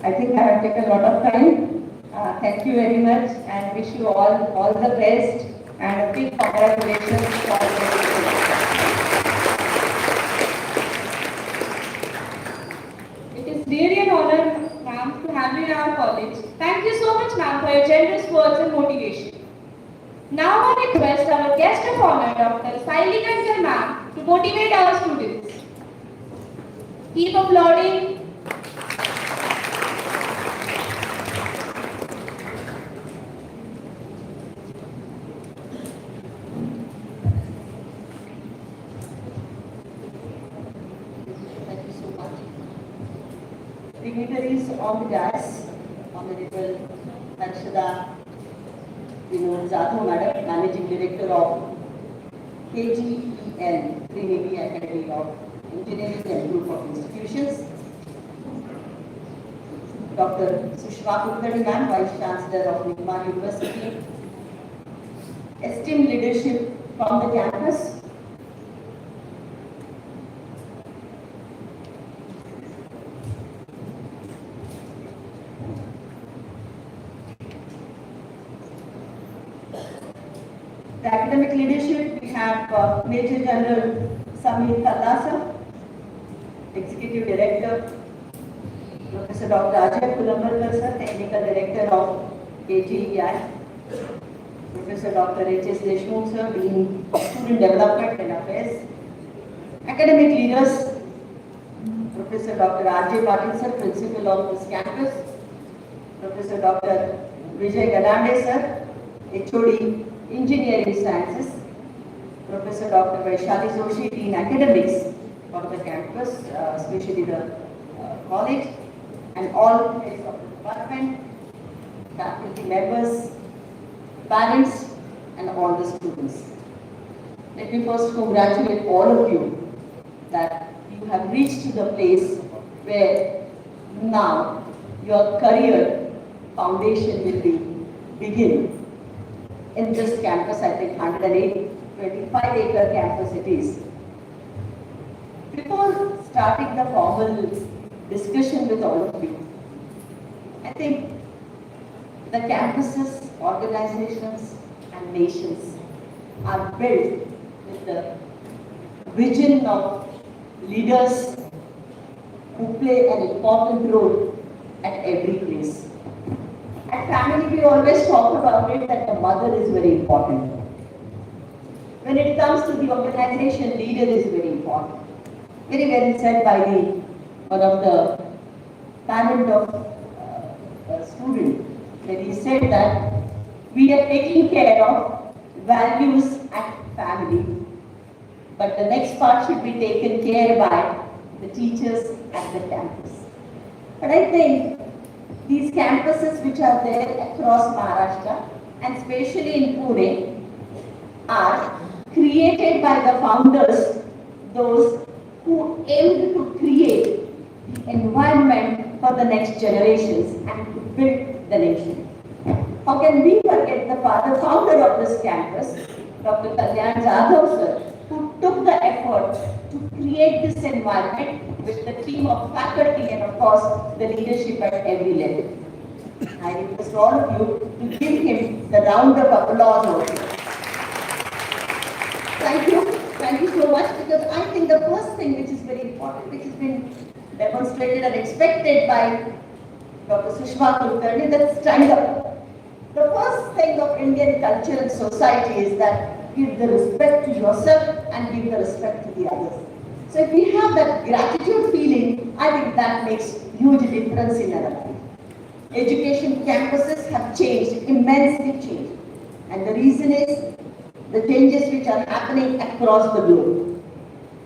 I think I have taken a lot of time. Thank you very much and wish you all the best and a big congratulations for It is really an honor, ma'am, to have you in our college. Thank you so much, ma'am, for your generous words and motivation. Now I request our guest of honor, Dr. Saili Kankar, ma'am, to motivate our students. Keep applauding. Thank you so much. Dignitaries on the dais, Honorable Harshada Jadhav Madam, Managing Director of KGEN, Trinity Academy of Engineering and Group of Institutions. Dr. Sushma Kulkarni ma'am, Vice Chancellor of Nigma University. Esteemed leadership from the campus. The academic leadership, we have Major General Samir Kallasa, Executive Director, Professor Dr. Ajay Kulambarkar sir, Technical Director of KGEI, Professor Dr. H.S. Deshmukh sir, Dean Student Development and Affairs, academic leaders, Professor Dr. R.J. Patil sir, Principal of this campus, Professor Dr. Vijay Galande sir, HOD Engineering Sciences, Professor Dr. Vaishali Joshi, Dean Academics for the campus, especially the college, and all heads of the department, faculty members, parents, and all the students. Let me first congratulate all of you that you have reached to the place where now your career foundation will begin. In this campus, I think 25-acre campus it is. Before starting the formal discussion with all of you, I think the campuses, organizations, and nations are built with the vision of leaders who play an important role at every place. At family, we always talk about it that the mother is very important. When it comes to the organization, leader is very important. Very well said by one of the parent of a student, when he said that we are taking care of values at family, but the next part should be taken care by the teachers at the campus. But I think these campuses which are there across Maharashtra and especially in Pune are created by the founders, those who aimed to create the environment for the next generations and to build the nation. How can we forget the founder of this campus, Dr. Kalyan Jadhav sir, who took the effort to create this environment with the team of faculty and of course the leadership at every level. I request all of you to give him the round of applause also. Thank you so much, because I think the first thing which is very important, which has been demonstrated and expected by Dr. Sushma Kulkarni, that stand up. The first thing of Indian culture and society is that give the respect to yourself and give the respect to the others. So if we have that gratitude feeling, I think that makes huge difference in our life. Education campuses have changed, immensely changed. And the reason is the changes which are happening across the globe.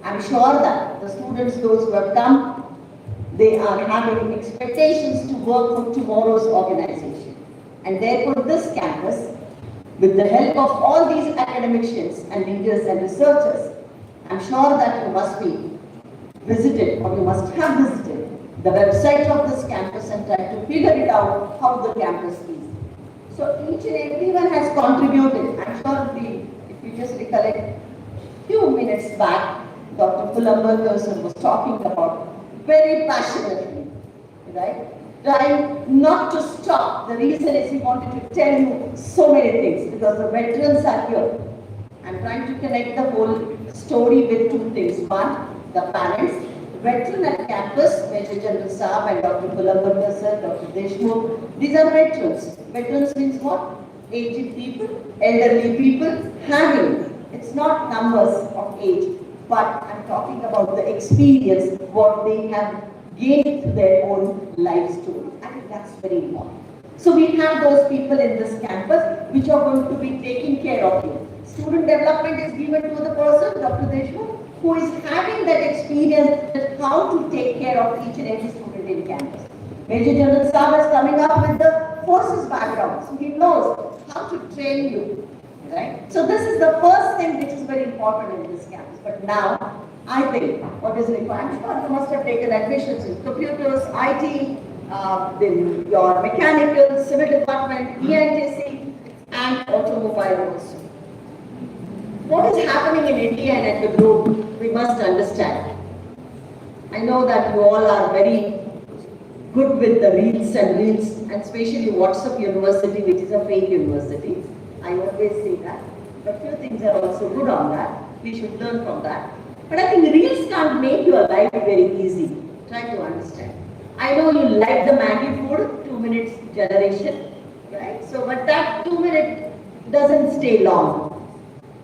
I'm sure that the students, those who have come, they are having expectations to work for tomorrow's organization. And therefore this campus, with the help of all these academicians and leaders and researchers, I'm sure that you must be visited or you must have visited the website of this campus and tried to figure it out how the campus is. So each and everyone has contributed. I'm sure if you just recollect few minutes back, Dr. Pulambarkar sir was talking about very passionately, right? Trying not to stop. The reason is he wanted to tell you so many things because the veterans are here. I'm trying to connect the whole story with two things. One, the parents, veteran at campus, Major General Saab and Dr. Pulambarkar sir, Dr. Deshmukh. These are veterans. Veterans means what? Aged people, elderly people, having. It's not numbers of age, but I'm talking about the experience, what they have gained through their own life story. I think that's very important. So we have those people in this campus which are going to be taking care of you. Student development is given to the person, Dr. Deshmukh, who is having that experience of how to take care of each and every student in campus. Major General Saab is coming up with the forces background, so he knows how to train you. Right? So this is the first thing which is very important in this campus. But now, I think what is required, I'm sure you must have taken admissions in computers, IT, then your mechanical, civil department, ENTC, and automobile also. What is happening in India and at the globe, we must understand. I know that you all are very good with the reels, and especially WhatsApp University, which is a fake university. I always say that. But few things are also good on that. We should learn from that. But I think reels can't make your life very easy. Try to understand. I know you like the Maggie food, 2 minutes generation, right? So, but that 2 minutes doesn't stay long,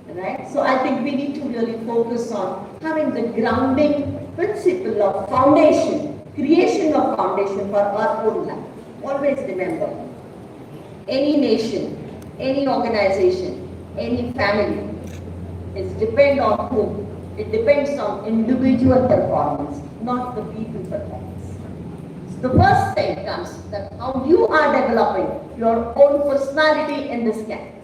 right? So I think we need to really focus on having the grounding principle of foundation, creation of foundation for our own life. Always remember, any nation, any organization, any family, is depend on whom? It depends on individual performance, not the people performance. So the first thing comes that how you are developing your own personality in this campus.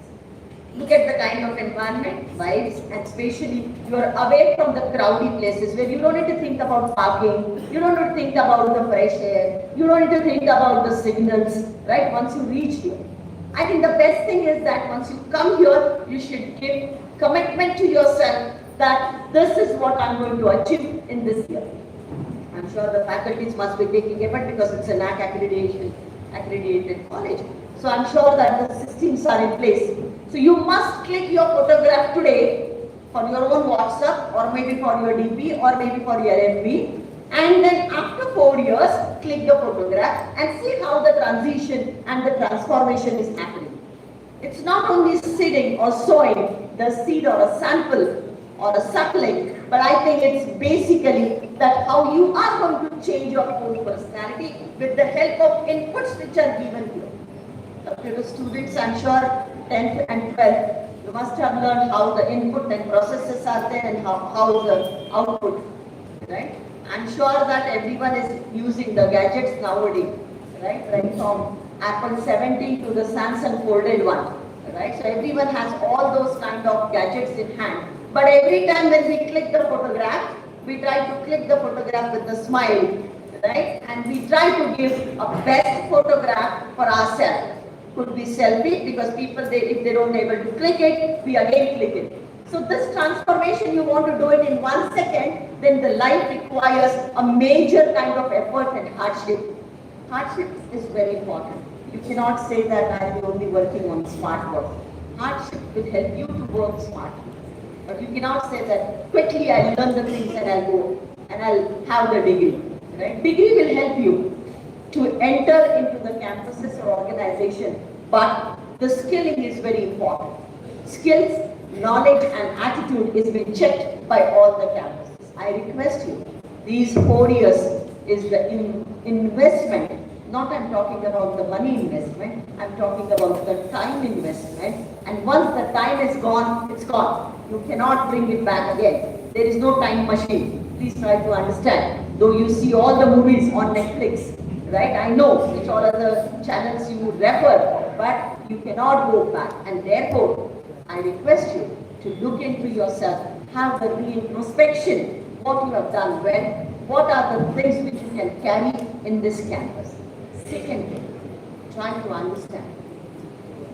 Look at the kind of environment, vibes, and especially you are away from the crowded places where you don't need to think about parking, you don't need to think about the fresh air, you don't need to think about the signals, right? Once you reach here. I think the best thing is that once you come here, you should give commitment to yourself that this is what I'm going to achieve in this year. I'm sure the faculties must be taking effort because it's a NAC accredited college. So I'm sure that the systems are in place. So you must click your photograph today for your own WhatsApp or maybe for your DP or maybe for your FB. And then after 4 years, click the photograph and see how the transition and the transformation is happening. It's not only seeding or sowing the seed or a sample or a sapling, but I think it's basically that how you are going to change your own personality with the help of inputs which are given here. To the students, I'm sure 10th and 12th, you must have learned how the input and processes are there and how the output, right? I'm sure that everyone is using the gadgets nowadays, right? Right from Apple 17 to the Samsung folded one, right? So everyone has all those kind of gadgets in hand. But every time when we click the photograph, we try to click the photograph with a smile, right? And we try to give a best photograph for ourselves. Could be selfie because people, if they don't able to click it, we again click it. So this transformation, you want to do it in 1 second, then the life requires a major kind of effort and hardship. Hardship is very important. You cannot say that I am only working on smart work. Hardship will help you to work smartly. But you cannot say that quickly I'll learn the things and I'll go and I'll have the degree. Right? Degree will help you to enter into the campuses or organization, but the skilling is very important. Skills, knowledge and attitude is being checked by all the campuses. I request you, these 4 years is the investment, not I'm talking about the money investment, I'm talking about the time investment, and once the time is gone, it's gone. You cannot bring it back again. There is no time machine. Please try to understand. Though you see all the movies on Netflix, right? I know which all other channels you would refer, but you cannot go back. And therefore, I request you to look into yourself, have the re-introspection, what you have done well, what are the things which you can carry in this campus. Secondly, try to understand.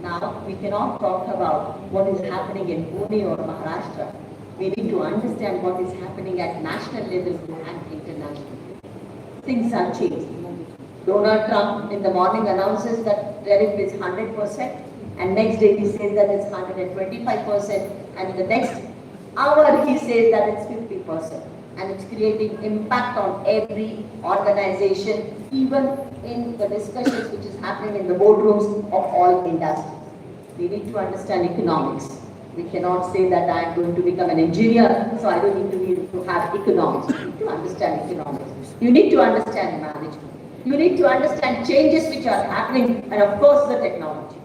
Now, we cannot talk about what is happening in Pune or Maharashtra We need to understand what is happening at national level and international. Things have changed. Donald Trump in the morning announces that tariff is 100%, and next day he says that it's 125%, and the next hour he says that it's 50%. And it's creating impact on every organization, even in the discussions which is happening in the boardrooms of all industries. We need to understand economics. We cannot say that I am going to become an engineer, so I don't need to have economics. You need to understand economics. You need to understand management. You need to understand changes which are happening, and of course the technology.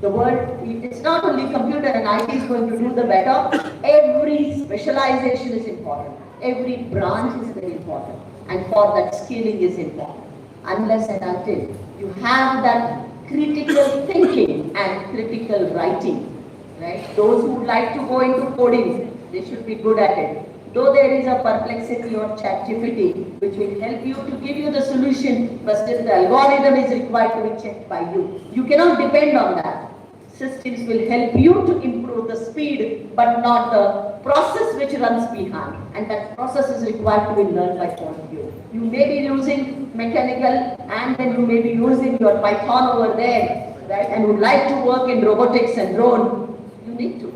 The world, it's not only computer and IT is going to do the better. Every specialization is important. Every branch is very important. And for that, skilling is important. Unless and until you have that critical thinking and critical writing, right? Those who would like to go into coding, they should be good at it. Though there is a perplexity or ChatGPT, which will help you to give you the solution, but still the algorithm is required to be checked by you. You cannot depend on that. Systems will help you to improve the speed, but not the process which runs behind. And that process is required to be learned by all of you. You may be using mechanical, and then you may be using your Python over there, right? And would like to work in robotics and drone. You need to.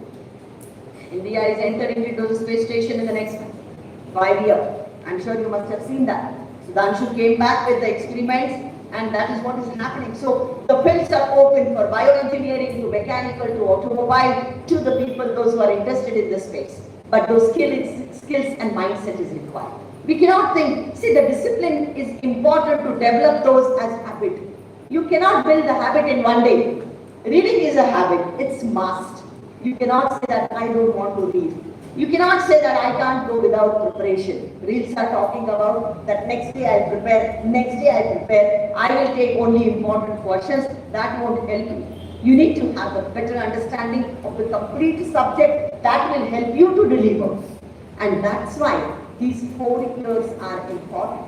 India is entering into the space station in the next 5 years. I'm sure you must have seen that. Sudhanshu came back with the experiments, and that is what is happening. So the fields are open for bioengineering, to mechanical, to automobile, to the people, those who are interested in this space. But those skills and mindset is required. We cannot think, see, the discipline is important to develop those as habit. You cannot build the habit in one day. Reading is a habit, it's must. You cannot say that I don't want to read. You cannot say that I can't go without preparation. Reels are talking about that next day I prepare, next day I prepare, I will take only important questions. That won't help you. You need to have a better understanding of the complete subject that will help you to deliver. And that's why these 4 years are important.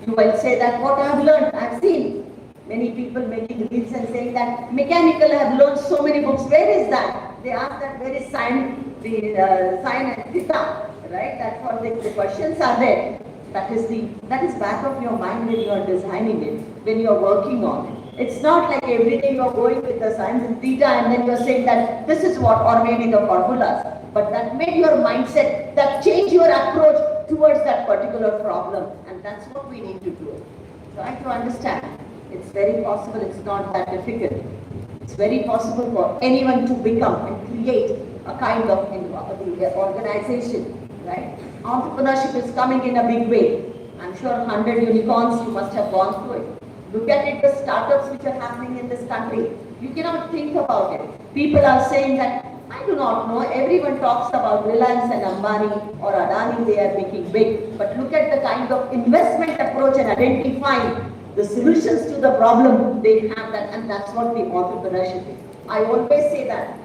You will say that what I have learned, I have seen many people making reels and saying that mechanical have learned so many books. Where is that? They ask that where is sign and theta, right? That's what the questions are there. That is back of your mind when you are designing it, when you are working on it. It's not like every day you are going with the sines and theta and then you are saying that this is what, or maybe the formulas. But that made your mindset, that changed your approach towards that particular problem. And that's what we need to do. Try to understand. It's very possible, it's not that difficult. It's very possible for anyone to become and create a kind of organization, right? Entrepreneurship is coming in a big way. I'm sure 100 unicorns, you must have gone through it. Look at it, the startups which are happening in this country. You cannot think about it. People are saying that, I do not know, everyone talks about Reliance and Ambani or Adani, they are making big. But look at the kind of investment approach and identifying the solutions to the problem they have, that, and that's what the entrepreneurship is. I always say that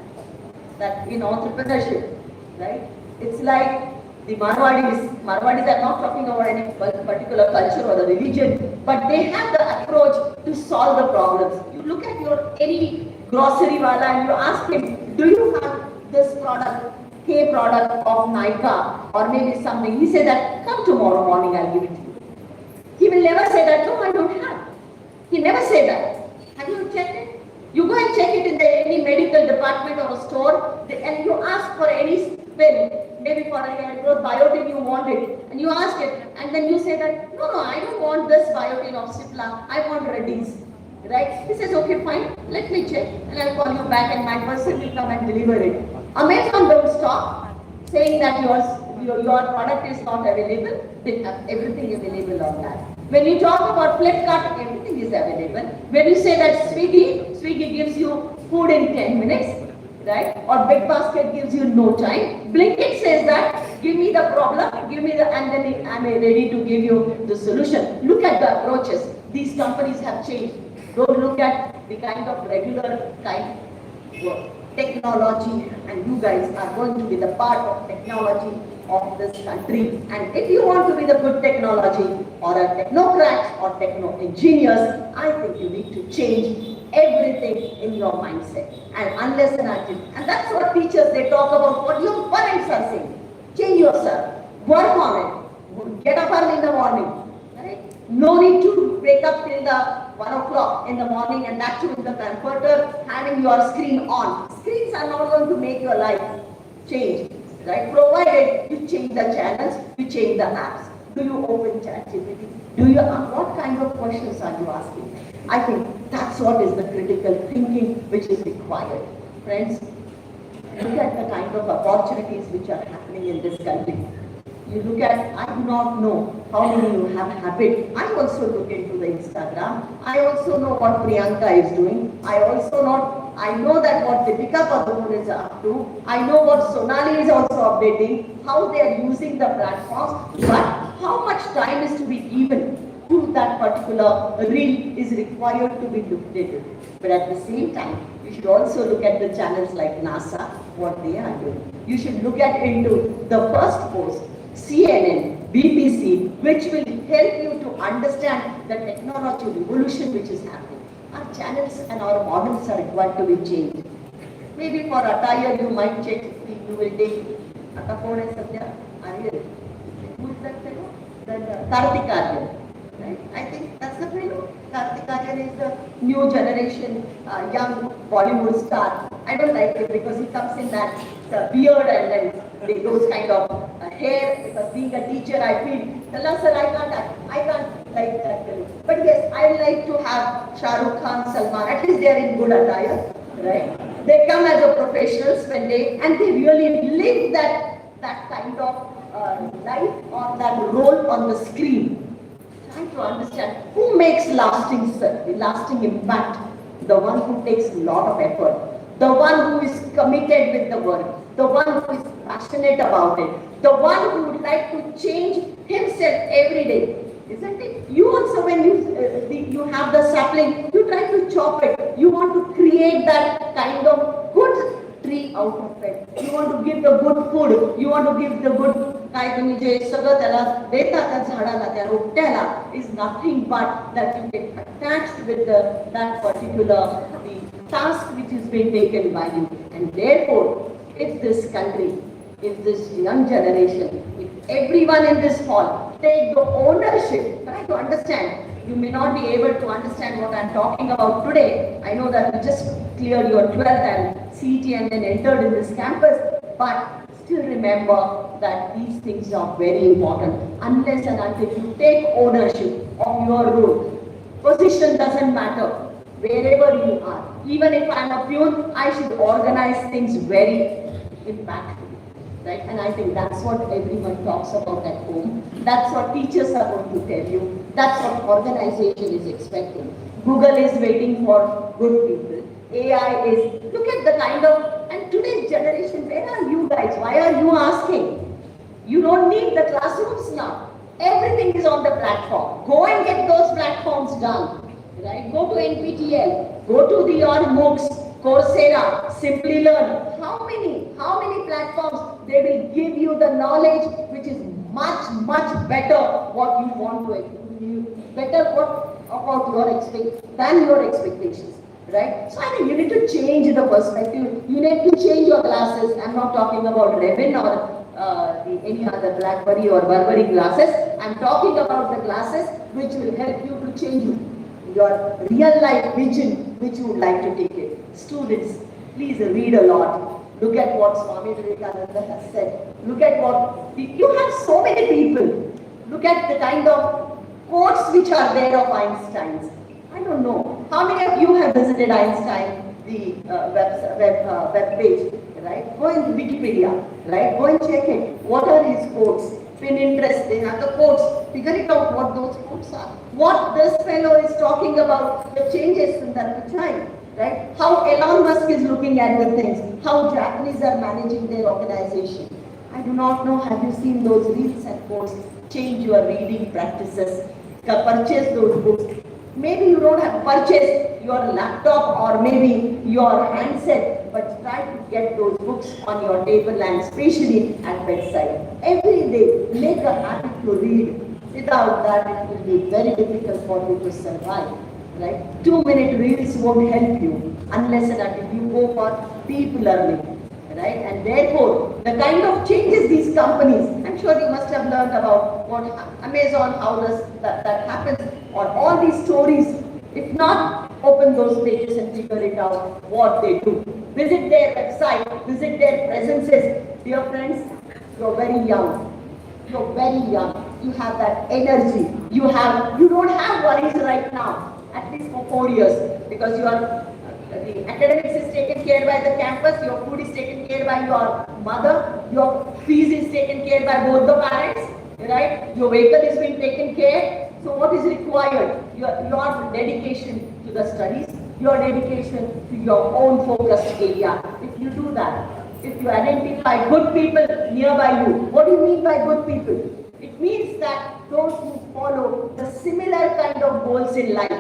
in entrepreneurship, right, it's like the Marwadis are not talking about any particular culture or the religion, but they have the approach to solve the problems. You look at any grocery wala and you ask him, do you have this product, K product of Nika or maybe something? He said that, come tomorrow morning, I'll give it to you. He will never say that, no, I don't have. He never say that. Have you checked it? You go and check it in any medical department or a store, and you ask for any pill, maybe for a growth biotin you want it, and you ask it, and then you say that, no, I don't want this biotin of Cipla, I want Reddy's. Right? He says, okay, fine, let me check, and I'll call you back, and my person will come and deliver it. Amazon don't stop saying that your product is not available. They have everything available on that. When you talk about Flipkart, everything is available. When you say that Swiggy gives you food in 10 minutes, right? Or Big Basket gives you no time. Blinkit says that, give me the problem, give me and then I'm ready to give you the solution. Look at the approaches. These companies have changed. Don't look at the kind of regular kind of technology, and you guys are going to be the part of technology of this country. And if you want to be the good technology or a technocrat or techno engineers, I think you need to change everything in your mindset. And unless and until, and that's what teachers, they talk about what your parents are saying. Change yourself. Work on it. Get up early in the morning. Right? No need to wake up till the 1 o'clock in the morning and that too in the comforter, having your screen on. Screens are not going to make your life change. Right? Provided you change the channels, you change the apps. Do you open ChatGPT? Do you, what kind of questions are you asking? I think that's what is the critical thinking which is required. Friends, look at the kind of opportunities which are happening in this country. You look at, I do not know how many you have habit. I also look into the Instagram. I also know what Priyanka is doing. I know that what Deepika Padukone is up to. I know what Sonali is also updating, how they are using the platforms, but how much time is to be given to that particular reel is required to be looked into. But at the same time, you should also look at the channels like NASA, what they are doing. You should look at into the first post, CNN, BBC, which will help you to understand the technology revolution which is happening. Our channels and our models are required to be changed. Maybe for attire you might check, you will take Atapone Satya, who is that fellow? Karthik Aryan. Right? I think that's the fellow. Karthik Aryan is the new generation young Bollywood star. I don't like it because he comes in that beard and then those kind of hair. Because being a teacher, I feel, Allah sir, I can't like that fellow. But yes, I like to have Shah Rukh Khan, Salman. At least they are in good attire, right? They come as a professionals when and they really live that kind of life or that role on the screen. Trying to understand who makes lasting impact. The one who takes a lot of effort, the one who is committed with the work, the one who is passionate about it, the one who would like to change himself every day. Isn't it? You also, when you have the sapling, you try to chop it. You want to create that kind of good tree out of it. You want to give the good food. You want to give the good is nothing but that you get attached with that particular task which is being taken by you. And therefore, if this country, if this young generation, if everyone in this hall take the ownership, try to understand. You may not be able to understand what I'm talking about today. I know that you just cleared your 12th and CET and then entered in this campus, but still remember that these things are very important. Unless and until you take ownership of your role, position doesn't matter, wherever you are. Even if I'm a peon, I should organize things very impactfully. Right? And I think that's what everyone talks about at home. That's what teachers are going to tell you. That's what organization is expecting. Google is waiting for good people. AI is, look at the kind of, and today's generation, where are you guys? Why are you asking? You don't need the classrooms now. Everything is on the platform. Go and get those platforms done. Right? Go to NPTL, go to your MOOCs, Coursera, Simply Learn. How many platforms they will give you the knowledge which is much better what you want to better what about your expectations. Right? So I think you need to change the perspective. You need to change your glasses. I'm not talking about Revin or any other BlackBerry or Burberry glasses. I'm talking about the glasses which will help you to change your real life vision which you would like to take it. Students, please read a lot. Look at what Swami Vivekananda has said. Look at what you have so many people. Look at the kind of quotes which are there of Einstein's. I don't know. How many of you have visited Einstein, the web page, right? Go in Wikipedia, right? Go and check it. What are his quotes? Pinterest, they have the quotes. Figure it out what those quotes are. What this fellow is talking about, the changes in that time, right? How Elon Musk is looking at the things. How Japanese are managing their organization. I do not know, have you seen those reels and quotes? Change your reading practices. Purchase those books. Maybe you don't have purchased your laptop or maybe your handset, but try to get those books on your table and especially at bedside. Every day, make a habit to read. Without that, it will be very difficult for you to survive. Right? 2-minute reels won't help you unless and until you go for deep learning. Right? And therefore, the kind of what changes these companies. I'm sure you must have learned about what Amazon, how that happens, or all these stories. If not, open those pages and figure it out what they do. Visit their website, visit their presences. Dear friends, you're very young. You're very young. You have that energy. You don't have worries right now, at least for 4 years, because the academics is taken care by the campus, your food is taken care by your mother, your fees is taken care by both the parents, right? Your vehicle is being taken care. So what is required? Your dedication to the studies, your dedication to your own focused area. If you do that, if you identify good people nearby you, what do you mean by good people? It means that those who follow the similar kind of goals in life.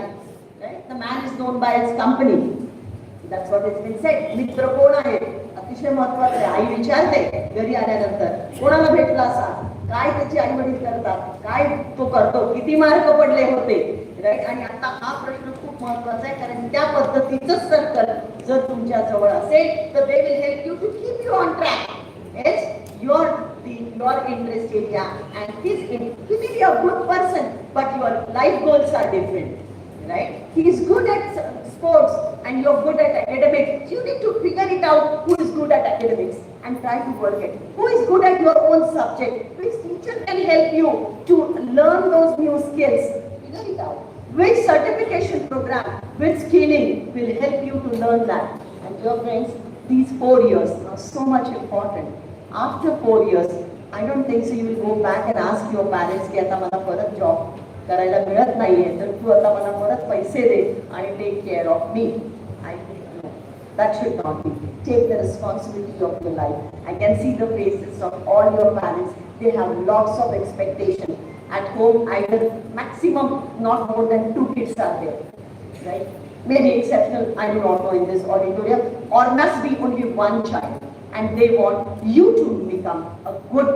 Right? The man is known by his company. That's what has been said. मित्र कोण आहे? अतिशय महत्त्वाचं आहे. आई विचारते घरी आल्यानंतर कोणाला भेटला असा? काय त्याचे आई वडील करतात? काय तो करतो? किती मार्क पडले होते? राईट? आणि आता हा प्रश्न खूप महत्त्वाचा आहे कारण त्या पद्धतीचं सर्कल जर तुमच्या जवळ असेल तर they will help you to keep you on track. Yes, your interest area and he may be a good person, but your life goals are different. Right? He is good at sports and you're good at academics. You need to figure it out who is good at academics and try to work it. Who is good at your own subject? Which teacher can help you to learn those new skills? Figure it out. Which certification program, which skilling will help you to learn that? And dear friends, these 4 years are so much important. After 4 years, I don't think so you will go back and ask your parents की आता मला परत job करायला मिळत नाहीये तर तू आता मला परत पैसे दे आणि take care of me. I think no, that should not be. Take the responsibility of your life. I can see the faces of all your parents. They have lots of expectation. At home, either maximum not more than 2 kids are there, right? Maybe exceptional, I do not know in this auditorium, or must be only one child. And they want you to become a good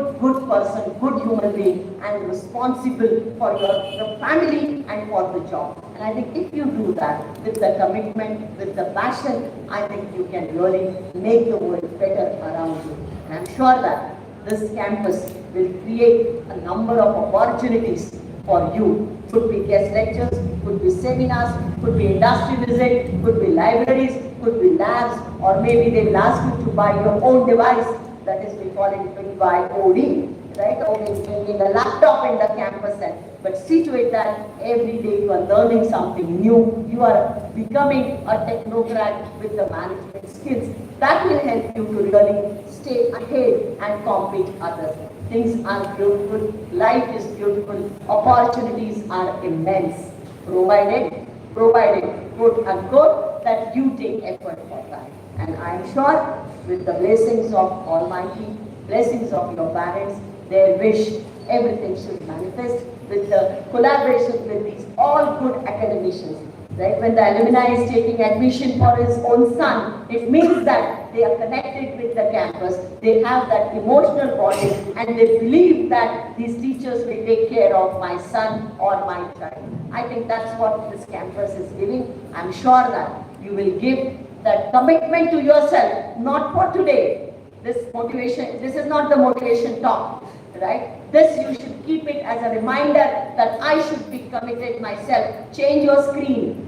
person, good human being, and responsible for your family and for the job. And I think if you do that with the commitment, with the passion, I think you can really make the world better around you. And I'm sure that this campus will create a number of opportunities for you. Could be guest lectures, could be seminars, could be industry visit, could be libraries, could be labs, or maybe they will ask you to buy your own device. That is, we call it BYOD, right? Or maybe a laptop in the campus set. But see to it that every day you are learning something new. You are becoming a technocrat with the management skills. That will help you to really stay ahead and compete others. Things are beautiful, life is beautiful, opportunities are immense, provided, quote unquote, that you take effort for that. And I am sure with the blessings of Almighty, blessings of your parents, their wish, everything should manifest with the collaboration with these all good academicians. Right? When the alumni is taking admission for his own son, it means that they are connected with the campus, they have that emotional bonding, and they believe that these teachers will take care of my son or my child. I think that's what this campus is giving. I'm sure that you will give that commitment to yourself, not for today. This is not the motivation talk, right? This you should keep it as a reminder that I should be committed myself. Change your screen.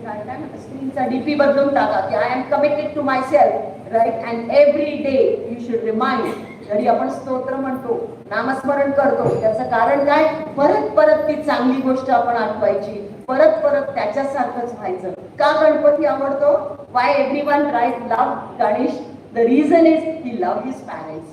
Screenचा DP बदलून टाका की I am committed to myself, right? And every day you should remind. जरी आपण स्तोत्र म्हणतो, नामस्मरण करतो, त्याचं कारण काय? परत ती चांगली गोष्ट आपण आठवायची, परत त्याच्यासारखंच व्हायचं. का गणपती आवडतो? Why everyone love Ganesh? The reason is he loved his parents.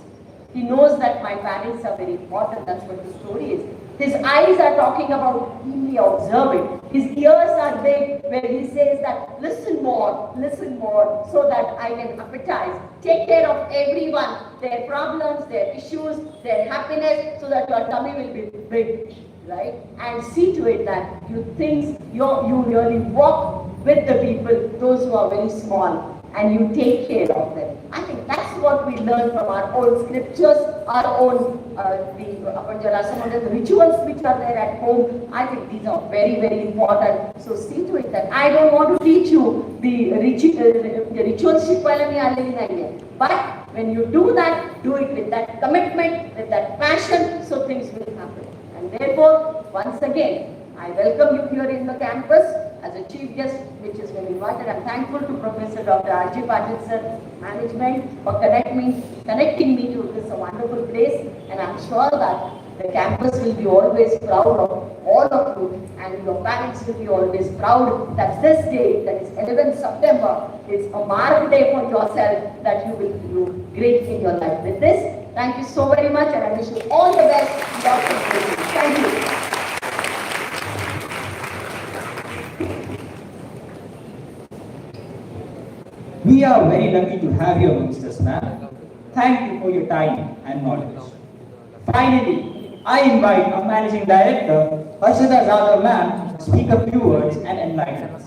He knows that my parents are very important. That's what the story is. His eyes are talking about keenly observing. His ears are big where he says that listen more, so that I can empathize. Take care of everyone, their problems, their issues, their happiness, so that your tummy will be big, right? And see to it that you really walk with the people, those who are very small, and you take care of them. I think that's what we learn from our own scriptures, our own the rituals which are there at home. I think these are very, very important. So see to it that I don't want to teach you the rituals शिकवायला मी आलेली नाहीये. But When you do that, do it with that commitment, with that passion, so things will happen. And therefore, once again, I welcome you here in the campus as a chief guest, which is very invited. I'm thankful to Professor Dr. R.J. Patil sir, management, for connecting me to this wonderful place. And I'm sure that the campus will be always proud of all of you, and your parents will be always proud that this day, that is 11th September, is a mark day for yourself that you will do great in your life. With this, thank you so very much, and I wish you all the best. Thank you. We are very lucky to have you amongst us, ma'am. Thank you for your time and knowledge. Finally, I invite our Managing Director, Harshada Zadav ma'am, to speak a few words and enlighten us.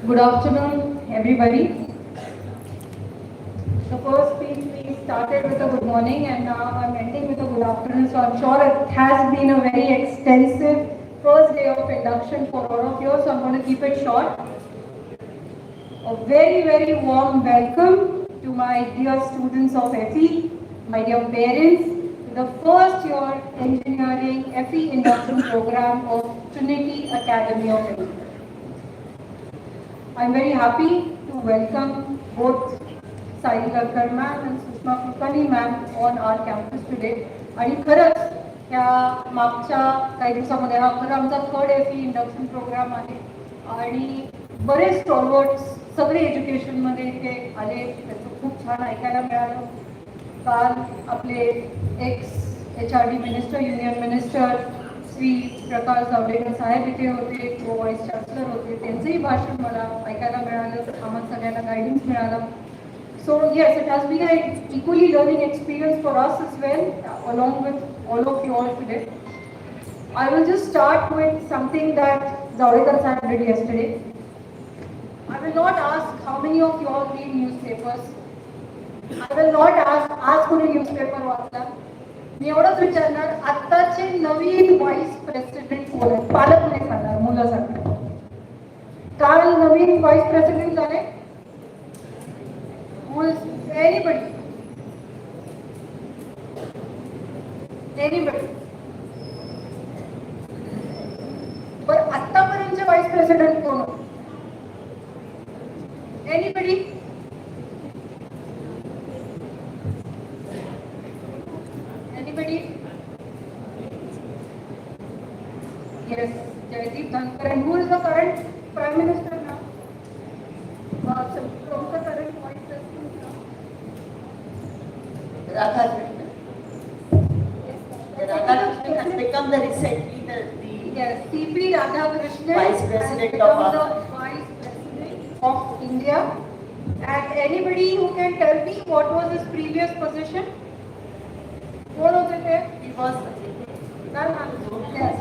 Good afternoon, everybody. The first speech we started with a good morning, and now I'm ending with a good afternoon. So I'm sure it has been a very extensive first day of induction for all of you. So I'm going to keep it short. A very, very warm welcome to my dear students of FE, my dear parents, to the first year engineering FE induction program of Trinity Academy of Engineering. I'm very happy to welcome both Sai Lakkar ma'am and Sushma Kulkarni ma'am on our campus today. आणि खरंच या मागच्या काही दिवसामध्ये हा खरं आमचा third FE induction programme आहे आणि बरेच स्टॉलवर्ड्स सगळे एज्युकेशनमध्ये इथे आले, त्याचं खूप छान ऐकायला मिळालं. काल आपले HRD minister, union minister Shri Prakash Javadekar साहेब इथे होते, तो व्हाईस चान्सलर होते, त्यांचंही भाषण मला ऐकायला मिळालं, आम्हाला सगळ्यांना गायडन्स मिळाला. So yes, it has been an equally learning experience for us as well, along with all of you all today. I will just start with something that Zawdekar sir did yesterday. I will not ask how many of you all read newspapers. I will not ask कोणी newspaper वाचला. मी एवढंच विचारणार, आत्ताचे नवीन vice president कोण आहेत? पालक नाही सांगणार, मुलं सांगणार. काल नवीन व्हाईस प्रेसिडेंट झाले. Anybody? पण आतापर्यंतचे व्हाईस प्रेसिडेंट कोण? Anybody? Yes, Jaideep Dhankar. And who is the current Prime Minister now? From the current Vice President now? Radhakrishnan. Radhakrishnan has become the recently yes, CP Radhakrishnan, Vice President of Vice President of India. And anybody who can tell me what was his previous position? What was it there? He was yes,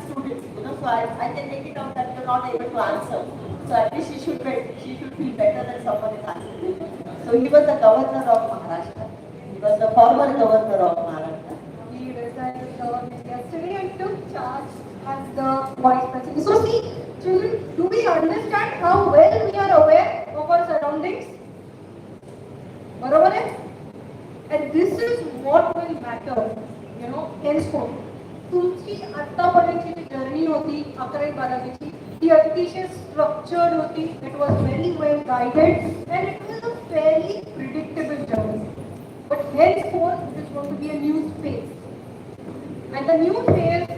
students. So I can take it out that you're not able to answer. So at least she should feel better than someone is answering. So he was the governor of Maharashtra. He was the former governor of Maharashtra. He resigned yesterday and took charge as the vice president. So see, children, do we understand how well we are aware of our surroundings? बरोबर आहे? And this is what will matter, henceforth. तुमची आतापर्यंतची जी journey होती 11वी-12वीची ती अतिशय structured होती. It was very well guided and it was a fairly predictable journey. But henceforth it is going to be a new phase. And the new phase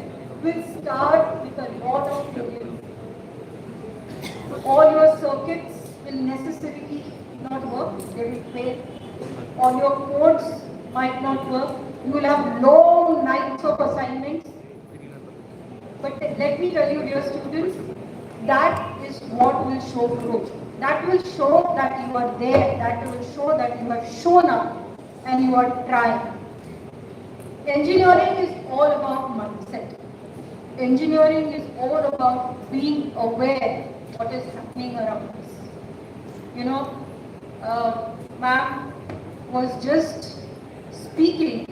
will start with a lot of failures. All your circuits will necessarily not work, they will fail. All your codes might not work. You will have long nights of assignments. But let me tell you, dear students, that is what will show growth. That will show that you are there. That will show that you have shown up and you are trying. Engineering is all about mindset. Engineering is all about being aware what is happening around us. Ma'am was just speaking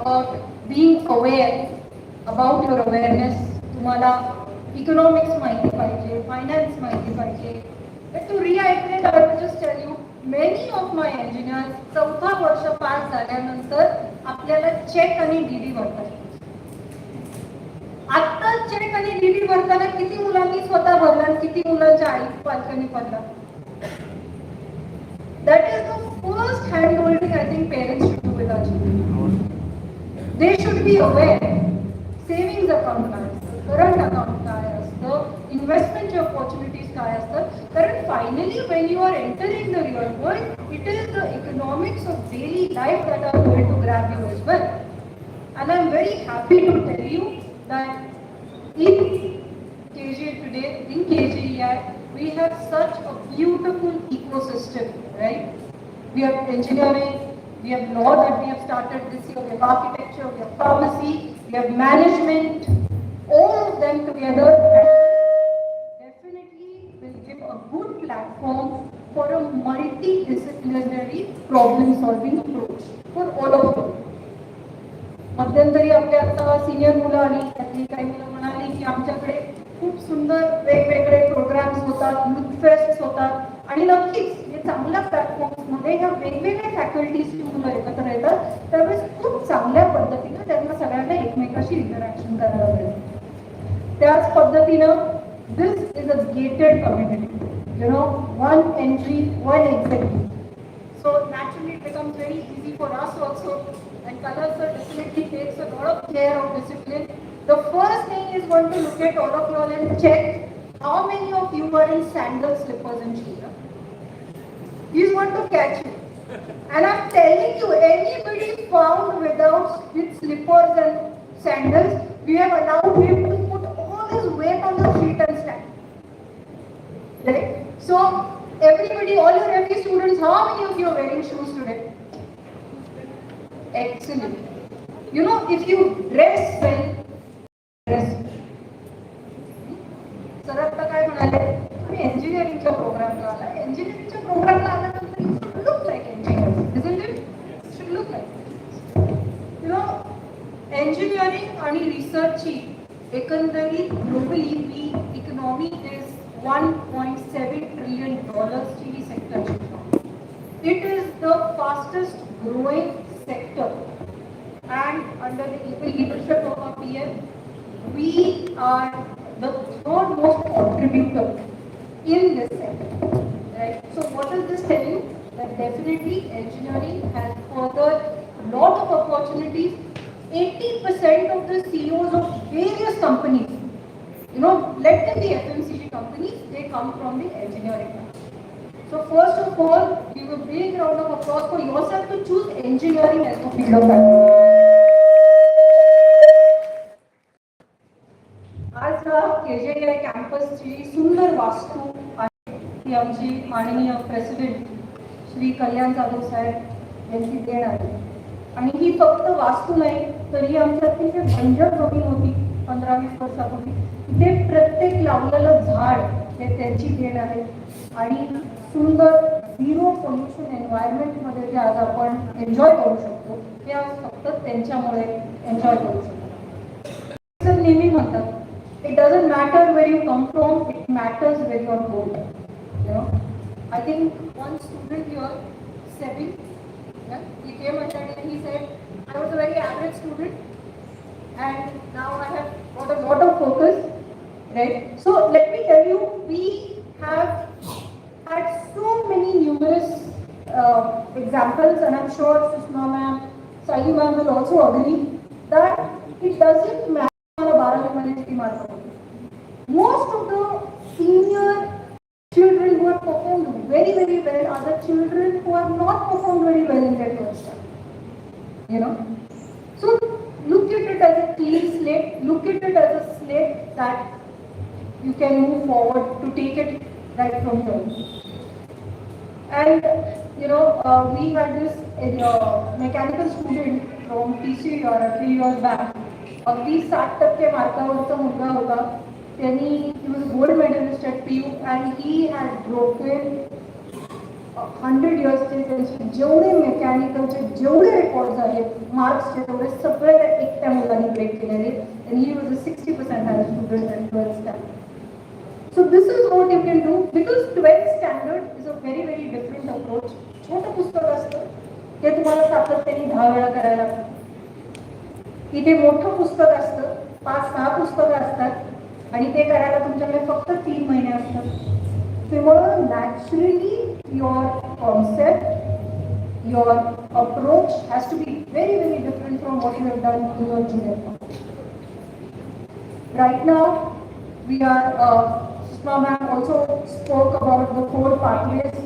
about being aware, about your awareness. तुम्हाला economics माहिती पाहिजे, finance माहिती पाहिजे, But to reiterate, I will just tell you, many of my engineers, 4th वर्ष पास झाल्यानंतर आपल्याला check आणि DD भरतात. आता चेक आणि डीडी भरताना किती मुलांनी स्वतः भरला आणि किती मुलांच्या आई पालकांनी भरला? That is the first hand holding I think parents should do with our children. They should be aware. Savings account काय असतं, current account काय असतं, investment opportunities काय असतात. कारण finally when you are entering the real world, it is the economics of daily life that are going to grab you as well. And I am very happy to tell you that in KJ today, in KJEI, we have such a beautiful ecosystem, right? We have engineering, we have law that we have started this year, we have architecture, we have pharmacy, we have management, all of them together definitely will give a good platform for a multidisciplinary problem solving approach for all of you. मध्यंतरी आपल्या आता senior मुलं आली, त्यातली काही मुलं म्हणाली की आमच्याकडे खूप सुंदर वेगवेगळे प्रोग्राम्स होतात, युथ फेस्ट होतात आणि नक्कीच हे चांगल्या प्लॅटफॉर्म्समध्ये ह्या वेगवेगळ्या फॅकल्टीजची मुलं एकत्र येतात, त्यावेळेस खूप चांगल्या पद्धतीनं त्यांना सगळ्यांना एकमेकाशी इंटरॅक्शन करायला मिळतं. त्याच पद्धतीनं this is a gated community, you know, one entry one exit. So naturally it becomes very easy for us also, and Color sir definitely takes a lot of care of discipline. The first thing is going to look at all of you all and check how many of you are in sandals, slippers and shoes. He is going to catch you. And I'm telling you, anybody found with slippers and sandals, we have allowed him to put all his weight on the feet and stand. Right? So everybody, all your every students, how many of you are wearing shoes today? Excellent. You know, if you dress well, dress. Sir आता काय म्हणाले, तुम्ही इंजिनिअरिंगच्या प्रोग्रामला आला, इंजिनिअरिंगच्या प्रोग्रामला आल्यानंतर you should look like engineers, isn't it? You should look like. You know, engineering आणि रिसर्चची एकंदरीत globally he economy is $1.7 trillion ची ही sector. It is the fastest growing sector, and under the leadership of our PM, we are the third most contributor in this sector. Right? So what does this tell you? That definitely engineering has further lot of opportunities. 80% of the CEOs of various companies, you know, let them be FMCG companies, they come from the engineering. So first of all, give a big round of applause for yourself to choose engineering as a field of action. आज KJI कॅम्पसची सुंदर वास्तू आहे, ही आमची माननीय president Shri Kalyan Jadhav साहेब यांची देण आहे. आणि ही फक्त वास्तू नाही, तर ही आमच्या अतिशय बंजर जमीन होती 15-20 वर्षापूर्वी. इथे प्रत्येक लावलेलं झाड हे त्यांची देण आहे. आणि सुंदर झिरो पोल्युशन एन्व्हायरमेंटमध्ये जे आज आपण एन्जॉय करू शकतो, ते आज फक्त त्यांच्यामुळे एन्जॉय करू शकतो. नेहमी म्हणतात, it doesn't matter where you come from, it matters where you are going. You know, I think one student here, Sebi, he came and he said, I was a very average student and now I have got a lot of focus, right? So let me tell you, we have had so many numerous examples, and I'm sure Sushma ma'am, Saili ma'am will also agree that it doesn't matter on a 12th mark. Most of the senior children who have performed very, very well are the children who have not performed very well in their first time. You know? So look at it as a clean slate, look at it as a slate that you can move forward to take it right from here. And you know, we had this mechanical student from TCU a few years back. अगदी 60% मार्कावरचा मुलगा होता. He was a gold medalist at PU and he had broken 100 years चे जेवढे मेकॅनिकलचे जेवढे records आहेत मार्क्सचे तेवढे सगळे एकट्या मुलांनी ब्रेक केलेले. and he was a 60% higher student at 12th standard. So this is what you can do, because 12th standard is a very very different approach. छोटं पुस्तक असतं ते तुम्हाला सातत्याने 10 वेळा करायला लागतं. इथे मोठं पुस्तक असतं, 5-6 पुस्तकं असतात आणि ते करायला तुमच्याकडे फक्त 3 महिने असतात. त्यामुळे naturally your concept, your approach has to be very very different from what you have done in your junior college. Right now we are Sushma ma'am also spoke about the 4 pathways,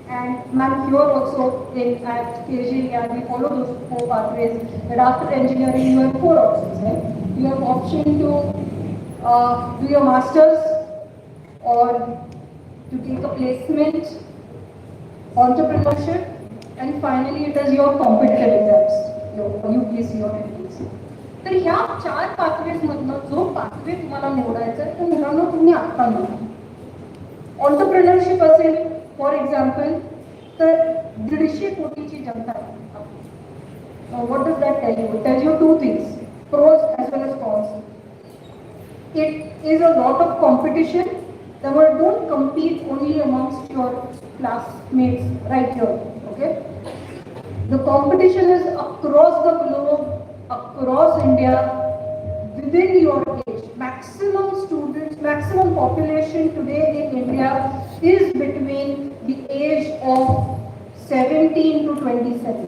and ma'am here also at KJE we follow those 4 pathways. That after engineering you have 4 options, right? You have option to do your masters, or to take a placement, entrepreneurship, and finally it is your competitive exams, your UPSC or MPSC. तर ह्या 4 pathways मधनं जो pathway तुम्हाला निवडायचा आहे तो मुलांना तुम्ही आत्ता निवडा. Entrepreneurship असेल फॉर एक्झाम्पल तर 150 कोटीची जनता आहे. What does that tell you? It tells you 2 things, pros as well as cons. It is a lot of competition. Therefore, don't compete only amongst your classmates right here. Okay? The competition is across the globe, across India, within your age. Maximum students, maximum population today in India is between the age of 17 to 27.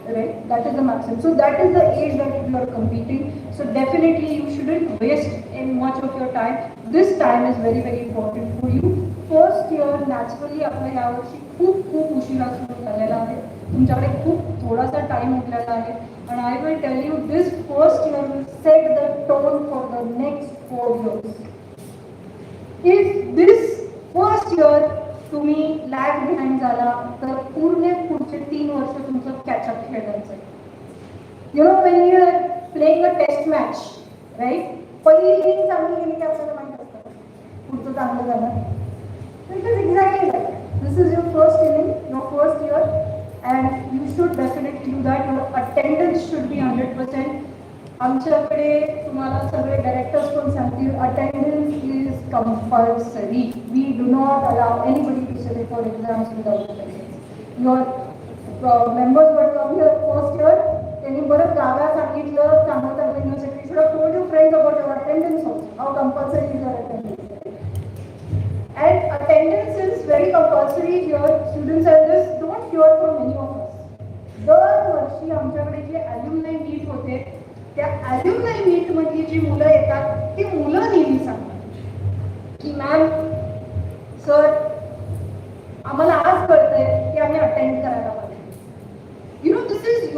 Right? That is the maximum. So that is the age that you are competing. So definitely you shouldn't waste in much of your time. This time is very very important for you. First year naturally आपल्या यावर्षी खूप उशिरा सुरू झालेला आहे. तुमच्याकडे खूप थोडासा टाइम उरलेला आहे. And I will tell you, this first year will set the tone for the next 4 years. If this first year तुम्ही लॅग बिहाइंड झाला तर पूर्ण पुढचे 3 वर्ष तुमचं कॅचअप खेळायचं आहे. You know when you are playing a test match, right, पहिली इनिंग चांगली गेली की आपल्याला माहित असतं पुढचं चांगलं झालं. It is exactly like this is your first inning, your first year, and you should definitely do that. Your attendance should be 100%. आमच्याकडे तुम्हाला सगळे डायरेक्टर्स पण सांगतील attendance is compulsory. We do not allow anybody to sit for exams without attendance. Your members were come here first year, त्यांनी बरं गावा सांगितलं चांगलं university should have told you friends about your attendance also, how compulsory is your attendance. And attendance is very compulsory here. Students are just don't hear from many of us. दरवर्षी आमच्याकडे जे alumni meet होते त्या alumni meet मध्ये जी मुलं येतात ती मुलं नेहमी सांगतात की मॅम, सर, आम्हाला आज कळतंय की आम्ही अटेंड करायला पाहिजे. You know this is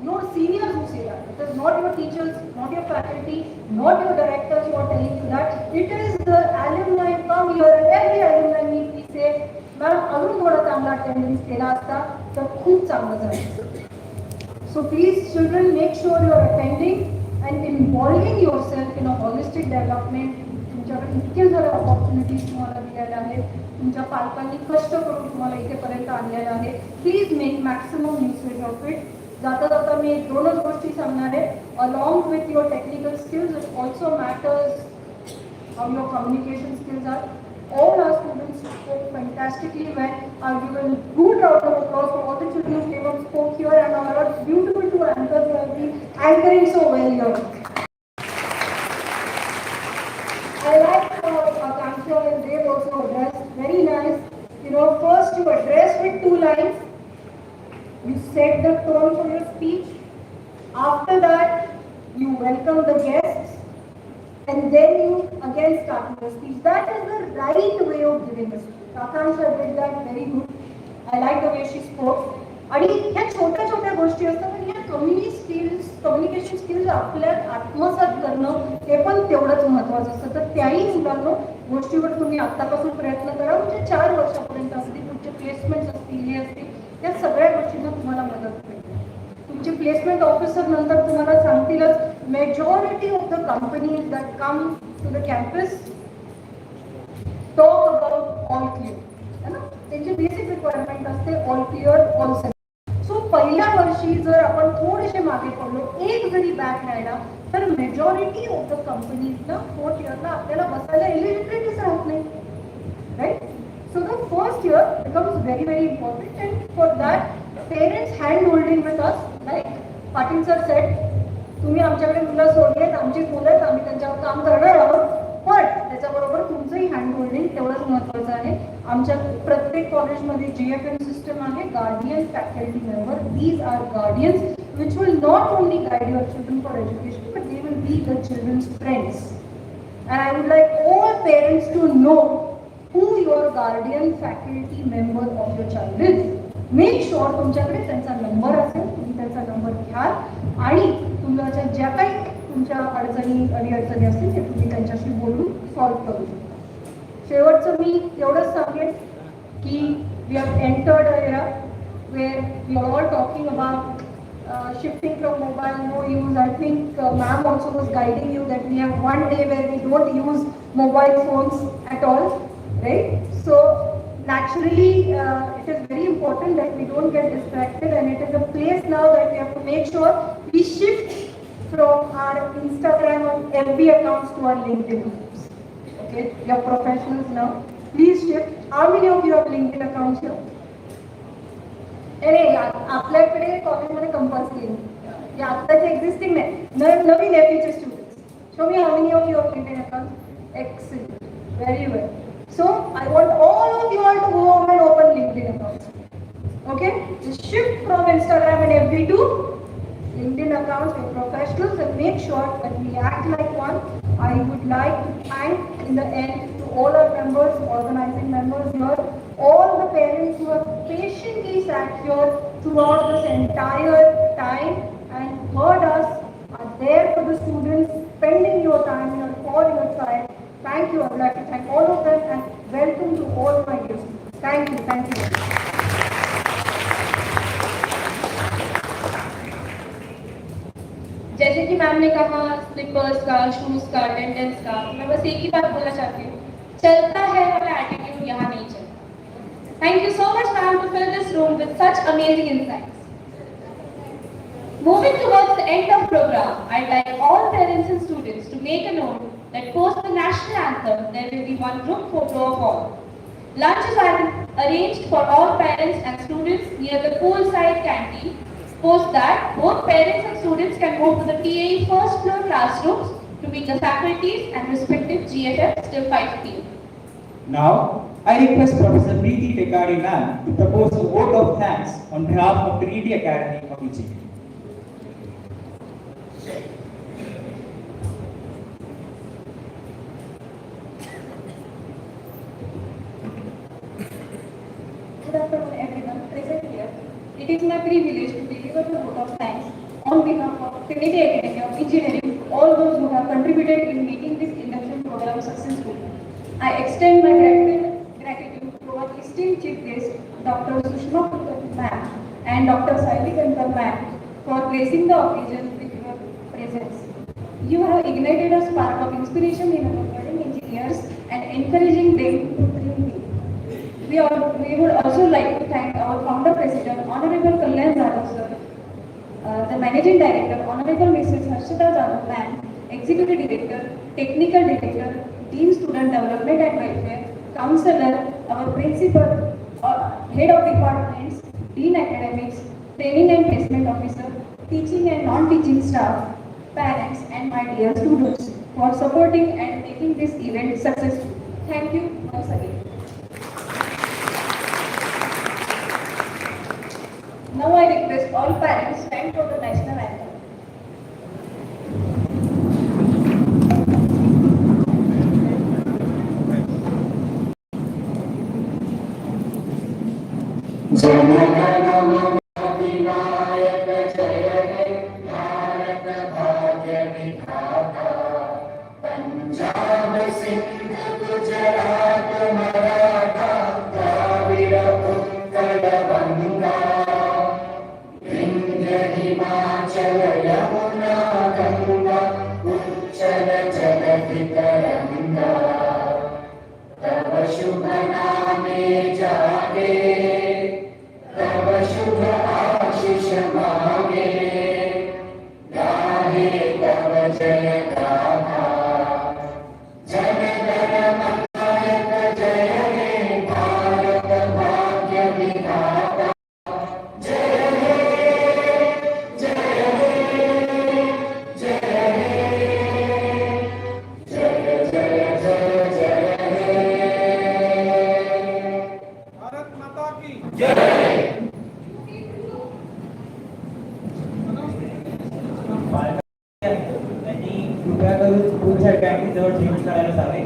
your seniors who say that. It is not your teachers, not your faculty, not your directors who are telling you that. It is the alumni come here and every alumni meet we say, ma'am, अजून थोडा चांगला attendance केला असता तर खूप चांगलं झालं. So please children, make sure you are attending and involving yourself in a holistic development. तुमच्याकडे इतके सारे opportunities तुम्हाला दिलेले आहेत. तुमच्या पालकांनी कष्ट करून तुम्हाला इथेपर्यंत आणलेलं आहे. Please make maximum usage of it. जाता जाता मी 2च गोष्टी सांगणार आहे. Along with your technical skills, it also matters how your communication skills are. All our students spoke fantastically well. I'll give a good round of applause for all the children who came and spoke here, and our beautiful 2 anchors who have been anchoring so well here. I like Akansha and Dave also addressed. Very nice. You know, first you address with 2 lines. You set the tone for your speech. After that, you welcome the guests, and then you again start your speech. That is the right way of giving a speech. Akansha did that very good. I like the way she spoke. आणि ह्या छोट्या छोट्या गोष्टी असतात, पण ह्या communication skills आपल्यात आत्मसात करणं हे पण तेवढंच महत्त्वाचं असतं. तर त्याही मुलांना गोष्टीवर तुम्ही आत्तापासून प्रयत्न करा, म्हणजे 4 वर्षापर्यंत असतील तुमचे प्लेसमेंट्स असतील, हे असतील, त्या सगळ्या गोष्टींना तुम्हाला मदत मिळेल. तुमचे प्लेसमेंट ऑफिसर नंतर तुम्हाला सांगतीलच, majority of the companies that come to the campus talk about all clear, है ना. त्यांची बेसिक रिक्वायरमेंट असते all clear, all set. So पहिल्या वर्षी जर आपण थोडेसे मागे पडलो, एक जरी बॅक राहिला तर मेजॉरिटी ऑफ द कंपनीजला 4th इयरला आपल्याला बसायला एलिजिबिलिटीच राहत नाही, right? So the first year becomes very, very important, and for that, parents hand holding with us, like Patil sir said, तुम्ही आमच्याकडे मुलं सोडली आहेत, आमची मुलं आहेत, आम्ही त्यांच्यावर काम करणार आहोत, पण त्याच्याबरोबर तुमचंही हँड होल्डिंग तेवढंच महत्त्वाचं आहे. आमच्या प्रत्येक कॉलेजमध्ये GFM सिस्टम आहे, guardian faculty member. These are guardians which will not only guide your children for education, but they will be the children's friends. And I would like all parents to know who your guardian faculty member of your child is. Make sure तुमच्याकडे त्यांचा number असेल, तुम्ही त्यांचा number घ्याल आणि तुमच्या ज्या काही तुमच्या अडचणी असतील ते तुम्ही त्यांच्याशी बोलून सॉल्व्ह करू शकता. शेवटचं मी एवढंच सांगेन की we have entered a era where we are all talking about shifting from mobile, no use. I think ma'am also was guiding you that we have one day where we don't use mobile phones at all, right? So naturally it is very important that we don't get distracted, and it is a place now that we have to make sure we shift from our Instagram or FB accounts to our LinkedIn accounts. Okay, we are professionals now. Please shift. How many of you have LinkedIn accounts here? अरे आपल्याकडे कॉलेजमध्ये compulsory या आत्ताचे existing नाही, नवीन एफीचे students. Show me how many of you of LinkedIn account? Excellent, very well. So I want all of you all to go home and open LinkedIn accounts. Okay, just shift from Instagram and FB to LinkedIn accounts with professionals and make sure that we act like one. I would like to thank in the end to all our members, organizing members here, all the parents who have patiently sat here throughout this entire time and heard us, are there for the students, spending your time here for your child. Thank you. I would like to thank all of them and welcome to all my guests. Thank you. Thank you. जैसे कि ma'am ने कहा slippers का, shoes का, attendance का, मैं बस एक ही बात बोलना चाहती हूँ, चलता है वाला एटीट्यूड यहाँ नहीं चलता. Thank you so much, ma'am, to fill this room with such amazing insights. Moving towards the end of the program, I'd like all parents and students to make a note that post the national anthem, there will be one group photo of all. Lunch is arranged for all parents and students near the poolside canteen. Post that, both parents and students can move to the TAE first floor classrooms to meet the faculties and respective GFFs till 5 p.m. Now, I request Professor Preeti Tekadi ma'am to propose a vote of thanks on behalf of Trinity Academy of Engineering. Good afternoon, everyone present here. It is my privilege to deliver the vote of thanks on behalf of Trinity Academy of Engineering, all those who have contributed in making this induction program successful. I extend my gratitude to our esteemed chief guest, Dr. Sushma Kulkarni ma'am and Dr. Saili Kankar ma'am for gracing the occasion with your presence. You have ignited a spark of inspiration in our budding engineers and encouraging them to dream big. We would also like to thank our founder president, Honorable Kalyan Jadhav sir, the managing director, Honorable Mrs. Harshita Jadhav ma'am, executive director, technical director, Dean Student Development and Welfare, Counselor, our Principal, Head of Departments, Dean Academics, Training and Placement Officer, Teaching and Non-Teaching Staff, Parents and my dear students for supporting and making this event successful. Thank you once again. Now I request all parents stand for the national anthem. शुभ आशीष मांगे गाहे तव जय त्यांनी कृपया करून स्कूलच्या canteen जवळ जेवण करायला जावे